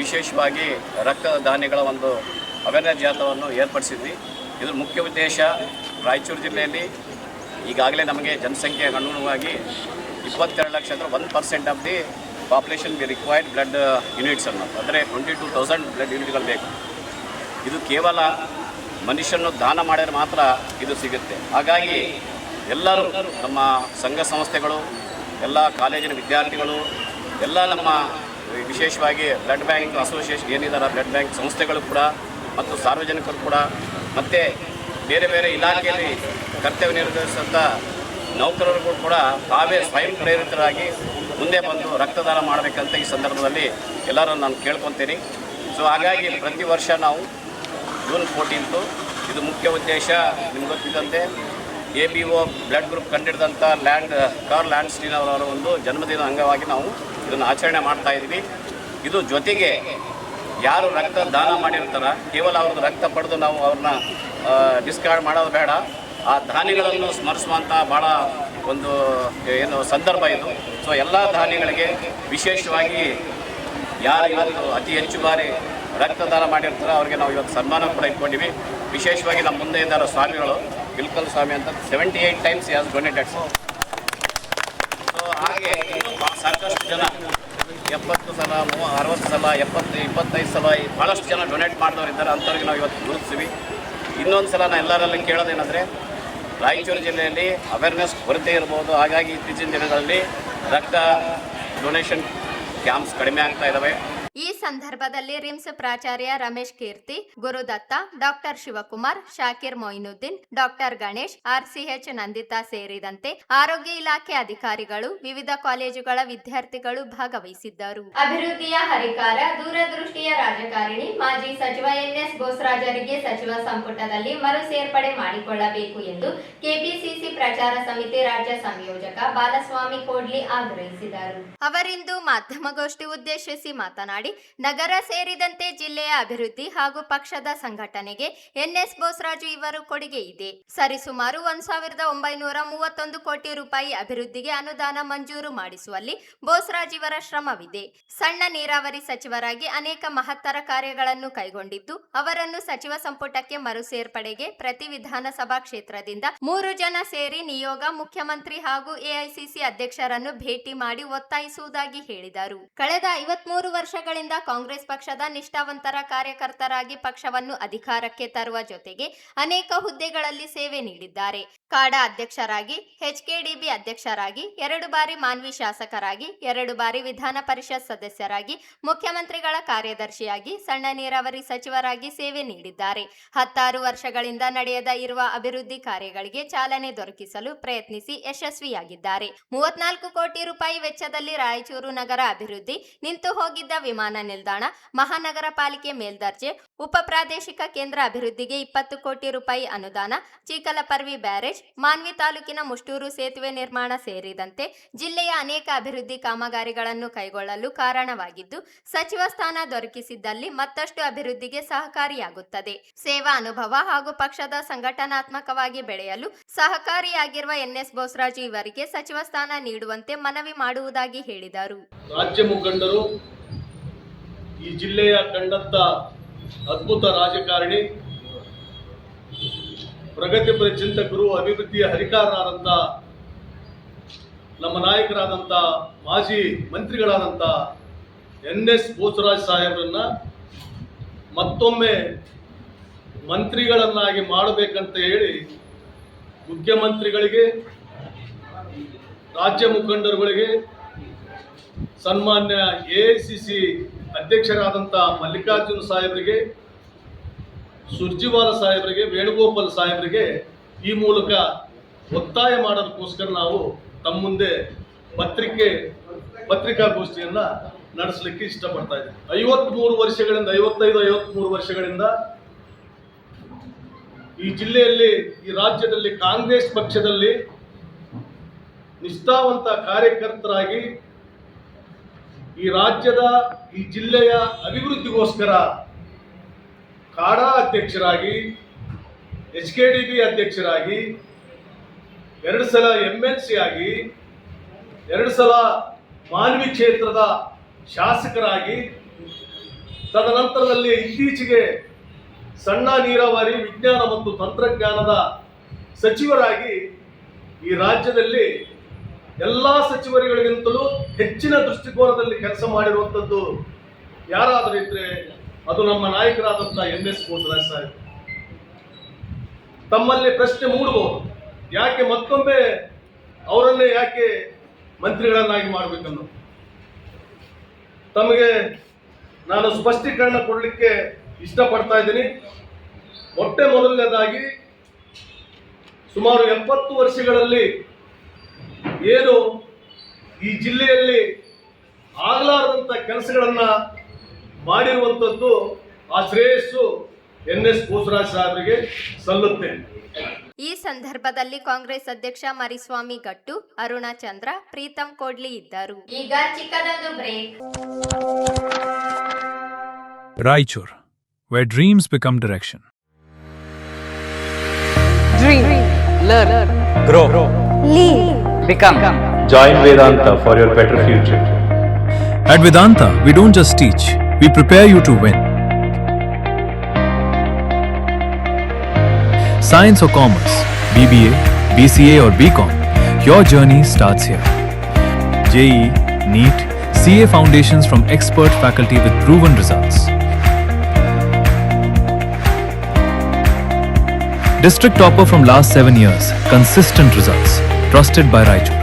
ವಿಶೇಷವಾಗಿ ರಕ್ತದಾನಿಗಳ ಒಂದು ಅವೇರ್ನೆಸ್ ಜಾಥಾವನ್ನು ಏರ್ಪಡಿಸಿದ್ವಿ. ಇದರ ಮುಖ್ಯ ಉದ್ದೇಶ ರಾಯಚೂರು ಜಿಲ್ಲೆಯಲ್ಲಿ ಈಗಾಗಲೇ ನಮಗೆ ಜನಸಂಖ್ಯೆಗೆ ಅನುಗುಣವಾಗಿ 22 ಲಕ್ಷ ಅಂದರೆ 1% of the population we required blood units ಅನ್ನು, ಅಂದರೆ 22,000 ಬ್ಲಡ್ ಯೂನಿಟ್ಗಳು ಬೇಕು. ಇದು ಕೇವಲ ಮನುಷ್ಯನು ದಾನ ಮಾಡಿದರೆ ಮಾತ್ರ ಇದು ಸಿಗುತ್ತೆ. ಹಾಗಾಗಿ ಎಲ್ಲರೂ ನಮ್ಮ ಸಂಘ ಸಂಸ್ಥೆಗಳು, ಎಲ್ಲ ಕಾಲೇಜಿನ ವಿದ್ಯಾರ್ಥಿಗಳು, ಎಲ್ಲ ನಮ್ಮ ವಿಶೇಷವಾಗಿ ಬ್ಲಡ್ ಬ್ಯಾಂಕ್ ಅಸೋಸಿಯೇಷನ್ ಏನಿದ್ದಾರೆ ಬ್ಲಡ್ ಬ್ಯಾಂಕ್ ಸಂಸ್ಥೆಗಳು ಕೂಡ, ಮತ್ತು ಸಾರ್ವಜನಿಕರು ಕೂಡ, ಮತ್ತು ಬೇರೆ ಬೇರೆ ಇಲಾಖೆಯಲ್ಲಿ ಕರ್ತವ್ಯ ನಿರ್ವಹಿಸಿದಂಥ ನೌಕರರು ಕೂಡ ತಾವೇ ಸ್ವಯಂ ಪ್ರೇರಿತರಾಗಿ ಮುಂದೆ ಬಂದು ರಕ್ತದಾನ ಮಾಡಬೇಕಂತ ಈ ಸಂದರ್ಭದಲ್ಲಿ ಎಲ್ಲರೂ ನಾನು ಕೇಳ್ಕೊತೀನಿ. ಸೊ ಹಾಗಾಗಿ ಪ್ರತಿ ವರ್ಷ ನಾವು ಜೂನ್ 14 ಇದು ಮುಖ್ಯ ಉದ್ದೇಶ. ನಿಮ್ಗೆ ಗೊತ್ತಿದ್ದಂತೆ ABO ಬ್ಲಡ್ ಗ್ರೂಪ್ ಕಂಡಿಡಿದಂಥ ಕಾರ್ಲ್ ಲ್ಯಾಂಡ್ಸ್ಟೀನ್ ಅವರ ಒಂದು ಜನ್ಮದಿನ ಅಂಗವಾಗಿ ನಾವು ಇದನ್ನು ಆಚರಣೆ ಮಾಡ್ತಾ ಇದ್ವಿ. ಇದು ಜೊತೆಗೆ ಯಾರು ರಕ್ತ ದಾನ ಮಾಡಿರ್ತಾರ, ಕೇವಲ ಅವ್ರದ್ದು ರಕ್ತ ಪಡೆದು ನಾವು ಅವ್ರನ್ನ ಡಿಸ್ಕಾರ್ಡ್ ಮಾಡೋದು ಬೇಡ. ಆ ದಾನಿಗಳನ್ನು ಸ್ಮರಿಸುವಂಥ ಭಾಳ ಒಂದು ಏನು ಸಂದರ್ಭ ಇದು. ಸೊ ಎಲ್ಲ ದಾನಿಗಳಿಗೆ ವಿಶೇಷವಾಗಿ ಯಾರು ಇವತ್ತು ಅತಿ ಹೆಚ್ಚು ಬಾರಿ ರಕ್ತದಾನ ಮಾಡಿರ್ತಾರೆ ಅವ್ರಿಗೆ ನಾವು ಇವತ್ತು ಸನ್ಮಾನ ಕೂಡ ಇಟ್ಕೊಂಡಿವಿ. ವಿಶೇಷವಾಗಿ ನಮ್ಮ ಮುಂದೆ ಇದ್ದಾರೆ ಸ್ವಾಮಿಗಳು, ಬಿಲ್ಕಲ್ ಸ್ವಾಮಿ ಅಂತ 78 ಟೈಮ್ಸ್ ಹ್ಯಾಸ್ ಡೊನೇಟೆಡ್. ಸೊ ಹಾಗೆ ಸಾಕಷ್ಟು ಜನ 70 ಸಲ 60 ಸಲ 25 ಸಲ ಭಾಳಷ್ಟು ಜನ ಡೊನೇಟ್ ಮಾಡಿದವರಿದ್ದಾರೆ. ಅಂಥವ್ರಿಗೆ ನಾವು ಇವತ್ತು ಗುರುತಿಸ್ತೀವಿ. ಇನ್ನೊಂದು ಸಲ ನಾನು ಎಲ್ಲರಲ್ಲಿ ಕೇಳೋದೇನೆಂದರೆ, ರಾಯಚೂರು ಜಿಲ್ಲೆಯಲ್ಲಿ ಅವೇರ್ನೆಸ್ ಕೊರತೆ ಇರ್ಬೋದು. ಹಾಗಾಗಿ ಇತ್ತೀಚಿನ ದಿನಗಳಲ್ಲಿ ರಕ್ತ ಡೊನೇಷನ್ ಕ್ಯಾಂಪ್ಸ್ ಕಡಿಮೆ ಆಗ್ತಾ ಇದ್ದಾವೆ. ಈ ಸಂದರ್ಭದಲ್ಲಿ ರಿಮ್ಸ್ ಪ್ರಾಚಾರ್ಯ Ramesh Keerthi, Gurudatta, doctor Shivakumar, Shakir Moinuddin, doctor Ganesh, RCH Nandita ಸೇರಿದಂತೆ ಆರೋಗ್ಯ ಇಲಾಖೆ ಅಧಿಕಾರಿಗಳು, ವಿವಿಧ ಕಾಲೇಜುಗಳ ವಿದ್ಯಾರ್ಥಿಗಳು ಭಾಗವಹಿಸಿದ್ದರು. ಅಭಿವೃದ್ಧಿಯ ಹರಿಕಾರ, ದೂರದೃಷ್ಟಿಯ ರಾಜಕಾರಣಿ, ಮಾಜಿ ಸಚಿವ NS ಬೋಸರಾಜರಿಗೆ ಸಚಿವ ಸಂಪುಟದಲ್ಲಿ ಮರು ಸೇರ್ಪಡೆ ಮಾಡಿಕೊಳ್ಳಬೇಕು ಎಂದು ಕೆಪಿಸಿಸಿ ಪ್ರಚಾರ ಸಮಿತಿ ರಾಜ್ಯ ಸಂಯೋಜಕ ಬಾಲಸ್ವಾಮಿ ಕೋಡ್ಲಿ ಆಗ್ರಹಿಸಿದರು. ಅವರಿಂದು ಮಾಧ್ಯಮಗೋಷ್ಠಿ ಉದ್ದೇಶಿಸಿ ಮಾತನಾಡಿ, ಮಾಡಿ ನಗರ ಸೇರಿದಂತೆ ಜಿಲ್ಲೆಯ ಅಭಿವೃದ್ಧಿ ಹಾಗೂ ಪಕ್ಷದ ಸಂಘಟನೆಗೆ ಎನ್ಎಸ್ ಬೋಸರಾಜು ಇವರು ಕೊಡುಗೆ ಇದೆ. ಸರಿಸುಮಾರು 1931 ಕೋಟಿ ರೂಪಾಯಿ ಅಭಿವೃದ್ಧಿಗೆ ಅನುದಾನ ಮಂಜೂರು ಮಾಡಿಸುವಲ್ಲಿ ಬೋಸರಾಜ್ ಇವರ ಶ್ರಮವಿದೆ. ಸಣ್ಣ ನೀರಾವರಿ ಸಚಿವರಾಗಿ ಅನೇಕ ಮಹತ್ತರ ಕಾರ್ಯಗಳನ್ನು ಕೈಗೊಂಡಿದ್ದು ಅವರನ್ನು ಸಚಿವ ಸಂಪುಟಕ್ಕೆ ಮರು ಸೇರ್ಪಡೆಗೆ ಪ್ರತಿ ವಿಧಾನಸಭಾ ಕ್ಷೇತ್ರದಿಂದ 3 ಜನ ಸೇರಿ ನಿಯೋಗ ಮುಖ್ಯಮಂತ್ರಿ ಹಾಗೂ ಎಐಸಿಸಿ ಅಧ್ಯಕ್ಷರನ್ನು ಭೇಟಿ ಮಾಡಿ ಒತ್ತಾಯಿಸುವುದಾಗಿ ಹೇಳಿದರು. ಕಳೆದ 53 ವರ್ಷಗಳಿಂದ ಕಾಂಗ್ರೆಸ್ ಪಕ್ಷದ ನಿಷ್ಠಾವಂತರ ಕಾರ್ಯಕರ್ತರಾಗಿ ಪಕ್ಷವನ್ನು ಅಧಿಕಾರಕ್ಕೆ ತರುವ ಜೊತೆಗೆ ಅನೇಕ ಹುದ್ದೆಗಳಲ್ಲಿ ಸೇವೆ ನೀಡಿದ್ದಾರೆ. ಕಾಡಾ ಅಧ್ಯಕ್ಷರಾಗಿ, ಎಚ್ಕೆಡಿಬಿ ಅಧ್ಯಕ್ಷರಾಗಿ, 2 ಬಾರಿ ಮಾನ್ವಿ ಶಾಸಕರಾಗಿ, 2 ಬಾರಿ ವಿಧಾನ ಪರಿಷತ್ ಸದಸ್ಯರಾಗಿ, ಮುಖ್ಯಮಂತ್ರಿಗಳ ಕಾರ್ಯದರ್ಶಿಯಾಗಿ, ಸಣ್ಣ ನೀರಾವರಿ ಸಚಿವರಾಗಿ ಸೇವೆ ನೀಡಿದ್ದಾರೆ. 16 ವರ್ಷಗಳಿಂದ ನಡೆಯದ ಇರುವ ಅಭಿವೃದ್ಧಿ ಕಾರ್ಯಗಳಿಗೆ ಚಾಲನೆ ದೊರಕಿಸಲು ಪ್ರಯತ್ನಿಸಿ ಯಶಸ್ವಿಯಾಗಿದ್ದಾರೆ. 34 ಕೋಟಿ ರೂಪಾಯಿ ವೆಚ್ಚದಲ್ಲಿ ರಾಯಚೂರು ನಗರ ಅಭಿವೃದ್ಧಿ, ನಿಂತು ಹೋಗಿದ್ದ ವಿಮಾನ ನಿಲ್ದಾಣ, ಮಹಾನಗರ ಪಾಲಿಕೆ ಮೇಲ್ದರ್ಜೆ, ಉಪ ಪ್ರಾದೇಶಿಕ ಕೇಂದ್ರ ಅಭಿವೃದ್ಧಿಗೆ 20 ಕೋಟಿ ರೂಪಾಯಿ ಅನುದಾನ, ಚೀಕಲಪರ್ವಿ ಬ್ಯಾರೇಜ್, ಮಾನ್ವಿ ತಾಲೂಕಿನ ಮುಷ್ಟೂರು ಸೇತುವೆ ನಿರ್ಮಾಣ ಸೇರಿದಂತೆ ಜಿಲ್ಲೆಯ ಅನೇಕ ಅಭಿವೃದ್ಧಿ ಕಾಮಗಾರಿಗಳನ್ನು ಕೈಗೊಳ್ಳಲು ಕಾರಣವಾಗಿದ್ದು, ಸಚಿವ ಸ್ಥಾನ ದೊರಕಿಸಿದ್ದಲ್ಲಿ ಮತ್ತಷ್ಟು ಅಭಿವೃದ್ಧಿಗೆ ಸಹಕಾರಿಯಾಗುತ್ತದೆ. ಸೇವಾ ಅನುಭವ ಹಾಗೂ ಪಕ್ಷದ ಸಂಘಟನಾತ್ಮಕವಾಗಿ ಬೆಳೆಯಲು ಸಹಕಾರಿಯಾಗಿರುವ ಎನ್ಎಸ್ ಬೋಸರಾಜು ಇವರಿಗೆ ಸಚಿವ ಸ್ಥಾನ ನೀಡುವಂತೆ ಮನವಿ ಮಾಡುವುದಾಗಿ ಹೇಳಿದರು. ರಾಜ್ಯ ಮುಖಂಡರು, ಈ ಜಿಲ್ಲೆಯ ಕಂಡಂತ ಅದ್ಭುತ ರಾಜಕಾರಣಿ, ಪ್ರಗತಿಪರ ಚಿಂತಕರು, ಅಭಿವೃದ್ಧಿಯ ಹರಿಕಾರರಾದಂಥ ನಮ್ಮ ನಾಯಕರಾದಂಥ ಮಾಜಿ ಮಂತ್ರಿಗಳಾದಂಥ ಎನ್ಎಸ್ ಬೋಸರಾಜ್ ಸಾಹೇಬರನ್ನ ಮತ್ತೊಮ್ಮೆ ಮಂತ್ರಿಗಳನ್ನಾಗಿ ಮಾಡಬೇಕಂತ ಹೇಳಿ ಮುಖ್ಯಮಂತ್ರಿಗಳಿಗೆ, ರಾಜ್ಯ ಮುಖಂಡರುಗಳಿಗೆ, ಸನ್ಮಾನ್ಯ ಎಐಸಿಸಿ ಅಧ್ಯಕ್ಷರಾದಂಥ ಮಲ್ಲಿಕಾರ್ಜುನ ಸಾಹೇಬರಿಗೆ, ಸುರ್ಜಿವಾಲ ಸಾಹೇಬರಿಗೆ, ವೇಣುಗೋಪಾಲ್ ಸಾಹೇಬರಿಗೆ ಈ ಮೂಲಕ ಒತ್ತಾಯ ಮಾಡೋದಕ್ಕೋಸ್ಕರ ನಾವು ತಮ್ಮ ಮುಂದೆ ಪತ್ರಿಕಾಗೋಷ್ಠಿಯನ್ನು ನಡೆಸಲಿಕ್ಕೆ ಇಷ್ಟಪಡ್ತಾ ಇದ್ದೀವಿ. 55-53 ವರ್ಷಗಳಿಂದ ಈ ಜಿಲ್ಲೆಯಲ್ಲಿ, ಈ ರಾಜ್ಯದಲ್ಲಿ ಕಾಂಗ್ರೆಸ್ ಪಕ್ಷದಲ್ಲಿ ನಿಷ್ಠಾವಂತ ಕಾರ್ಯಕರ್ತರಾಗಿ ಈ ರಾಜ್ಯದ, ಈ ಜಿಲ್ಲೆಯ ಅಭಿವೃದ್ಧಿಗೋಸ್ಕರ ಕಾಡಾ ಅಧ್ಯಕ್ಷರಾಗಿ, ಎಚ್ಕೆಡಿಬಿ ಅಧ್ಯಕ್ಷರಾಗಿ, 2 ಸಲ MLC ಆಗಿ, 2 ಸಲ ಮಾನ್ವಿ ಕ್ಷೇತ್ರದ ಶಾಸಕರಾಗಿ, ತದನಂತರದಲ್ಲಿ ಇತ್ತೀಚೆಗೆ ಸಣ್ಣ ನೀರಾವರಿ, ವಿಜ್ಞಾನ ಮತ್ತು ತಂತ್ರಜ್ಞಾನದ ಸಚಿವರಾಗಿ ಈ ರಾಜ್ಯದಲ್ಲಿ ಎಲ್ಲ ಸಚಿವರುಗಳಿಗಿಂತಲೂ ಹೆಚ್ಚಿನ ದೃಷ್ಟಿಕೋನದಲ್ಲಿ ಕೆಲಸ ಮಾಡಿರುವಂಥದ್ದು ಯಾರಾದರೂ ಇದ್ರೆ ಅದು ನಮ್ಮ ನಾಯಕರಾದಂಥ ಎನ್ಎಸ್ ಬೋಸರಾಜ್ ಸಾಹೇಬ್. ತಮ್ಮಲ್ಲಿ ಪ್ರಶ್ನೆ ಮೂಡಬಹುದು, ಯಾಕೆ ಮತ್ತೊಮ್ಮೆ ಅವರನ್ನೇ ಯಾಕೆ ಮಂತ್ರಿಗಳನ್ನಾಗಿ ಮಾಡಬೇಕನ್ನು. ತಮಗೆ ನಾನು ಸ್ಪಷ್ಟೀಕರಣ ಕೊಡಲಿಕ್ಕೆ ಇಷ್ಟಪಡ್ತಾ ಇದ್ದೀನಿ. ಮೊದಲನೇದಾಗಿ ಸುಮಾರು 70 ವರ್ಷಗಳಲ್ಲಿ ಏನು ಈ ಜಿಲ್ಲೆಯಲ್ಲಿ ಆಗಲಾರದಂಥ ಕೆಲಸಗಳನ್ನು ಮಾಡಿರುವಂಥದ್ದು, ಆ ಶ್ರೇಯಸ್ಸು ಎನ್ಎಸ್ ಬೋಸರಾಜ್ ಸಾಹೇಬರಿಗೆ ಸಲ್ಲುತ್ತೆ. ಈ ಸಂದರ್ಭದಲ್ಲಿ ಕಾಂಗ್ರೆಸ್ ಅಧ್ಯಕ್ಷ ಮರಿಸ್ವಾಮಿ ಗಟ್ಟು, ಅರುಣಾ ಚಂದ್ರ, ಪ್ರೀತಂ ಕೋಡ್ಲಿ ಇದ್ದರು. ಈಗ ಚಿಕ್ಕದೊಂದು break. Raichur, where dreams become direction. Dream, learn, Grow. lead, become. Join Vedanta for your better future. At Vedanta, we don't just teach, we prepare you to win. Science or commerce, BBA, BCA or BCom, your journey starts here. JEE, NEET, CA foundations from expert faculty with proven results. District topper from last 7 years, consistent results, trusted by Raichur.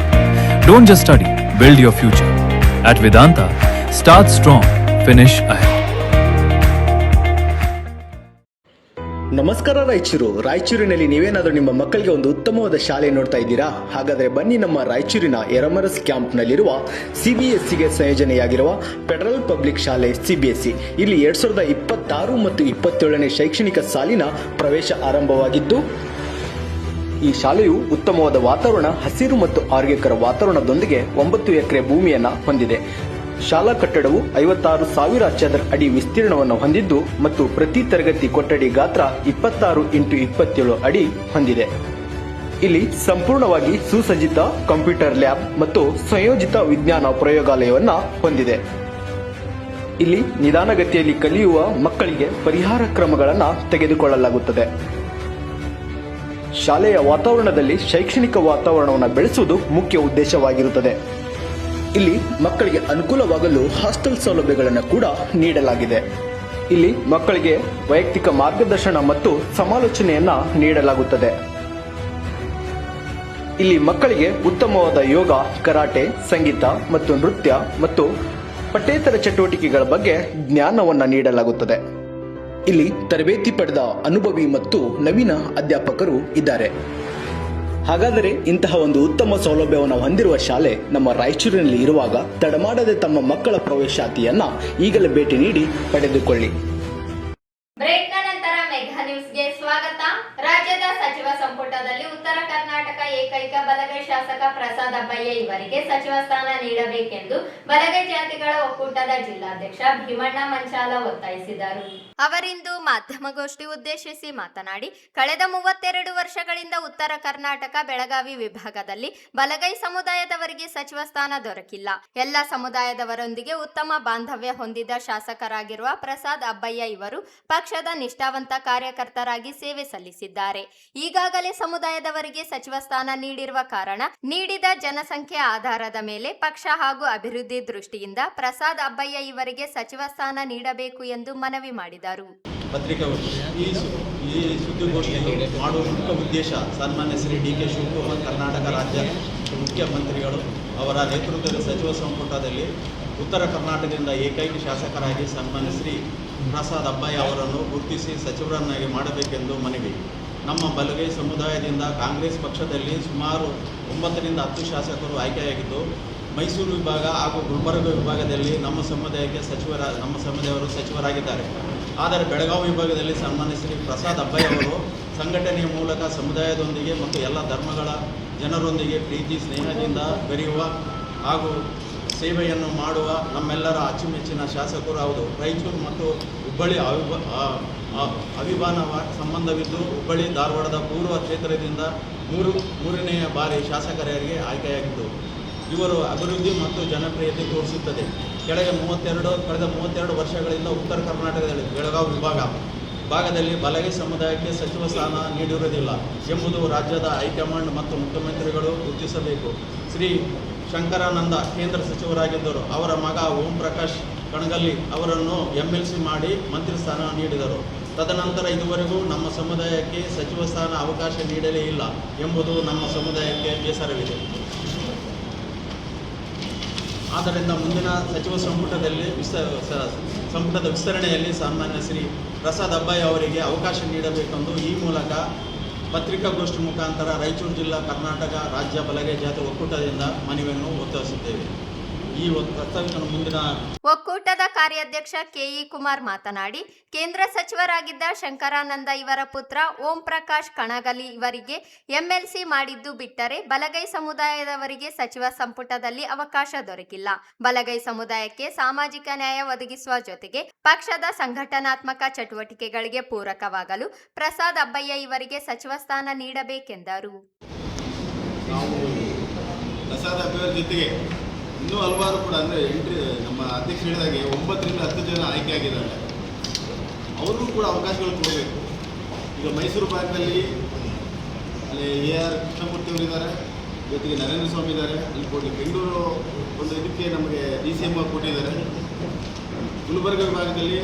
Don't just study, build your future. At Vedanta, start strong, finish ahead. ನಮಸ್ಕಾರ ರಾಯಚೂರಿನಲ್ಲಿ ನೀವೇನಾದರೂ ನಿಮ್ಮ ಮಕ್ಕಳಿಗೆ ಒಂದು ಉತ್ತಮವಾದ ಶಾಲೆ ನೋಡ್ತಾ ಇದ್ದೀರಾ? ಹಾಗಾದರೆ ಬನ್ನಿ ನಮ್ಮ ರಾಯಚೂರಿನ ಎರಮರಸ್ ಕ್ಯಾಂಪ್ನಲ್ಲಿರುವ CBSEಗೆ ಸಂಯೋಜನೆಯಾಗಿರುವ ಫೆಡರಲ್ ಪಬ್ಲಿಕ್ ಶಾಲೆ CBSE. ಇಲ್ಲಿ 2026 ಮತ್ತು 27ನೇ ಶೈಕ್ಷಣಿಕ ಸಾಲಿನ ಪ್ರವೇಶ ಆರಂಭವಾಗಿದ್ದು, ಈ ಶಾಲೆಯು ಉತ್ತಮವಾದ ವಾತಾವರಣ, ಹಸಿರು ಮತ್ತು ಆರೋಗ್ಯಕರ ವಾತಾವರಣದೊಂದಿಗೆ 9 ಎಕರೆ ಭೂಮಿಯನ್ನು ಹೊಂದಿದೆ. ಶಾಲಾ ಕಟ್ಟಡವು 56,000 ಚದರ ಅಡಿ ವಿಸ್ತೀರ್ಣವನ್ನು ಹೊಂದಿದ್ದು ಮತ್ತು ಪ್ರತಿ ತರಗತಿ ಕೊಠಡಿ ಗಾತ್ರ 26x27 ಅಡಿ ಹೊಂದಿದೆ. ಇಲ್ಲಿ ಸಂಪೂರ್ಣವಾಗಿ ಸುಸಜ್ಜಿತ ಕಂಪ್ಯೂಟರ್ ಲ್ಯಾಬ್ ಮತ್ತು ಸಂಯೋಜಿತ ವಿಜ್ಞಾನ ಪ್ರಯೋಗಾಲಯವನ್ನ ಹೊಂದಿದೆ. ಇಲ್ಲಿ ನಿಧಾನಗತಿಯಲ್ಲಿ ಕಲಿಯುವ ಮಕ್ಕಳಿಗೆ ಪರಿಹಾರ ಕ್ರಮಗಳನ್ನು ತೆಗೆದುಕೊಳ್ಳಲಾಗುತ್ತದೆ. ಶಾಲೆಯ ವಾತಾವರಣದಲ್ಲಿ ಶೈಕ್ಷಣಿಕ ವಾತಾವರಣವನ್ನು ಬೆಳೆಸುವುದು ಮುಖ್ಯ ಉದ್ದೇಶವಾಗಿರುತ್ತದೆ. ಇಲ್ಲಿ ಮಕ್ಕಳಿಗೆ ಅನುಕೂಲವಾಗಲು ಹಾಸ್ಟೆಲ್ ಸೌಲಭ್ಯಗಳನ್ನು ಕೂಡ ನೀಡಲಾಗಿದೆ. ಇಲ್ಲಿ ಮಕ್ಕಳಿಗೆ ವೈಯಕ್ತಿಕ ಮಾರ್ಗದರ್ಶನ ಮತ್ತು ಸಮಾಲೋಚನೆಯನ್ನ ನೀಡಲಾಗುತ್ತದೆ. ಇಲ್ಲಿ ಮಕ್ಕಳಿಗೆ ಉತ್ತಮವಾದ ಯೋಗ, ಕರಾಟೆ, ಸಂಗೀತ ಮತ್ತು ನೃತ್ಯ ಮತ್ತು ಪಠ್ಯೇತರ ಚಟುವಟಿಕೆಗಳ ಬಗ್ಗೆ ಜ್ಞಾನವನ್ನ ನೀಡಲಾಗುತ್ತದೆ. ಇಲ್ಲಿ ತರಬೇತಿ ಪಡೆದ ಅನುಭವಿ ಮತ್ತು ನವೀನ ಅಧ್ಯಾಪಕರು ಇದ್ದಾರೆ. ಹಾಗಾದರೆ ಇಂತಹ ಒಂದು ಉತ್ತಮ ಸೌಲಭ್ಯವನ್ನು ಹೊಂದಿರುವ ಶಾಲೆ ನಮ್ಮ ರಾಯಚೂರಿನಲ್ಲಿ ಇರುವಾಗ ತಡಮಾಡದೆ ತಮ್ಮ ಮಕ್ಕಳ ಪ್ರವೇಶಾತಿಯನ್ನ ಈಗಲೇ ಭೇಟಿ ನೀಡಿ ಪಡೆದುಕೊಳ್ಳಿ. ಬ್ರೇಕ್ನ ನಂತರ ಮೆಗಾ ನ್ಯೂಸ್ಗೆ ಸ್ವಾಗತ. ರಾಜ್ಯದ ಸಚಿವ ಸಂಪುಟದಲ್ಲಿ ಉತ್ತರ ಕರ್ನಾಟಕ ಏಕೈಕ ಬಲಗೈ ಶಾಸಕ ಪ್ರಸಾದ್ ಅಬ್ಬಯ್ಯ ಇವರಿಗೆ ಸಚಿವ ಸ್ಥಾನ ನೀಡಬೇಕೆಂದು ಬಲಗೈ ಜಾತಿಗಳ ಒಕ್ಕೂಟದ ಜಿಲ್ಲಾಧ್ಯಕ್ಷ ಭೀಮಣ್ಣ ಮಂಚಾಲ ಒತ್ತಾಯಿಸಿದರು. ಅವರಿಂದು ಮಾಧ್ಯಮಗೋಷ್ಠಿ ಉದ್ದೇಶಿಸಿ ಮಾತನಾಡಿ, ಕಳೆದ 32 ವರ್ಷಗಳಿಂದ ಉತ್ತರ ಕರ್ನಾಟಕ ಬೆಳಗಾವಿ ವಿಭಾಗದಲ್ಲಿ ಬಲಗೈ ಸಮುದಾಯದವರಿಗೆ ಸಚಿವ ಸ್ಥಾನ ದೊರಕಿಲ್ಲ. ಎಲ್ಲ ಸಮುದಾಯದವರೊಂದಿಗೆ ಉತ್ತಮ ಬಾಂಧವ್ಯ ಹೊಂದಿದ ಶಾಸಕರಾಗಿರುವ ಪ್ರಸಾದ್ ಅಬ್ಬಯ್ಯ ಇವರು ಪಕ್ಷದ ನಿಷ್ಠಾವಂತ ಕಾರ್ಯಕರ್ತರಾಗಿ ಸೇವೆ ಸಲ್ಲಿಸಿದ್ದಾರೆ. ಈಗಾಗಲೇ ಸಮುದಾಯದವರಿಗೆ ಸಚಿವ ಸ್ಥಾನ ನೀಡಿರುವ ಕಾರಣ ನೀಡಿದ ಜನಸಂಖ್ಯೆ ಆಧಾರದ ಮೇಲೆ ಪಕ್ಷ ಹಾಗೂ ಅಭಿವೃದ್ಧಿ ದೃಷ್ಟಿಯಿಂದ ಪ್ರಸಾದ್ ಅಬ್ಬಯ್ಯ ಇವರಿಗೆ ಸಚಿವ ಸ್ಥಾನ ನೀಡಬೇಕು ಎಂದು ಮನವಿ ಮಾಡಿದರು. ಪತ್ರಿಕಾಗೋಷ್ಠಿ ಈ ಸುದ್ದಿಗೋಷ್ಠಿಯನ್ನು ಮಾಡುವ ಮುಖ್ಯ ಉದ್ದೇಶ ಸನ್ಮಾನ್ಯ ಶ್ರೀ ಡಿ ಕೆ ಶಿವಕುಮಾರ್ ಕರ್ನಾಟಕ ರಾಜ್ಯ ಮುಖ್ಯಮಂತ್ರಿಗಳು ಅವರ ನೇತೃತ್ವದ ಸಚಿವ ಸಂಪುಟದಲ್ಲಿ ಉತ್ತರ ಕರ್ನಾಟಕದಿಂದ ಏಕೈಕ ಶಾಸಕರಾಗಿ ಸನ್ಮಾನ್ಯ ಶ್ರೀ ಪ್ರಸಾದ್ ಅಬ್ಬಯ್ಯ ಅವರನ್ನು ಗುರುತಿಸಿ ಸಚಿವರನ್ನಾಗಿ ಮಾಡಬೇಕೆಂದು ಮನವಿ. ನಮ್ಮ ಬಲಗೈ ಸಮುದಾಯದಿಂದ ಕಾಂಗ್ರೆಸ್ ಪಕ್ಷದಲ್ಲಿ ಸುಮಾರು 9 ರಿಂದ 10 ಶಾಸಕರು ಆಯ್ಕೆಯಾಗಿದ್ದು, ಮೈಸೂರು ವಿಭಾಗ ಹಾಗೂ ಗುಲ್ಬರ್ಗ ವಿಭಾಗದಲ್ಲಿ ನಮ್ಮ ಸಮುದಾಯವರು ಸಚಿವರಾಗಿದ್ದಾರೆ. ಆದರೆ ಬೆಳಗಾವಿ ವಿಭಾಗದಲ್ಲಿ ಸನ್ಮಾನ್ಯ ಶ್ರೀ ಪ್ರಸಾದ್ ಅಬ್ಬಯ್ಯ ಅವರು ಸಂಘಟನೆಯ ಮೂಲಕ ಸಮುದಾಯದೊಂದಿಗೆ ಮತ್ತು ಎಲ್ಲ ಧರ್ಮಗಳ ಜನರೊಂದಿಗೆ ಪ್ರೀತಿ ಸ್ನೇಹದಿಂದ ಬೆರೆಯುವ ಹಾಗೂ ಸೇವೆಯನ್ನು ಮಾಡುವ ನಮ್ಮೆಲ್ಲರ ಅಚ್ಚುಮೆಚ್ಚಿನ ಶಾಸಕರು ಹೌದು. ರಾಯಚೂರು ಮತ್ತು ಹುಬ್ಬಳ್ಳಿ ಅವಿಭಾವ ಸಂಬಂಧವಿದ್ದು ಹುಬ್ಬಳ್ಳಿ ಧಾರವಾಡದ ಪೂರ್ವ ಕ್ಷೇತ್ರದಿಂದ ಮೂರನೆಯ ಬಾರಿ ಶಾಸಕರಿಗೆ ಆಯ್ಕೆಯಾಗಿದ್ದು, ಇವರು ಅಭಿವೃದ್ಧಿ ಮತ್ತು ಜನಪ್ರಿಯತೆ ತೋರಿಸುತ್ತದೆ. ಕಳೆದ 32 ವರ್ಷಗಳಿಂದ ಉತ್ತರ ಕರ್ನಾಟಕದಲ್ಲಿ ಬೆಳಗಾವಿ ಭಾಗದಲ್ಲಿ ಬಲಗೈ ಸಮುದಾಯಕ್ಕೆ ಸಚಿವ ಸ್ಥಾನ ನೀಡಿರುವುದಿಲ್ಲ ಎಂಬುದು ರಾಜ್ಯದ ಹೈಕಮಾಂಡ್ ಮತ್ತು ಮುಖ್ಯಮಂತ್ರಿಗಳು ಗುರುತಿಸಬೇಕು. ಶ್ರೀ ಶಂಕರಾನಂದ ಕೇಂದ್ರ ಸಚಿವರಾಗಿದ್ದರು. ಅವರ ಮಗ ಓಂ ಪ್ರಕಾಶ್ ಕಣಗಲ್ಲಿ ಅವರನ್ನು MLC ಮಾಡಿ ಮಂತ್ರಿ ಸ್ಥಾನ ನೀಡಿದರು. ತದನಂತರ ಇದುವರೆಗೂ ನಮ್ಮ ಸಮುದಾಯಕ್ಕೆ ಸಚಿವ ಸ್ಥಾನ ಅವಕಾಶ ನೀಡಲೇ ಇಲ್ಲ ಎಂಬುದು ನಮ್ಮ ಸಮುದಾಯಕ್ಕೆ ಬೇಸರವಿದೆ. ಆದ್ದರಿಂದ ಮುಂದಿನ ಸಚಿವ ಸಂಪುಟದ ವಿಸ್ತರಣೆಯಲ್ಲಿ ಸನ್ಮಾನ್ಯ ಶ್ರೀ ಪ್ರಸಾದ್ ಅಬ್ಬಯ್ಯ ಅವರಿಗೆ ಅವಕಾಶ ನೀಡಬೇಕೆಂದು ಈ ಮೂಲಕ ಪತ್ರಿಕಾಗೋಷ್ಠಿ ಮುಖಾಂತರ ರಾಯಚೂರು ಜಿಲ್ಲಾ ಕರ್ನಾಟಕ ರಾಜ್ಯ ಬಲಗೈ ಜಾತಿ ಒಕ್ಕೂಟದಿಂದ ಮನವಿಯನ್ನು ಒತ್ತಾಯಿಸುತ್ತೇವೆ. ಈ ಪ್ರಸ್ತಾವಿತ ಮುಂದಿನ ಒಕ್ಕೂಟದ ಕಾರ್ಯಾಧ್ಯಕ್ಷ ಕೆಇ ಕುಮಾರ್ ಮಾತನಾಡಿ, ಕೇಂದ್ರ ಸಚಿವರಾಗಿದ್ದ ಶಂಕರಾನಂದ ಇವರ ಪುತ್ರ ಓಂ ಪ್ರಕಾಶ್ ಕಣಗಲಿ ಇವರಿಗೆ MLC ಮಾಡಿದ್ದು ಬಿಟ್ಟರೆ ಬಲಗೈ ಸಮುದಾಯದವರಿಗೆ ಸಚಿವ ಸಂಪುಟದಲ್ಲಿ ಅವಕಾಶ ದೊರಕಿಲ್ಲ. ಬಲಗೈ ಸಮುದಾಯಕ್ಕೆ ಸಾಮಾಜಿಕ ನ್ಯಾಯ ಒದಗಿಸುವ ಜೊತೆಗೆ ಪಕ್ಷದ ಸಂಘಟನಾತ್ಮಕ ಚಟುವಟಿಕೆಗಳಿಗೆ ಪೂರಕವಾಗಲು ಪ್ರಸಾದ್ ಅಬ್ಬಯ್ಯ ಇವರಿಗೆ ಸಚಿವ ಸ್ಥಾನ ನೀಡಬೇಕೆಂದರು. ಪ್ರಸಾದ್ ಅಬ್ಬಯ್ಯ ಜೊತೆಗೆ ಇನ್ನೂ ಹಲವಾರು ಕೂಡ ಅಂದರೆ ನಮ್ಮ ಅಧ್ಯಕ್ಷ ಹೇಳಿದಾಗೆ 9 ರಿಂದ 10 ಜನ ಆಯ್ಕೆಯಾಗಿದ್ದಾರೆ. ಅವ್ರಿಗೂ ಕೂಡ ಅವಕಾಶಗಳು ಕೊಡಬೇಕು. ಈಗ ಮೈಸೂರು ಭಾಗದಲ್ಲಿ ಅಲ್ಲಿ AR ಕೃಷ್ಣಮೂರ್ತಿ ಅವರಿದ್ದಾರೆ, ಜೊತೆಗೆ ನರೇಂದ್ರ ಸ್ವಾಮಿ ಇದ್ದಾರೆ. ಅಲ್ಲಿ ಕೊಡಿ ಬೆಂಗಳೂರು ಒಂದು ಇದಕ್ಕೆ ನಮಗೆ DCM ಕೊಟ್ಟಿದ್ದಾರೆ. ಗುಲ್ಬರ್ಗ ವಿಭಾಗದಲ್ಲಿ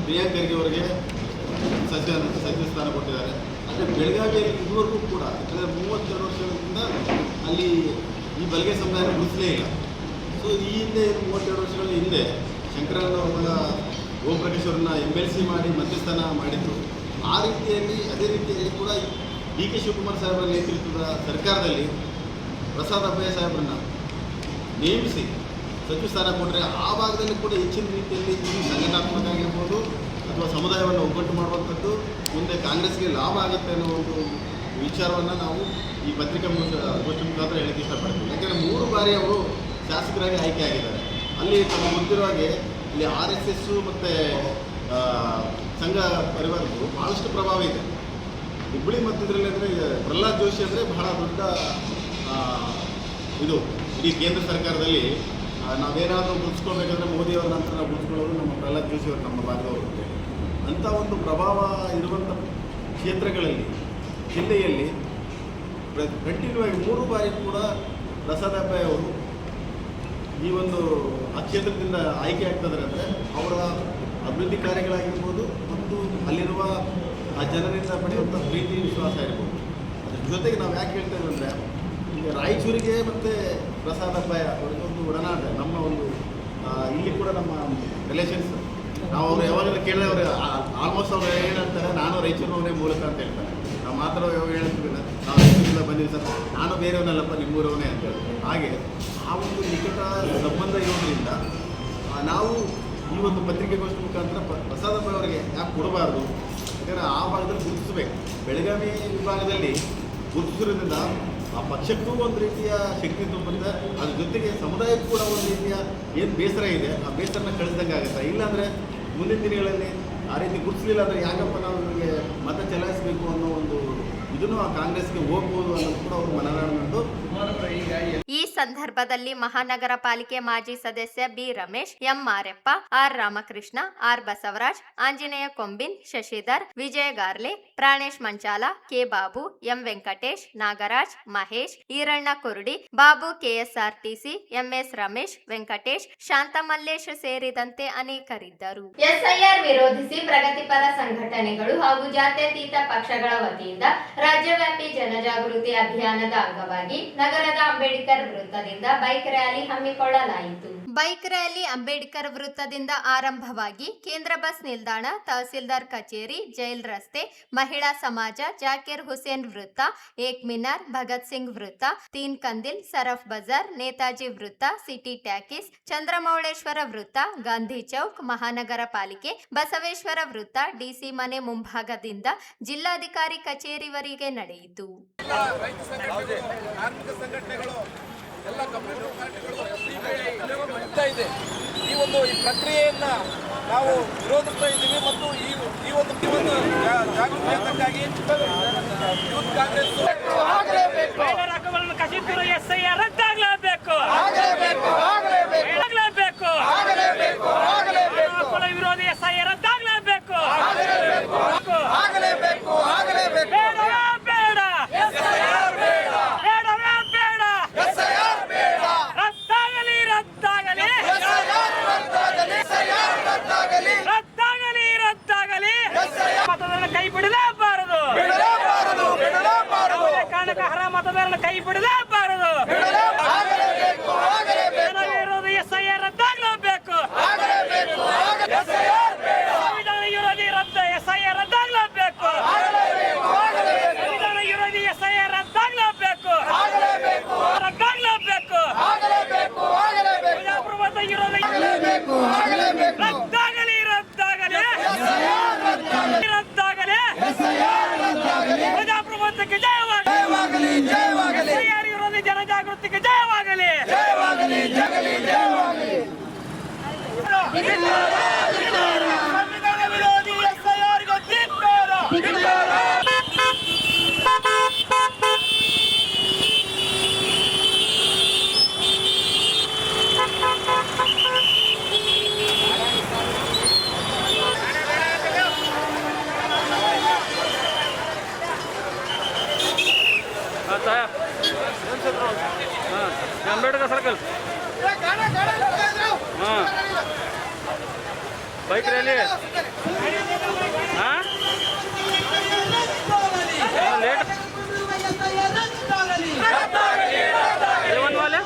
ಪ್ರಿಯಾಂಕ್ ಖರ್ಗೆ ಅವರಿಗೆ ಸಚಿವ ಸ್ಥಾನ ಕೊಟ್ಟಿದ್ದಾರೆ. ಆದರೆ ಬೆಳಗಾವಿಯಲ್ಲಿ ಇದುವರೆಗೂ ಕೂಡ ಕಳೆದ 32 ವರ್ಷಗಳಿಂದ ಅಲ್ಲಿ ಈ ಬಲಗೈ ಸಮುದಾಯ ಗುರುತಿಸಲೇ ಇಲ್ಲ. ಸೊ ಈ ಹಿಂದೆ 32 ವರ್ಷಗಳ ಹಿಂದೆ ಶಂಕರಾನಂದ ಅವರ ಓಂ ಪ್ರಕಾಶ್ ಅವರನ್ನ MLC ಮಾಡಿ ಮಂತ್ರಿಸ್ಥಾನ ಮಾಡಿದ್ರು. ಅದೇ ರೀತಿಯಲ್ಲಿ ಕೂಡ DK ಶಿವಕುಮಾರ್ ಸಾಹೇಬರ ನೇತೃತ್ವದ ಸರ್ಕಾರದಲ್ಲಿ ಪ್ರಸಾದ್ ಅಬ್ಬಯ್ಯ ಸಾಹೇಬರನ್ನ ನೇಮಿಸಿ ಸಚಿವ ಸ್ಥಾನ ಕೊಟ್ಟರೆ ಆ ಭಾಗದಲ್ಲಿ ಕೂಡ ಹೆಚ್ಚಿನ ರೀತಿಯಲ್ಲಿ ಸಂಘಟನಾತ್ಮಕ ಆಗಿರ್ಬೋದು ಅಥವಾ ಸಮುದಾಯವನ್ನು ಒಗ್ಗಟ್ಟು ಮಾಡುವಂಥದ್ದು ಮುಂದೆ ಕಾಂಗ್ರೆಸ್ಗೆ ಲಾಭ ಆಗುತ್ತೆ ಅನ್ನೋ ಒಂದು ವಿಚಾರವನ್ನು ನಾವು ಈ ಪತ್ರಿಕಾ ಗೋಷ್ಠಿ ಮುಖಾಂತರ ಹೇಳಕ್ಕೆ ಇಷ್ಟಪಡ್ತೀವಿ. ಯಾಕೆಂದರೆ 3 ಬಾರಿ ಅವರು ಶಾಸಕರಾಗಿ ಆಯ್ಕೆಯಾಗಿದ್ದಾರೆ. ಅಲ್ಲಿ ತಮಗೆ ಗೊತ್ತಿರೋ ಹಾಗೆ ಇಲ್ಲಿ RSS ಮತ್ತು ಸಂಘ ಪರಿವಾರದ್ದು ಭಾಳಷ್ಟು ಪ್ರಭಾವ ಇದೆ. ಹುಬ್ಬಳ್ಳಿ ಮತ್ತು ಇದರಲ್ಲಿ ಅಂದರೆ ಪ್ರಹ್ಲಾದ್ ಜೋಶಿ ಅಂದರೆ ಬಹಳ ದೊಡ್ಡ ಇದು ಇಡೀ ಕೇಂದ್ರ ಸರ್ಕಾರದಲ್ಲಿ ನಾವೇನಾದರೂ ಗುರುತಿಸ್ಕೊಳ್ಬೇಕಂದ್ರೆ ಮೋದಿಯವರ ನಂತರ ನಾವು ಗುರುತಿಸ್ಕೊಳ್ಳೋದು ನಮ್ಮ ಪ್ರಹ್ಲಾದ್ ಜೋಶಿ ಅವರು ನಮ್ಮ ಭಾಗದವರು. ಅಂಥ ಒಂದು ಪ್ರಭಾವ ಇರುವಂಥ ಕ್ಷೇತ್ರಗಳಲ್ಲಿ ಜಿಲ್ಲೆಯಲ್ಲಿ ಕಂಟಿನ್ಯೂ ಆಗಿ 3 ಬಾರಿ ಕೂಡ ಪ್ರಸಾದ್ ಅಬ್ಬಾಯಿ ಅವರು ಈ ಒಂದು ಆ ಕ್ಷೇತ್ರದಿಂದ ಆಯ್ಕೆ ಆಗ್ತಿದ್ದಾರೆ ಅಂದರೆ ಅವರ ಅಭಿವೃದ್ಧಿ ಕಾರ್ಯಗಳಾಗಿರ್ಬೋದು ಮತ್ತು ಅಲ್ಲಿರುವ ಆ ಜನರಿಂದ ಪಡೆಯುವಂಥ ಪ್ರೀತಿ ವಿಶ್ವಾಸ ಇರ್ಬೋದು. ಅದ್ರ ಜೊತೆಗೆ ನಾವು ಯಾಕೆ ಹೇಳ್ತೇವೆ ಅಂದರೆ ಈಗ ರಾಯಚೂರಿಗೆ ಮತ್ತು ಪ್ರಸಾದ್ ಅಬ್ಬಾಯಿ ಅವರಿಗೆ ಒಂದು ಒಡನಾಟ, ನಮ್ಮ ಒಂದು ಇಲ್ಲಿ ಕೂಡ ನಮ್ಮ ರಿಲೇಷನ್ಸ್. ನಾವು ಅವರು ಯಾವಾಗಲೂ ಕೇಳಿದ್ರೆ ಅವರು ಆಲ್ಮೋಸ್ಟ್ ಅವ್ರು ಏನಂತಾರೆ, ನಾನು ರಾಯಚೂರಿನವರೇ ಮೂಲಕ ಅಂತ ಹೇಳ್ತಾರೆ. ನಾವು ಮಾತ್ರ ಯಾವಾಗ ಹೇಳ್ತೀವಿ ನಾವು ರಾಯಚೂರಿಂದ ಬಂದಿದ್ದೀವಿ ಸರ್, ನಾನು ಬೇರೆಯವನಲ್ಲಪ್ಪ ನಿಮ್ಮೂರವನೇ ಅಂತ ಹೇಳಿ. ಹಾಗೆ ಆ ಒಂದು ನಿಕಟ ಸಂಬಂಧ ಇರೋದ್ರಿಂದ ನಾವು ಈ ಒಂದು ಪತ್ರಿಕೆಗೋಷ್ಠಿ ಮುಖಾಂತರ ಪ್ರಸಾದ್ ಅಬ್ಬಾಯಿ ಅವರಿಗೆ ಯಾಕೆ ಕೊಡಬಾರ್ದು, ಯಾಕಂದರೆ ಆ ಭಾಗದಲ್ಲಿ ಗುರುತಿಸಬೇಕು. ಬೆಳಗಾವಿ ವಿಭಾಗದಲ್ಲಿ ಗುರುತಿಸಿರೋದ್ರಿಂದ ಆ ಪಕ್ಷಕ್ಕೂ ಒಂದು ರೀತಿಯ ಶಕ್ತಿ ತುಂಬುತ್ತೆ, ಅದ್ರ ಜೊತೆಗೆ ಸಮುದಾಯಕ್ಕೂ ಕೂಡ ಒಂದು ರೀತಿಯ ಏನು ಬೇಸರ ಇದೆ ಆ ಬೇಸರನ ಕಳಿಸ್ದಂಗೆ ಆಗುತ್ತೆ. ಇಲ್ಲಾಂದರೆ ಮುಂದಿನ ದಿನಗಳಲ್ಲಿ ಆ ರೀತಿ ಗುರುತಿಸಲಿಲ್ಲ ಅಂದರೆ ಯಾಕಪ್ಪ ನಾವು ಇವರಿಗೆ ಮತ ಚಲಾಯಿಸಬೇಕು ಅನ್ನೋ ಒಂದು ಇದನ್ನು ಆ ಕಾಂಗ್ರೆಸ್ಗೆ ಹೋಗ್ಬೋದು ಅನ್ನೋದು ಕೂಡ ಅವರು ಮನಗಾಣು. ಈ ಸಂದರ್ಭದಲ್ಲಿ ಮಹಾನಗರ ಪಾಲಿಕೆ ಮಾಜಿ ಸದಸ್ಯ B Ramesh, M Mareppa, R Ramakrishna, R Basavaraj, Anjaneya Kombin, Shashidhar, Vijaya Garle, Pranesh Manchala, K Babu, M Venkatesh, Nagaraj, Mahesh, Eranna Kurudi, Babu, KSRTC, MS Ramesh, Venkatesh, Shanta Mallesh ಸೇರಿದಂತೆ ಅನೇಕರಿದ್ದರು. ಎಸ್ಐಆರ್ ವಿರೋಧಿಸಿ ಪ್ರಗತಿಪರ ಸಂಘಟನೆಗಳು ಹಾಗೂ ಜಾತ್ಯತೀತ ಪಕ್ಷಗಳ ವತಿಯಿಂದ ರಾಜ್ಯವ್ಯಾಪಿ ಜನಜಾಗೃತಿ ಅಭಿಯಾನದ ಅಂಗವಾಗಿ ನಗರದ ಅಂಬೇಡ್ಕರ್ ವೃತ್ತದಿಂದ ಬೈಕ್ ರ್ಯಾಲಿ ಹಮ್ಮಿಕೊಳ್ಳಲಾಯಿತು. ಬೈಕ್ ರ್ಯಾಲಿ ಅಂಬೇಡ್ಕರ್ ವೃತ್ತದಿಂದ ಆರಂಭವಾಗಿ ಕೇಂದ್ರ ಬಸ್ ನಿಲ್ದಾಣ, ತಹಸೀಲ್ದಾರ್ ಕಚೇರಿ, ಜೈಲ್ ರಸ್ತೆ, ಮಹಿಳಾ ಸಮಾಜ, ಜಾಕೀರ್ ಹುಸೇನ್ ವೃತ್ತ, ಏಕ್ ಮಿನಾರ್, ಭಗತ್ ಸಿಂಗ್ ವೃತ್ತ, ತೀನ್ ಕಂದಿಲ್, ಸರಫ್ ಬಜಾರ್, ನೇತಾಜಿ ವೃತ್ತ, ಸಿಟಿ ಟ್ಯಾಕಿಸ್, ಚಂದ್ರಮೌಳೇಶ್ವರ ವೃತ್ತ, ಗಾಂಧಿ ಚೌಕ್, ಮಹಾನಗರ ಪಾಲಿಕೆ, ಬಸವೇಶ್ವರ ವೃತ್ತ, ಡಿಸಿ ಮನೆ ಮುಂಭಾಗದಿಂದ ಜಿಲ್ಲಾಧಿಕಾರಿ ಕಚೇರಿವರೆಗೆ ನಡೆಯಿತು. ಕಾರ್ಮಿಕ ಸಂಘಟನೆಗಳು ಎಲ್ಲ ಕಮ್ಯುನಿಟಿ ಪಾರ್ಟಿಗಳು ಮಾಡ್ತಾ ಇದೆ. ಈ ಪ್ರಕ್ರಿಯೆಯನ್ನ ನಾವು ವಿರೋಧಿಸ್ತಾ ಇದ್ದೀವಿ ಮತ್ತು ಈ ಒಂದು ಜಾಗೃತಿಗಾಗಿ ಯೂತ್ ಕಾಂಗ್ರೆಸ್ ಕಸಿತಿರೋ ಎಸ್ಐಆರ್ ರದ್ದಾಗಲೇಬೇಕು, ವಿರೋಧಿ ಎಸ್ಐಆರ್ ರದ್ದಾಗಲೇಬೇಕು. ಮತದಾರನ ಕೈ ಬಿಡಲೇಬಾರದು. ವಿರೋಧಿ ಎಸ್ಐಆರ್ ರದ್ದಾಗಲೇಬೇಕು. ಸಂವಿಧಾನ ವಿರೋಧಿ ಎಸ್ಐಆರ್ ರದ್ದಾಗಲೇಬೇಕು. ಸಂವಿಧಾನ ವಿರೋಧಿ ಎಸ್ಐಆರ್ ರದ್ದಾಗಲೇಬೇಕು. ರದ್ದಾಗಲೇಬೇಕು. ಪ್ರಜಾಪ್ರಭುತ್ವ ವಿರೋಧಿ ರದ್ದಾಗಲಿ, ರದ್ದಾಗಲಿ, ರದ್ದಾಗಲಿ. ಪ್ರಜಾಪ್ರಭುತ್ವಕ್ಕೆ ಜಯವಾಗಲಿ, ಜಯವಾಗಲಿ. ವಿರೋಧಿ ಜನಜಾಗೃತಿಗೆ ಜಯವಾಗಲಿ, ಜಯವಾಗಲಿ, ಜಗಲಿ, ಜಯವಾಗಲಿ. ಸಂವಿಧಾನ ವಿರೋಧಿ ಎಸ್ಐಆರ್ಗೆ ಧಿಕ್ಕಾರ. अंबेडकर सर्कल हाँ बाइक रैली हाँ लेट A1 वाले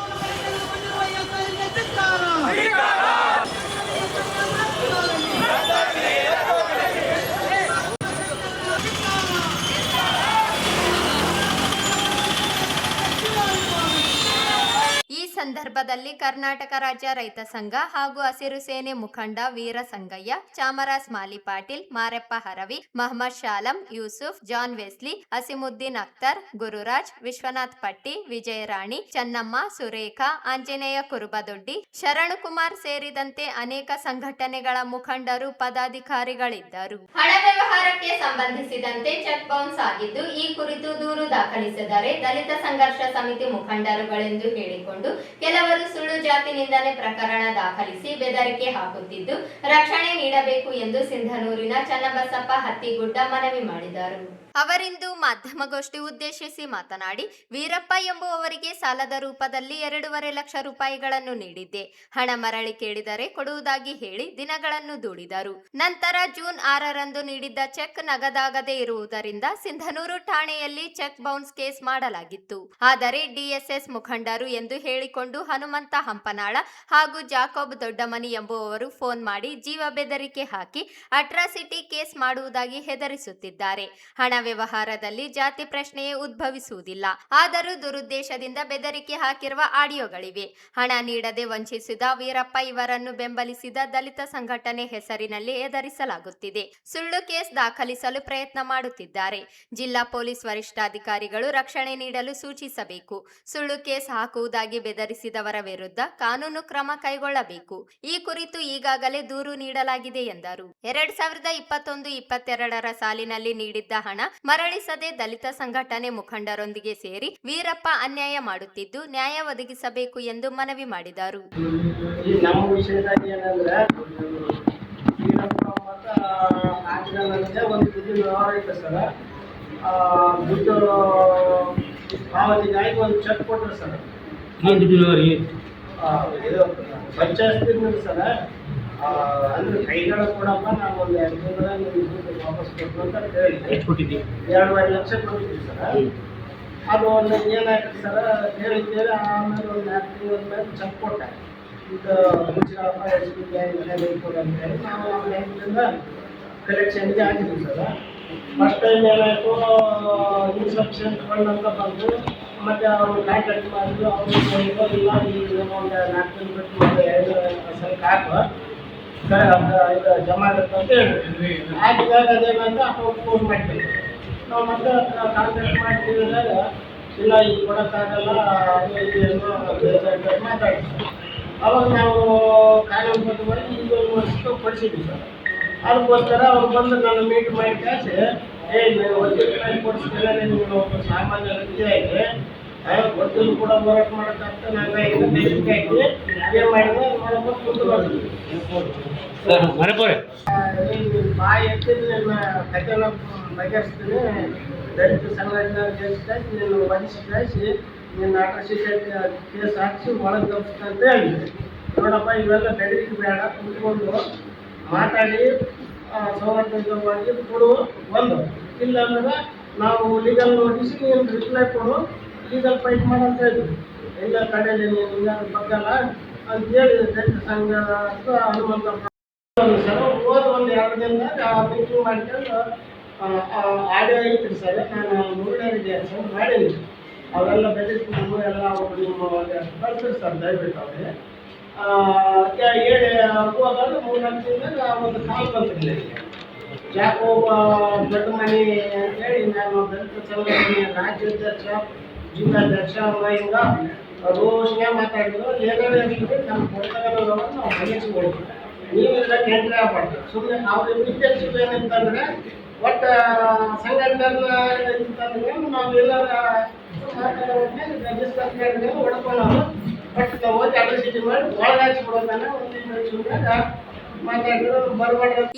ಈ ಸಂದರ್ಭ ಸಂದರ್ಭದಲ್ಲಿ ಕರ್ನಾಟಕ ರಾಜ್ಯ ರೈತ ಸಂಘ ಹಾಗೂ ಹಸಿರು ಸೇನೆ ಮುಖಂಡ ವೀರ ಸಂಗಯ್ಯ, ಚಾಮರಾಜ್ ಮಾಲಿ ಪಾಟೀಲ್, ಮಾರೆಪ್ಪ ಹರವಿ, ಮಹಮ್ಮದ್ ಶಾಲಂ, ಯೂಸುಫ್, ಜಾನ್ ವೆಸ್ಲಿ, ಅಸಿಮುದ್ದೀನ್ ಅಖ್ತರ್, ಗುರುರಾಜ್, ವಿಶ್ವನಾಥ್ ಪಟ್ಟಿ, ವಿಜಯರಾಣಿ, ಚನ್ನಮ್ಮ, ಸುರೇಖಾ, ಆಂಜನೇಯ ಕುರುಬದೊಡ್ಡಿ, ಶರಣಕುಮಾರ್ ಸೇರಿದಂತೆ ಅನೇಕ ಸಂಘಟನೆಗಳ ಮುಖಂಡರು, ಪದಾಧಿಕಾರಿಗಳಿದ್ದರು. ಹಣ ವ್ಯವಹಾರಕ್ಕೆ ಸಂಬಂಧಿಸಿದಂತೆ ಚೆಕ್ ಬೌನ್ಸ್ ಆಗಿದ್ದು, ಈ ಕುರಿತು ದೂರು ದಾಖಲಿಸಿದರೆ ದಲಿತ ಸಂಘರ್ಷ ಸಮಿತಿ ಮುಖಂಡರುಗಳೆಂದು ಹೇಳಿಕೊಂಡು ಕೆಲವರು ಸುಳ್ಳು ಜಾತಿ ನಿಂದನೆ ಪ್ರಕರಣ ದಾಖಲಿಸಿ ಬೆದರಿಕೆ ಹಾಕುತ್ತಿದ್ದು, ರಕ್ಷಣೆ ನೀಡಬೇಕು ಎಂದು ಸಿಂಧನೂರಿನ ಚನ್ನಬಸಪ್ಪ ಹತ್ತಿಗುಡ್ಡ ಮನವಿ ಮಾಡಿದರು. ಅವರಿಂದು ಮಾಧ್ಯಮಗೋಷ್ಠಿ ಉದ್ದೇಶಿಸಿ ಮಾತನಾಡಿ, ವೀರಪ್ಪ ಎಂಬುವವರಿಗೆ ಸಾಲದ ರೂಪದಲ್ಲಿ 2.5 ಲಕ್ಷ ರೂಪಾಯಿಗಳನ್ನು ನೀಡಿದ್ದೆ. ಹಣ ಮರಳಿ ಕೇಳಿದರೆ ಕೊಡುವುದಾಗಿ ಹೇಳಿ ದಿನಗಳನ್ನು ದೂಡಿದರು. ನಂತರ ಜೂನ್ 6ರಂದು ನೀಡಿದ್ದ ಚೆಕ್ ನಗದಾಗದೇ ಇರುವುದರಿಂದ ಸಿಂಧನೂರು ಠಾಣೆಯಲ್ಲಿ ಚೆಕ್ ಬೌನ್ಸ್ ಕೇಸ್ ಮಾಡಲಾಗಿತ್ತು. ಆದರೆ ಡಿಎಸ್ಎಸ್ ಮುಖಂಡರು ಎಂದು ಹೇಳಿಕೊಂಡು ಹನುಮಂತ ಹಂಪನಾಳ ಹಾಗೂ ಜಾಕೋಬ್ ದೊಡ್ಡಮನಿ ಎಂಬುವವರು ಫೋನ್ ಮಾಡಿ ಜೀವ ಬೆದರಿಕೆ ಹಾಕಿ ಅಟ್ರಾಸಿಟಿ ಕೇಸ್ ಮಾಡುವುದಾಗಿ ಹೆದರಿಸುತ್ತಿದ್ದಾರೆ. ಹಣ ವ್ಯವಹಾರದಲ್ಲಿ ಜಾತಿ ಪ್ರಶ್ನೆಯೇ ಉದ್ಭವಿಸುವುದಿಲ್ಲ. ಆದರೂ ದುರುದ್ದೇಶದಿಂದ ಬೆದರಿಕೆ ಹಾಕಿರುವ ಆಡಿಯೋಗಳಿವೆ. ಹಣ ನೀಡದೆ ವಂಚಿಸಿದ ವೀರಪ್ಪ ಇವರನ್ನು ಬೆಂಬಲಿಸಿದ ದಲಿತ ಸಂಘಟನೆ ಹೆಸರಿನಲ್ಲಿ ಹೆದರಿಸಲಾಗುತ್ತಿದೆ. ಸುಳ್ಳು ಕೇಸ್ ದಾಖಲಿಸಲು ಪ್ರಯತ್ನ ಮಾಡುತ್ತಿದ್ದಾರೆ. ಜಿಲ್ಲಾ ಪೊಲೀಸ್ ವರಿಷ್ಠಾಧಿಕಾರಿಗಳು ರಕ್ಷಣೆ ನೀಡಲು ಸೂಚಿಸಬೇಕು. ಸುಳ್ಳು ಕೇಸ್ ಹಾಕುವುದಾಗಿ ಬೆದರಿಸಿದವರ ವಿರುದ್ಧ ಕಾನೂನು ಕ್ರಮ ಕೈಗೊಳ್ಳಬೇಕು. ಈ ಕುರಿತು ಈಗಾಗಲೇ ದೂರು ನೀಡಲಾಗಿದೆ ಎಂದರು. 2021-22ರ ಸಾಲಿನಲ್ಲಿ ನೀಡಿದ್ದ ಹಣ ಮರಳಿಸದೆ ದಲಿತ ಸಂಘಟನೆ ಮುಖಂಡರೊಂದಿಗೆ ಸೇರಿ ವೀರಪ್ಪ ಅನ್ಯಾಯ ಮಾಡುತ್ತಿದ್ದು, ನ್ಯಾಯ ಒದಗಿಸಬೇಕು ಎಂದು ಮನವಿ ಮಾಡಿದರು. ನಮ್ಮ ವಿಷಯದಲ್ಲಿ ಏನಂದ್ರೆ ವೀರಪ್ಪ ಮತ್ತು ಆಂಜನೇಯನಿಗೆ ಒಂದು ದುಡ್ಡು ವ್ಯವಹಾರ ಇದೆ ಸರ್. ದುಡ್ಡು ಪಾವತಿಗಾಗಿ ಒಂದು ಚೆಕ್ ಕೊಟ್ಟರು ಸರ್. ಇದು ಪಂಚಾಯತ್ ಸರ್. ಅಂದ್ರೆ ಕೈಗಳ ಕೊಡಪ್ಪ, ನಾವು ಒಂದು 2 ತಿಂಗಳಲ್ಲಿ ದುಡ್ಡು ವಾಪಸ್ ಕೊಟ್ಟು ಅಂತ ಹೇಳಿದ್ದೆ. 2.5 ಲಕ್ಷ ಕೊಟ್ಟಿದ್ವಿ ಸರ್. ಅದು ಒಂದು ಏನಾಯ್ತು ಸರ್ ಹೇಳಿದ್ದೇವೆ. ಆಮೇಲೆ ಒಂದು 4 ತಿಂಗಳ ಮೇಲೆ ಚೆಕ್ ಕೊಟ್ಟೆ. ಈಗ ಮುಚ್ಚಿರಪ್ಪ SBI ಬ್ಯಾಂಕ್ ಅಂತ ಹೇಳಿ ನಾವು ಆ ಬ್ಯಾಂಕಿಂದ ಕಲೆಕ್ಷನ್ಗೆ ಹಾಕಿದ್ವಿ ಸರ್. ಫಸ್ಟ್ ಟೈಮ್ ಏನಾಯಿತು, ಇನ್ಸಫಿಷಿಯೆಂಟ್ ಫಂಡ್ ಅಂತ ಬಂದು ಮತ್ತು ಅವರು ಕಾಂಟ್ಯಾಕ್ಟ್ ಮಾಡಿದ್ರು. ಅವರು ಇಲ್ಲ ಈಗ ಒಂದು 4 ತಿಂಗಳು ಬಿಟ್ಟು ಮತ್ತೆ 2 ಸಲ ಹಾಕುವ ಇದು ಜಮಾ ಆಗುತ್ತೆ ಅಂತ ಹೇಳಿದ್ವಿ. ಹಾಕಿದಾಗ ಅದೇನಂದ್ರೆ ಅಕೌಂಟ್ ಕ್ಲೋಸ್ ಮಾಡ್ತೀವಿ. ನಾವು ಮತ್ತೆ ಕಾಂಟ್ಯಾಕ್ಟ್ ಮಾಡ್ತಿದ್ದಾಗ ಇಲ್ಲ ಈಗ ಕೊಡೋಕ್ಕಾಗಲ್ಲ ಅದು ಇದು ಮಾತಾಡ್ತೀವಿ. ಅವಾಗ ನಾವು ಕಾನೂನುಬದ್ಧವಾಗಿ ಈಗ 1 ವರ್ಷಕ್ಕೆ ಕೊಡಿಸಿದ್ವಿ ಸರ್. ಅದಕ್ಕೋಸ್ಕರ ಅವ್ರು ಬಂದು ನಾನು ಮೀಟ್ ಮಾಡಿ ಕಳಿಸಿ, ನೀವು ವಕೀಲರಾಗಿ ಕೊಡಿಸ್ತಿಲ್ಲ, ನೀವು ಒಬ್ಬ ಸಾಮಾನ್ಯ ವ್ಯಕ್ತಿ ಆಗಿ ವಕೀಲು ಕೂಡ ಹೋರಾಟ ಮಾಡೋಕ್ಕಾಗ್ತದೆ. ನಾನು ಈಗ ಬೇಸಿಗೆ ಹಾಕಿ ಏನು ಮಾಡಿದ್ರೆ ನೋಡೋಕೆ ಮುಂದೆ ಬರ್ತೀವಿ. ಬಾಯಿ ಎತ್ತಿದ್ರೆ ನನ್ನ ಕಥೆನ ಬಗೆಹರಿಸ್ತೀನಿ. ದಲಿತ ಸಂಘಟನೆ ಗೆಲ್ಸ್ಕಾಯ್ಸಿ ನೀನು ವಧಿಸಿ ಕಳಿಸಿ ನಿನ್ನ ಅಟ್ರಾಸಿಟಿ ಕೇಸ್ ಹಾಕಿಸಿ ಒಳಗೆ ತಪ್ಪಿಸ್ತಾ ಅಂತ ಹೇಳಿದ್ವಿ. ನೋಡಪ್ಪ ಇವೆಲ್ಲ ಬೆದರಿಕೆ ಬೇಡ, ಕುತ್ಕೊಂಡು ಮಾತಾಡಿ ಸೌಹಾರ್ದಯುತವಾಗಿ ಕೊಡು. ಒಂದು ಇಲ್ಲ ಅಂದ್ರೆ ನಾವು ಲೀಗಲ್ ನೋಟಿಸ್ ನೀನು ರಿಪ್ಲೈ ಕೊಡು, ಲೀಗಲ್ ಫೈಟ್ ಮಾಡಂತ ಹೇಳಿದ್ವಿ. ಎಲ್ಲ ಕಡೆಯಲ್ಲಿ ನೀನು ಬಗ್ಗಲ್ಲ ಅಂತೇಳಿ ದಲಿತ ಸಂಘ ಹನುಮಂತ ಸರ್ ಹೋದ ಒಂದು 2 ದಿನದಾಗ ಮೀಟಿಂಗ್ ಮಾಡ್ಕೊಂಡು ಆಡಿಯೋ ಐತ್ರಿ ಸರ್. ನಾನು ಮುರುಡೇರಿಗೆ ಸರ್ ಮಾಡೀನಿ. ಅವೆಲ್ಲ ಬೆದರಿಕೆ ನಮ್ಮ ಎಲ್ಲ ಅವರು ನಿಮ್ಮ ಕಳ್ಸಿರಿ ಸರ್ ದಯವಿಟ್ಟು ಅವ್ರಿಗೆ ಹೇಳಿ ಹೋದಾಗ 3-4 ದಿನದಾಗ ಒಂದು ಕಾಲ್ ಬಂತಿರಲಿಲ್ಲ. ಜಾಕೋಬ ದೊಡ್ಡಮನಿ ಅಂತೇಳಿ ನಾನು ದಲಿತ ಸಂಘಟನೆಯ ರಾಜ್ಯಾಧ್ಯಕ್ಷ, ಜಿಲ್ಲಾಧ್ಯಕ್ಷ ಹಿಂಗ ರೋಷನ್ಯ ಮಾತಾಡಿದ್ರು. ಏನೇನು ಹೇಳ್ತೀವಿ ನಮ್ಮ ಕೊಡ್ತಗನ್ನು ನಾವು ಬಗೆಹರಿಸ್ಕೊಳ್ತೀವಿ. ನೀವೆಲ್ಲ ಕೇಂದ್ರ ಆಗ್ಬಾರ್ದು. ಸುಮ್ಮನೆ ಅವ್ರ ಉದ್ದೇಶ ಏನಂತಂದ್ರೆ ಒಟ್ಟು ಸಂಘಟನೆ ಅಂತಂದ್ರೆ ನಾವು ಎಲ್ಲರ ಡಿಸ್ಕಸ್ ಮಾಡಿದ್ರೆ ಹೊಡ್ಕೊಳ್ಳೋದು. ಬಟ್ ನಾವು ಹೋಗಿ ಅಟ್ರಾಸಿಟಿ ಮಾಡಿ ಒಳಗಾಚಿಬಿಡೋದನ್ನ ಒಂದು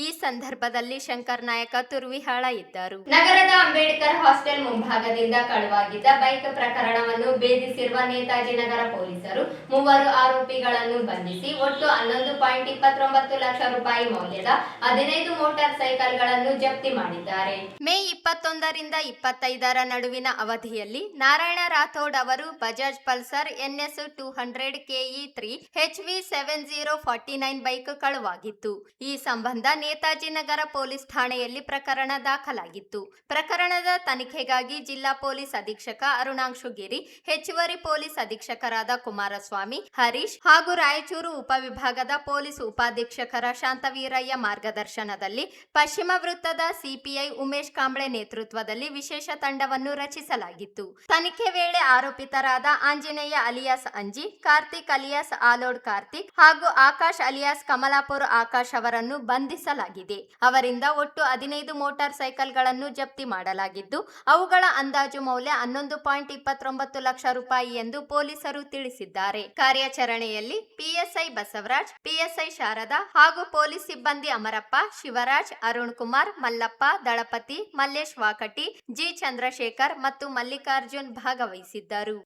ಈ ಸಂದರ್ಭದಲ್ಲಿ ಶಂಕರ್ ನಾಯಕ ತುರ್ವಿಹಾಳ ಇದ್ದರು. ನಗರದ ಅಂಬೇಡ್ಕರ್ ಹಾಸ್ಟೆಲ್ ಮುಂಭಾಗದಿಂದ ಕಳುವಾಗಿದ್ದ ಬೈಕ್ ಪ್ರಕರಣವನ್ನು ಭೇದಿಸಿರುವ ನೇತಾಜಿ ನಗರ ಪೊಲೀಸರು 3 ಆರೋಪಿಗಳನ್ನು ಬಂಧಿಸಿ ಒಟ್ಟು 11.29 ಲಕ್ಷ ರೂಪಾಯಿ ಮೌಲ್ಯದ 15 ಮೋಟಾರ್ ಸೈಕಲ್ಗಳನ್ನು ಜಪ್ತಿ ಮಾಡಿದ್ದಾರೆ. ಮೇ 21ರಿಂದ 25ರ ನಡುವಿನ ಅವಧಿಯಲ್ಲಿ ನಾರಾಯಣ ರಾಥೋಡ್ ಅವರು Bajaj Pulsar NS 200 KE3 HV 7049 bike ಕಳುವಾಗಿತ್ತು. ಆಗಿತ್ತು. ಈ ಸಂಬಂಧ ನೇತಾಜಿ ನಗರ ಪೊಲೀಸ್ ಠಾಣೆಯಲ್ಲಿ ಪ್ರಕರಣ ದಾಖಲಾಗಿತ್ತು. ಪ್ರಕರಣದ ತನಿಖೆಗಾಗಿ ಜಿಲ್ಲಾ ಪೊಲೀಸ್ ಅಧೀಕ್ಷಕ ಅರುಣಾಂಶುಗಿರಿ, ಹೆಚ್ಚುವರಿ ಪೊಲೀಸ್ ಅಧೀಕ್ಷಕರಾದ ಕುಮಾರಸ್ವಾಮಿ, ಹರೀಶ್ ಹಾಗೂ ರಾಯಚೂರು ಉಪವಿಭಾಗದ ಪೊಲೀಸ್ ಉಪಾಧೀಕ್ಷಕರ ಶಾಂತವೀರಯ್ಯ ಮಾರ್ಗದರ್ಶನದಲ್ಲಿ ಪಶ್ಚಿಮ ವೃತ್ತದ ಸಿಪಿಐ ಉಮೇಶ್ ಕಾಂಬ್ಳೆ ನೇತೃತ್ವದಲ್ಲಿ ವಿಶೇಷ ತಂಡವನ್ನು ರಚಿಸಲಾಗಿತ್ತು. ತನಿಖೆ ವೇಳೆ ಆರೋಪಿತರಾದ ಆಂಜನೇಯ ಅಲಿಯಾಸ್ ಅಂಜಿ, ಕಾರ್ತಿಕ್ ಅಲಿಯಾಸ್ ಆಲೋಡ್ ಕಾರ್ತಿಕ್ ಹಾಗೂ ಆಕಾಶ್ ಅಲಿಯಾಸ್ ಕಮಲಾಪುರ್ ಆಕಾಶ್ ಅವರನ್ನು ಬಂಧಿಸಲಾಗಿದೆ. ಅವರಿಂದ ಒಟ್ಟು 15 ಮೋಟಾರ್ ಸೈಕಲ್ಗಳನ್ನು ಜಪ್ತಿ ಮಾಡಲಾಗಿದ್ದು, ಅವುಗಳ ಅಂದಾಜು ಮೌಲ್ಯ 11.29 ಲಕ್ಷ ರೂಪಾಯಿ ಎಂದು ಪೊಲೀಸರು ತಿಳಿಸಿದ್ದಾರೆ. ಕಾರ್ಯಾಚರಣೆಯಲ್ಲಿ ಪಿಎಸ್ಐ ಬಸವರಾಜ್, ಪಿಎಸ್ಐ ಶಾರದಾ ಹಾಗೂ ಪೊಲೀಸ್ ಸಿಬ್ಬಂದಿ ಅಮರಪ್ಪ, ಶಿವರಾಜ್, ಅರುಣ್ ಕುಮಾರ್, ಮಲ್ಲಪ್ಪ, ದಳಪತಿ, ಮಲ್ಲೇಶ್ ವಾಕಟಿ, ಜಿ ಚಂದ್ರಶೇಖರ್ ಮತ್ತು ಮಲ್ಲಿಕಾರ್ಜುನ್ ಭಾಗವಹಿಸಿದ್ದರು.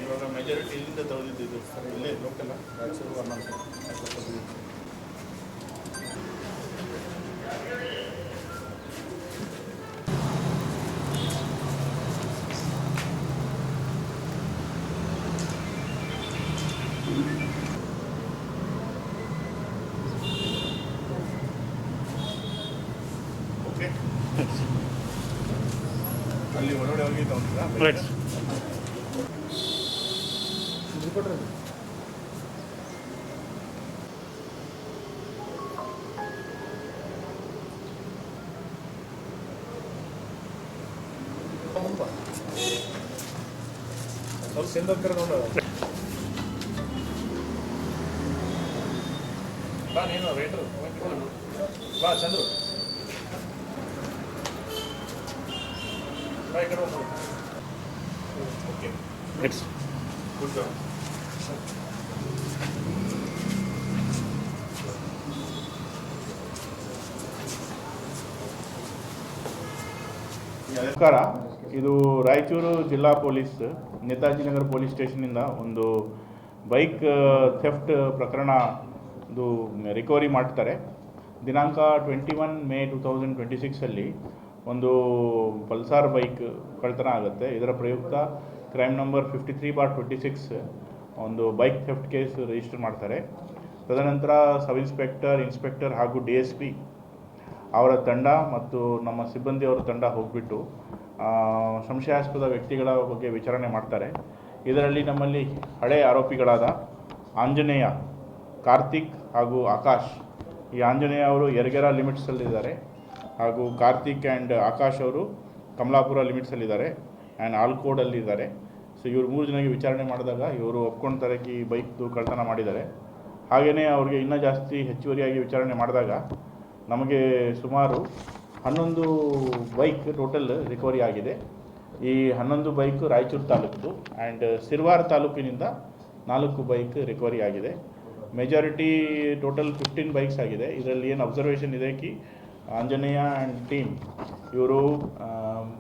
ಇವಾಗ ಮೆಜಾರಿಟಿ ಇಲ್ಲಿಂದ ತಗೊಂಡಿದ್ದು ಇಲ್ಲೇ ಲೋಕಲ್ ರಾಯಚೂರು ಓಕೆ ಅಲ್ಲಿ ಒಳಗಡೆ ಹೋಗಿ ತಗೊಂಡಿದ್ರಾ? ಬಾ ನೀನು ವೇಟ್ರು ಬಾ ಚಂದ್ರು ಬಾ ಈ ಕಡೆ ಹೋಗ್ಬೋದು. ಓಕೆ ನೆಕ್ಸ್ಟ್ ಕೂತ್ಕೋ. ನಮಸ್ಕಾರ. ಇದು ರಾಯಚೂರು ಜಿಲ್ಲಾ ಪೊಲೀಸ್ ನೇತಾಜಿ ನಗರ ಪೊಲೀಸ್ ಸ್ಟೇಷನಿಂದ ಒಂದು ಬೈಕ್ ಥೆಫ್ಟ್ ಪ್ರಕರಣ ಇದು ರಿಕವರಿ ಮಾಡ್ತಾರೆ. ದಿನಾಂಕ 21 ಮೇ 2026 ಒಂದು ಪಲ್ಸಾರ್ ಬೈಕ್ ಕಳ್ತನ ಆಗುತ್ತೆ. ಇದರ ಪ್ರಯುಕ್ತ ಕ್ರೈಮ್ ನಂಬರ್ 53/26 ಒಂದು ಬೈಕ್ ಥೆಫ್ಟ್ ಕೇಸ್ ರಿಜಿಸ್ಟರ್ ಮಾಡ್ತಾರೆ. ತದನಂತರ ಸಬ್ ಇನ್ಸ್ಪೆಕ್ಟರ್ ಹಾಗೂ DSP ಅವರ ತಂಡ ಮತ್ತು ನಮ್ಮ ಸಿಬ್ಬಂದಿಯವರ ತಂಡ ಹೋಗಿಬಿಟ್ಟು ಸಂಶಯಾಸ್ಪದ ವ್ಯಕ್ತಿಗಳ ಬಗ್ಗೆ ವಿಚಾರಣೆ ಮಾಡ್ತಾರೆ. ಇದರಲ್ಲಿ ನಮ್ಮಲ್ಲಿ ಹಳೆಯ ಆರೋಪಿಗಳಾದ ಆಂಜನೇಯ, ಕಾರ್ತಿಕ್ ಹಾಗೂ ಆಕಾಶ್, ಈ ಆಂಜನೇಯ ಅವರು ಯರಗೆರಾ ಲಿಮಿಟ್ಸಲ್ಲಿದ್ದಾರೆ ಹಾಗೂ ಕಾರ್ತಿಕ್ ಆ್ಯಂಡ್ ಆಕಾಶ್ ಅವರು ಕಮಲಾಪುರ ಲಿಮಿಟ್ಸಲ್ಲಿದ್ದಾರೆ ಆ್ಯಂಡ್ ಆಲ್ಕೋಡಲ್ಲಿದ್ದಾರೆ. ಸೊ ಇವರು 3 ಜನಕ್ಕೆ ವಿಚಾರಣೆ ಮಾಡಿದಾಗ ಇವರು ಒಪ್ಕೊಳ್ತಾರೆ ಈ ಬೈಕ್ದು ಕಳ್ತನ ಮಾಡಿದ್ದಾರೆ. ಹಾಗೆಯೇ ಅವ್ರಿಗೆ ಇನ್ನೂ ಜಾಸ್ತಿ ಹೆಚ್ಚುವರಿಯಾಗಿ ವಿಚಾರಣೆ ಮಾಡಿದಾಗ ನಮಗೆ ಸುಮಾರು 11 ಬೈಕ್ ಟೋಟಲ್ ರಿಕವರಿ ಆಗಿದೆ. ಈ 11 ಬೈಕ್ ರಾಯಚೂರು ತಾಲೂಕು ಆ್ಯಂಡ್ ಸಿರ್ವಾರ್ ತಾಲೂಕಿನಿಂದ 4 ಬೈಕ್ ರಿಕವರಿ ಆಗಿದೆ. ಮೆಜಾರಿಟಿ ಟೋಟಲ್ 15 ಬೈಕ್ಸ್ ಆಗಿದೆ. ಇದರಲ್ಲಿ ಏನು ಅಬ್ಸರ್ವೇಷನ್ ಇದೆ ಕಿ ಆಂಜನೇಯ ಆ್ಯಂಡ್ ಟೀಮ್ ಇವರು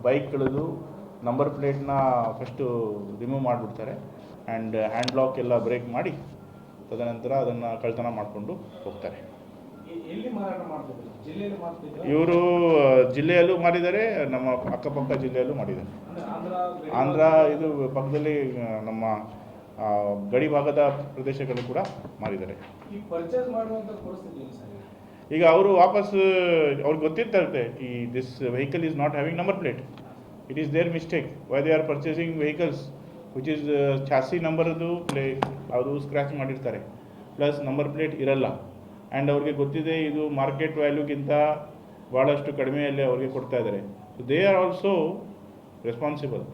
ಬೈಕ್ಗಳದು ನಂಬರ್ ಪ್ಲೇಟ್ನ ಫಸ್ಟು ರಿಮೂವ್ ಮಾಡಿಬಿಡ್ತಾರೆ ಆ್ಯಂಡ್ ಹ್ಯಾಂಡ್ ಲಾಕ್ ಎಲ್ಲ ಬ್ರೇಕ್ ಮಾಡಿ ತದನಂತರ ಅದನ್ನು ಕಳ್ತನ ಮಾಡಿಕೊಂಡು ಹೋಗ್ತಾರೆ. ಇವರು ಜಿಲ್ಲೆಯಲ್ಲೂ ಮಾಡಿದ್ದಾರೆ, ನಮ್ಮ ಅಕ್ಕಪಕ್ಕ ಜಿಲ್ಲೆಯಲ್ಲೂ ಮಾಡಿದ್ದಾರೆ. ಆಂಧ್ರ ಇದು ಪಕ್ಕದಲ್ಲಿ ನಮ್ಮ ಗಡಿ ಭಾಗದ ಪ್ರದೇಶಗಳು ಕೂಡ ಮಾಡಿದ್ದಾರೆ. ಈಗ ಅವರು ವಾಪಸ್ ಅವ್ರಿಗೆ ಗೊತ್ತಿರ್ತದೆ ಈ this vehicle is not having number plate. It is their mistake why they are purchasing vehicles which is chassis ನಂಬರ್ದು ಅವರು ಸ್ಕ್ರ್ಯಾಚ್ ಮಾಡಿರ್ತಾರೆ, ಪ್ಲಸ್ ನಂಬರ್ ಪ್ಲೇಟ್ ಇರಲ್ಲ. ಆ್ಯಂಡ್ ಅವ್ರಿಗೆ ಗೊತ್ತಿದೆ ಇದು ಮಾರ್ಕೆಟ್ ವ್ಯಾಲ್ಯೂಗಿಂತ ಭಾಳಷ್ಟು ಕಡಿಮೆಯಲ್ಲೇ ಅವ್ರಿಗೆ ಕೊಡ್ತಾ ಇದ್ದಾರೆ. So they are also responsible.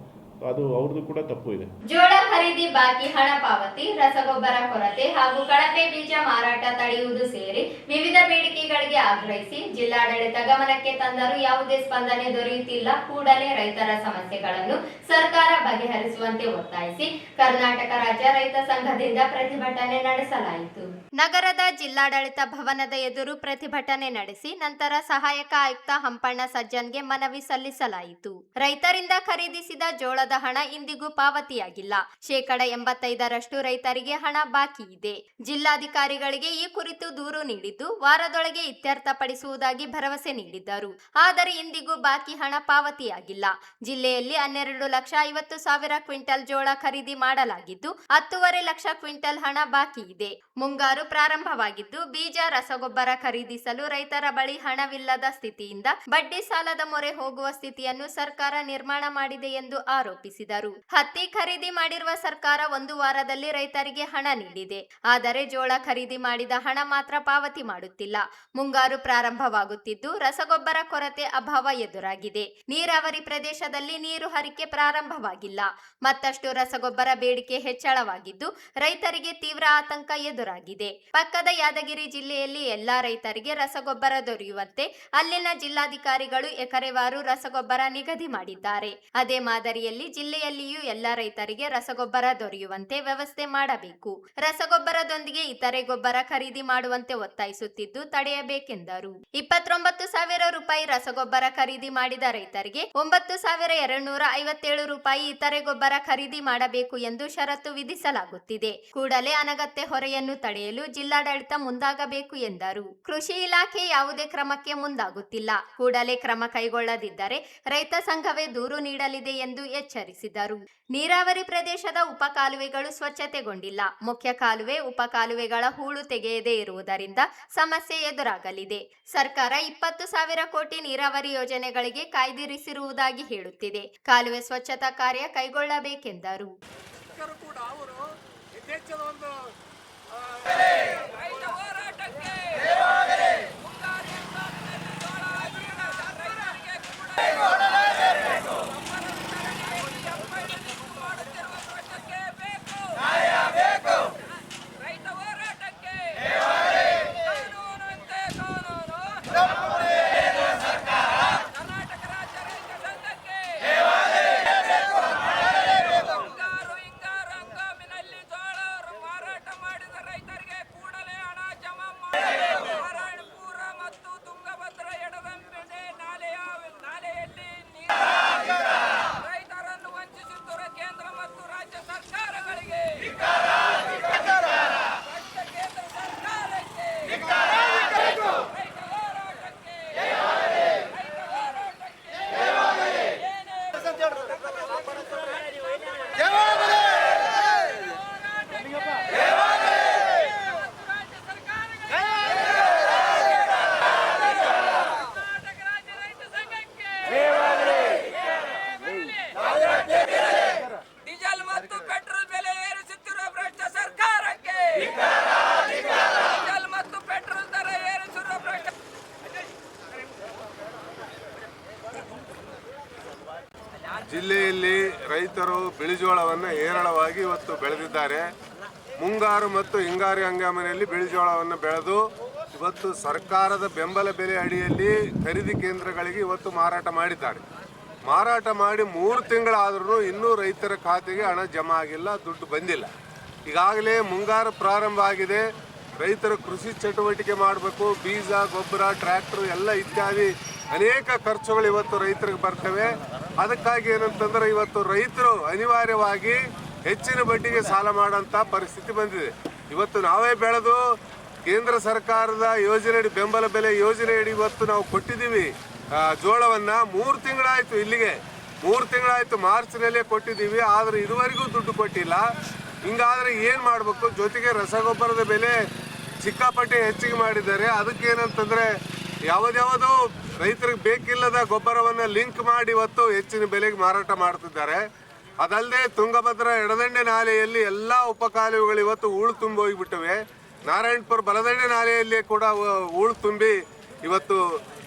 ಅದು ಅವ್ರದ್ದು ಕೂಡ ತಪ್ಪು ಇದೆ. ಜೋಳ ಖರೀದಿ ಬಾಕಿ ಹಣ ಪಾವತಿ, ರಸಗೊಬ್ಬರ ಕೊರತೆ ಹಾಗೂ ಕಳಪೆ ಬೀಜ ಮಾರಾಟ ತಡೆಯುವುದು ಸೇರಿ ವಿವಿಧ ಬೇಡಿಕೆಗಳಿಗೆ ಆಗ್ರಹಿಸಿ ಜಿಲ್ಲಾಡಳಿತ ಗಮನಕ್ಕೆ ತಂದರೂ ಯಾವುದೇ ಸ್ಪಂದನೆ ದೊರೆಯುತ್ತಿಲ್ಲ. ಕೂಡಲೇ ರೈತರ ಸಮಸ್ಯೆಗಳನ್ನು ಸರ್ಕಾರ ಬಗೆಹರಿಸುವಂತೆ ಒತ್ತಾಯಿಸಿ ಕರ್ನಾಟಕ ರಾಜ್ಯ ರೈತ ಸಂಘದಿಂದ ಪ್ರತಿಭಟನೆ ನಡೆಸಲಾಯಿತು. ನಗರದ ಜಿಲ್ಲಾಡಳಿತ ಭವನದ ಎದುರು ಪ್ರತಿಭಟನೆ ನಡೆಸಿ ನಂತರ ಸಹಾಯಕ ಆಯುಕ್ತ ಹಂಪಣ್ಣ ಸಜ್ಜನ್ಗೆ ಮನವಿ ಸಲ್ಲಿಸಲಾಯಿತು. ರೈತರಿಂದ ಖರೀದಿಸಿದ ಜೋಳದ ಹಣ ಇಂದಿಗೂ ಪಾವತಿಯಾಗಿಲ್ಲ. 85% ರೈತರಿಗೆ ಹಣ ಬಾಕಿ ಇದೆ. ಜಿಲ್ಲಾಧಿಕಾರಿಗಳಿಗೆ ಈ ಕುರಿತು ದೂರು ನೀಡಿದ್ದು ವಾರದೊಳಗೆ ಇತ್ಯರ್ಥಪಡಿಸುವುದಾಗಿ ಭರವಸೆ ನೀಡಿದ್ದರು. ಆದರೆ ಇಂದಿಗೂ ಬಾಕಿ ಹಣ ಪಾವತಿಯಾಗಿಲ್ಲ. ಜಿಲ್ಲೆಯಲ್ಲಿ 12,50,000 ಕ್ವಿಂಟಲ್ ಜೋಳ ಖರೀದಿ ಮಾಡಲಾಗಿದ್ದು 10.5 ಲಕ್ಷ ಕ್ವಿಂಟಲ್ ಹಣ ಬಾಕಿ ಇದೆ. ಮುಂಗಾರು ಪ್ರಾರಂಭವಾಗಿದ್ದು ಬೀಜ, ರಸಗೊಬ್ಬರ ಖರೀದಿಸಲು ರೈತರ ಬಳಿ ಹಣವಿಲ್ಲದ ಸ್ಥಿತಿಯಿಂದ ಬಡ್ಡಿ ಸಾಲದ ಮೊರೆ ಹೋಗುವ ಸ್ಥಿತಿಯನ್ನು ಸರ್ಕಾರ ನಿರ್ಮಾಣ ಮಾಡಿದೆ ಎಂದು ಆರೋಪಿಸಿದರು. ಹತ್ತಿ ಖರೀದಿ ಮಾಡಿರುವ ಸರ್ಕಾರ 1 ವಾರದಲ್ಲಿ ರೈತರಿಗೆ ಹಣ ನೀಡಿದೆ. ಆದರೆ ಜೋಳ ಖರೀದಿ ಮಾಡಿದ ಹಣ ಮಾತ್ರ ಪಾವತಿ ಮಾಡುತ್ತಿಲ್ಲ. ಮುಂಗಾರು ಪ್ರಾರಂಭವಾಗುತ್ತಿದ್ದು ರಸಗೊಬ್ಬರ ಕೊರತೆ ಅಭಾವ ಎದುರಾಗಿದೆ. ನೀರಾವರಿ ಪ್ರದೇಶದಲ್ಲಿ ನೀರು ಹರಿಕೆ ಪ್ರಾರಂಭವಾಗಿಲ್ಲ. ಮತ್ತಷ್ಟು ರಸಗೊಬ್ಬರ ಬೇಡಿಕೆ ಹೆಚ್ಚಳವಾಗಿದ್ದು ರೈತರಿಗೆ ತೀವ್ರ ಆತಂಕ ಎದುರಾಗಿದೆ. ಪಕ್ಕದ ಯಾದಗಿರಿ ಜಿಲ್ಲೆಯಲ್ಲಿ ಎಲ್ಲಾ ರೈತರಿಗೆ ರಸಗೊಬ್ಬರ ದೊರೆಯುವಂತೆ ಅಲ್ಲಿನ ಜಿಲ್ಲಾಧಿಕಾರಿಗಳು ಎಕರೆವಾರು ರಸಗೊಬ್ಬರ ನಿಗದಿ ಮಾಡಿದ್ದಾರೆ. ಅದೇ ಮಾದರಿಯಲ್ಲಿ ಜಿಲ್ಲೆಯಲ್ಲಿಯೂ ಎಲ್ಲಾ ರೈತರಿಗೆ ರಸಗೊಬ್ಬರ ದೊರೆಯುವಂತೆ ವ್ಯವಸ್ಥೆ ಮಾಡಬೇಕು. ರಸಗೊಬ್ಬರದೊಂದಿಗೆ ಇತರೆ ಗೊಬ್ಬರ ಖರೀದಿ ಮಾಡುವಂತೆ ಒತ್ತಾಯಿಸುತ್ತಿದ್ದು ತಡೆಯಬೇಕೆಂದರು. 29,000 ರೂಪಾಯಿ ರಸಗೊಬ್ಬರ ಖರೀದಿ ಮಾಡಿದ ರೈತರಿಗೆ 9,257 ರೂಪಾಯಿ ಇತರೆ ಗೊಬ್ಬರ ಖರೀದಿ ಮಾಡಬೇಕು ಎಂದು ಷರತ್ತು ವಿಧಿಸಲಾಗುತ್ತಿದೆ. ಕೂಡಲೇ ಅನಗತ್ಯ ಹೊರೆಯನ್ನು ತಡೆಯಲು ಜಿಲ್ಲಾಡಳಿತ ಮುಂದಾಗಬೇಕು ಎಂದರು. ಕೃಷಿ ಇಲಾಖೆ ಯಾವುದೇ ಕ್ರಮಕ್ಕೆ ಮುಂದಾಗುತ್ತಿಲ್ಲ. ಕೂಡಲೇ ಕ್ರಮ ಕೈಗೊಳ್ಳದಿದ್ದರೆ ರೈತ ಸಂಘವೇ ದೂರು ನೀಡಲಿದೆ ಎಂದು ಎಚ್ಚರಿಸಿದರು. ನೀರಾವರಿ ಪ್ರದೇಶದ ಉಪಕಾಲುವೆಗಳು ಸ್ವಚ್ಛತೆಗೊಂಡಿಲ್ಲ. ಮುಖ್ಯ ಕಾಲುವೆ, ಉಪಕಾಲುವೆಗಳ ಹೂಳು ತೆಗೆಯದೇ ಇರುವುದರಿಂದ ಸಮಸ್ಯೆ ಎದುರಾಗಲಿದೆ. ಸರ್ಕಾರ 20,000 ಕೋಟಿ ನೀರಾವರಿ ಯೋಜನೆಗಳಿಗೆ ಕಾಯ್ದಿರಿಸಿರುವುದಾಗಿ ಹೇಳುತ್ತಿದೆ. ಕಾಲುವೆ ಸ್ವಚ್ಛತಾ ಕಾರ್ಯ ಕೈಗೊಳ್ಳಬೇಕೆಂದರು. ಜಿಲ್ಲೆಯಲ್ಲಿ ರೈತರು ಬಿಳಿಜೋಳವನ್ನು ಹೇರಳವಾಗಿ ಇವತ್ತು ಬೆಳೆದಿದ್ದಾರೆ. ಮುಂಗಾರು ಮತ್ತು ಹಿಂಗಾರು ಹಂಗಾಮಿನಲ್ಲಿ ಬಿಳಿಜೋಳವನ್ನು ಬೆಳೆದು ಇವತ್ತು ಸರ್ಕಾರದ ಬೆಂಬಲ ಬೆಲೆ ಅಡಿಯಲ್ಲಿ ಖರೀದಿ ಕೇಂದ್ರಗಳಿಗೆ ಇವತ್ತು ಮಾರಾಟ ಮಾಡಿದ್ದಾರೆ. ಮಾರಾಟ ಮಾಡಿ 3 ತಿಂಗಳಾದರೂ ಇನ್ನೂ ರೈತರ ಖಾತೆಗೆ ಹಣ ಜಮಾ ಆಗಿಲ್ಲ, ದುಡ್ಡು ಬಂದಿಲ್ಲ. ಈಗಾಗಲೇ ಮುಂಗಾರು ಪ್ರಾರಂಭ ಆಗಿದೆ. ರೈತರು ಕೃಷಿ ಚಟುವಟಿಕೆ ಮಾಡಬೇಕು, ಬೀಜ, ಗೊಬ್ಬರ, ಟ್ರ್ಯಾಕ್ಟರ್ ಎಲ್ಲ ಇತ್ಯಾದಿ ಅನೇಕ ಖರ್ಚುಗಳು ಇವತ್ತು ರೈತರಿಗೆ ಬರ್ತವೆ. ಅದಕ್ಕಾಗಿ ಏನಂತಂದ್ರೆ ಇವತ್ತು ರೈತರು ಅನಿವಾರ್ಯವಾಗಿ ಹೆಚ್ಚಿನ ಬಡ್ಡಿಗೆ ಸಾಲ ಮಾಡೋಂಥ ಪರಿಸ್ಥಿತಿ ಬಂದಿದೆ. ಇವತ್ತು ನಾವೇ ಬೆಳೆದು ಕೇಂದ್ರ ಸರ್ಕಾರದ ಯೋಜನೆಯಡಿ ಬೆಂಬಲ ಬೆಲೆ ಯೋಜನೆಯಡಿ ಇವತ್ತು ನಾವು ಕೊಟ್ಟಿದ್ದೀವಿ ಜೋಳವನ್ನು. 3 ತಿಂಗಳಾಯಿತು, ಇಲ್ಲಿಗೆ 3 ತಿಂಗಳಾಯಿತು, ಮಾರ್ಚ್ನಲ್ಲೇ ಕೊಟ್ಟಿದ್ದೀವಿ. ಆದರೆ ಇದುವರೆಗೂ ದುಡ್ಡು ಕೊಟ್ಟಿಲ್ಲ. ಹಿಂಗಾದರೆ ಏನು ಮಾಡಬೇಕು? ಜೊತೆಗೆ ರಸಗೊಬ್ಬರದ ಬೆಲೆ ಸಿಕ್ಕಾಪಟ್ಟೆ ಹೆಚ್ಚಿಗೆ ಮಾಡಿದ್ದಾರೆ. ಅದಕ್ಕೇನಂತಂದರೆ ಯಾವುದ್ಯಾವುದೋ ರೈತರಿಗೆ ಬೇಕಿಲ್ಲದ ಗೊಬ್ಬರವನ್ನು ಲಿಂಕ್ ಮಾಡಿ ಇವತ್ತು ಹೆಚ್ಚಿನ ಬೆಲೆಗೆ ಮಾರಾಟ ಮಾಡ್ತಿದ್ದಾರೆ. ಅದಲ್ಲದೆ ತುಂಗಭದ್ರಾ ಎಡದಂಡೆ ನಾಲೆಯಲ್ಲಿ ಎಲ್ಲ ಉಪಕಾಲುವೆಗಳು ಇವತ್ತು ಹೂಳು ತುಂಬಿ ಹೋಗಿಬಿಟ್ಟಿವೆ. ನಾರಾಯಣಪುರ ಬಲದಂಡೆ ನಾಲೆಯಲ್ಲಿ ಕೂಡ ಹೂಳು ತುಂಬಿ ಇವತ್ತು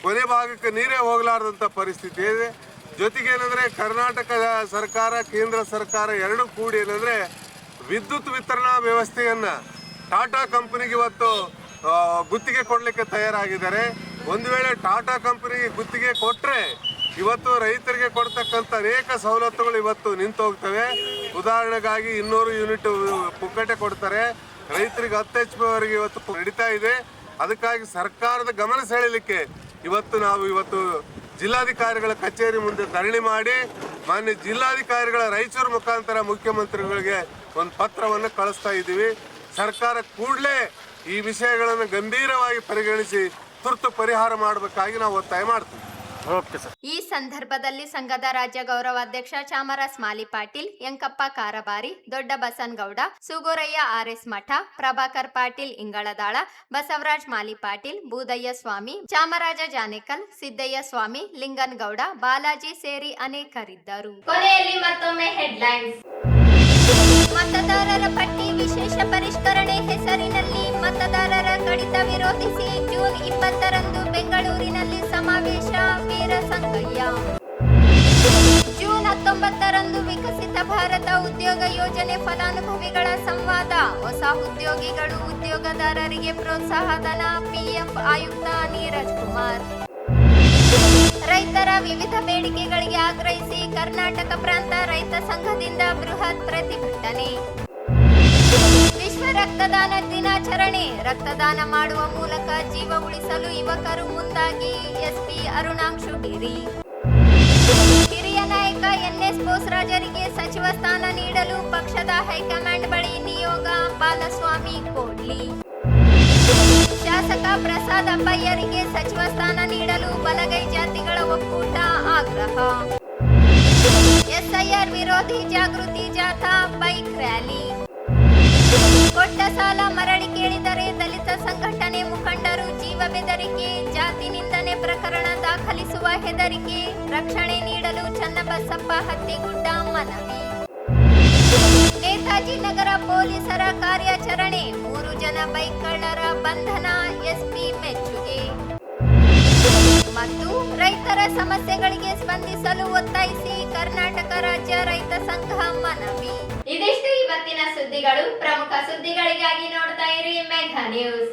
ಕೊನೆ ಭಾಗಕ್ಕೆ ನೀರೇ ಹೋಗಲಾರ್ದಂಥ ಪರಿಸ್ಥಿತಿ ಇದೆ. ಜೊತೆಗೆ ಏನಂದರೆ ಕರ್ನಾಟಕ ಸರ್ಕಾರ, ಕೇಂದ್ರ ಸರ್ಕಾರ ಎರಡೂ ಕೂಡಿ ಏನಂದರೆ ವಿದ್ಯುತ್ ವಿತರಣಾ ವ್ಯವಸ್ಥೆಯನ್ನು ಟಾಟಾ ಕಂಪನಿಗೆ ಇವತ್ತು ಗುತ್ತಿಗೆ ಕೊಡಲಿಕ್ಕೆ ತಯಾರಾಗಿದ್ದಾರೆ. ಒಂದು ವೇಳೆ ಟಾಟಾ ಕಂಪನಿಗೆ ಗುತ್ತಿಗೆ ಕೊಟ್ಟರೆ ಇವತ್ತು ರೈತರಿಗೆ ಕೊಡ್ತಕ್ಕಂಥ ಅನೇಕ ಸವಲತ್ತುಗಳು ಇವತ್ತು ನಿಂತು ಹೋಗ್ತವೆ. ಉದಾಹರಣೆಗಾಗಿ 200 ಯೂನಿಟ್ ಪುಕ್ಕಟೆ ಕೊಡ್ತಾರೆ, ರೈತರಿಗೆ 10 HP ವರೆಗೆ ಇವತ್ತು ನಡೀತಾ ಇದೆ. ಅದಕ್ಕಾಗಿ ಸರ್ಕಾರದ ಗಮನ ಸೆಳೆಯಲಿಕ್ಕೆ ಇವತ್ತು ನಾವು ಜಿಲ್ಲಾಧಿಕಾರಿಗಳ ಕಚೇರಿ ಮುಂದೆ ಧರಣಿ ಮಾಡಿ ಮಾನ್ಯ ಜಿಲ್ಲಾಧಿಕಾರಿಗಳ ರಾಯಚೂರು ಮುಖಾಂತರ ಮುಖ್ಯಮಂತ್ರಿಗಳಿಗೆ ಒಂದು ಪತ್ರವನ್ನು ಕಳಿಸ್ತಾ ಇದ್ದೀವಿ. ಸರ್ಕಾರ ಕೂಡಲೇ ಈ ವಿಷಯಗಳನ್ನು ಗಂಭೀರವಾಗಿ ಪರಿಗಣಿಸಿ ತುರ್ತು ಪರಿಹಾರ ಮಾಡಬೇಕಾಗಿ ನಾವು ಒತ್ತಾಯ ಮಾಡ್ತೀವಿ. ಈ ಸಂದರ್ಭದಲ್ಲಿ ಸಂಘದ ರಾಜ್ಯ ಗೌರವಾಧ್ಯಕ್ಷ ಚಾಮರಾಜ ಮಾಲಿ ಪಾಟೀಲ್, ಯಂಕಪ್ಪ ಕಾರಬಾರಿ, ದೊಡ್ಡ ಬಸನಗೌಡ, ಸುಗೋರಯ್ಯ ಆರ್ಎಸ್ ಮಠ, ಪ್ರಭಾಕರ್ ಪಾಟೀಲ್ ಇಂಗಳದಾಳ, ಬಸವರಾಜ್ ಮಾಲಿ ಪಾಟೀಲ್, ಬೂದಯ್ಯ ಸ್ವಾಮಿ, ಚಾಮರಾಜ ಜಾನೇಕಲ್, ಸಿದ್ದಯ್ಯ ಸ್ವಾಮಿ, ಲಿಂಗನಗೌಡ, ಬಾಲಾಜಿ ಸೇರಿ ಅನೇಕರಿದ್ದರು. ಕೊನೆಯಲ್ಲಿ ಮತ್ತೊಮ್ಮೆ ಹೆಡ್ಲೈನ್ಸ್. ಮತದಾರರ ಪಟ್ಟಿ ವಿಶೇಷ ಪರಿಷ್ಕರಣೆ ಹೆಸರಿನಲ್ಲಿ ಮತದಾರರ ಕಡಿತ ವಿರೋಧಿಸಿ ಜೂನ್ 20ರಂದು ಬೆಂಗಳೂರಿನಲ್ಲಿ ಸಮಾವೇಶ. ವೀರ ಸಂಗಯ್ಯ. ಜೂನ್ 19ರಂದು ವಿಕಸಿತ ಭಾರತ ಉದ್ಯೋಗ ಯೋಜನೆ ಫಲಾನುಭವಿಗಳ ಸಂವಾದ. ಹೊಸ ಉದ್ಯೋಗಿಗಳು ಉದ್ಯೋಗದಾರರಿಗೆ ಪ್ರೋತ್ಸಾಹಧನ. ಪಿಎಫ್ ಆಯುಕ್ತ ನೀರಜ್ ಕುಮಾರ್. ರೈತರ ವಿವಿಧ ಬೇಡಿಕೆಗಳಿಗೆ ಆಗ್ರಹಿಸಿ ಕರ್ನಾಟಕ ಪ್ರಾಂತ ರೈತ ಸಂಘದಿಂದ ಬೃಹತ್ ಪ್ರತಿಭಟನೆ. ವಿಶ್ವ ರಕ್ತದಾನ ದಿನಾಚರಣೆ. ರಕ್ತದಾನ ಮಾಡುವ ಮೂಲಕ ಜೀವ ಉಳಿಸಲು ಯುವಕರು ಮುಂದಾಗಿ. ಎಸ್ಪಿ ಅರುಣಾಂಶು ಡಿರಿ. ಹಿರಿಯ ನಾಯಕ ಎನ್ಎಸ್ ಬೋಸರಾಜರಿಗೆ ಸಚಿವ ಸ್ಥಾನ ನೀಡಲು ಪಕ್ಷದ ಹೈಕಮಾಂಡ್ ಬಳಿ ನಿಯೋಗ. ಬಾಲಸ್ವಾಮಿ ಕೋಡ್ಲಿ. ಶಾಸಕ ಪ್ರಸಾದ್ ಅಪ್ಪಯ್ಯರಿಗೆ ಸಚಿವ ಸ್ಥಾನ ನೀಡಲು ಬಲಗೈ ಜಾತಿಗಳ ಒಕ್ಕೂಟ ಆಗ್ರಹ. ಎಸ್ಐಆರ್ ವಿರೋಧಿ ಜಾಗೃತಿ ಜಾಥಾ, ಬೈಕ್ ರ್ಯಾಲಿ. ಕೊಟ್ಟ ಸಾಲ ಮರಳಿ ಕೇಳಿದರೆ ದಲಿತ ಸಂಘಟನೆ ಮುಖಂಡರು ಜೀವ ಬೆದರಿಕೆ. ಜಾತಿ ನಿಂದನೆ ಪ್ರಕರಣ ದಾಖಲಿಸುವ ಹೆದರಿಕೆ. ರಕ್ಷಣೆ ನೀಡಲು ಚನ್ನಬಸಪ್ಪ ಹತ್ತಿಗುಡ್ಡ ಮನವಿ. ನೇತಾಜಿ ನಗರ ಪೊಲೀಸರ ಕಾರ್ಯಾಚರಣೆ. 3 ಜನ ಬೈಕ್ ಕಳ್ಳರ ಬಂಧನ. ಎಸ್ಪಿ ಮೆಚ್ಚುಗೆ. ಮತ್ತು ರೈತರ ಸಮಸ್ಯೆಗಳಿಗೆ ಸ್ಪಂದಿಸಲು ಒತ್ತಾಯಿಸಿ ಕರ್ನಾಟಕ ರಾಜ್ಯ ರೈತ ಸಂಘ ಮನವಿ. ಇದಿಷ್ಟು ಇವತ್ತಿನ ಸುದ್ದಿಗಳು. ಪ್ರಮುಖ ಸುದ್ದಿಗಳಿಗಾಗಿ ನೋಡ್ತಾ ಇರಿ ಮೆಗಾ ನ್ಯೂಸ್.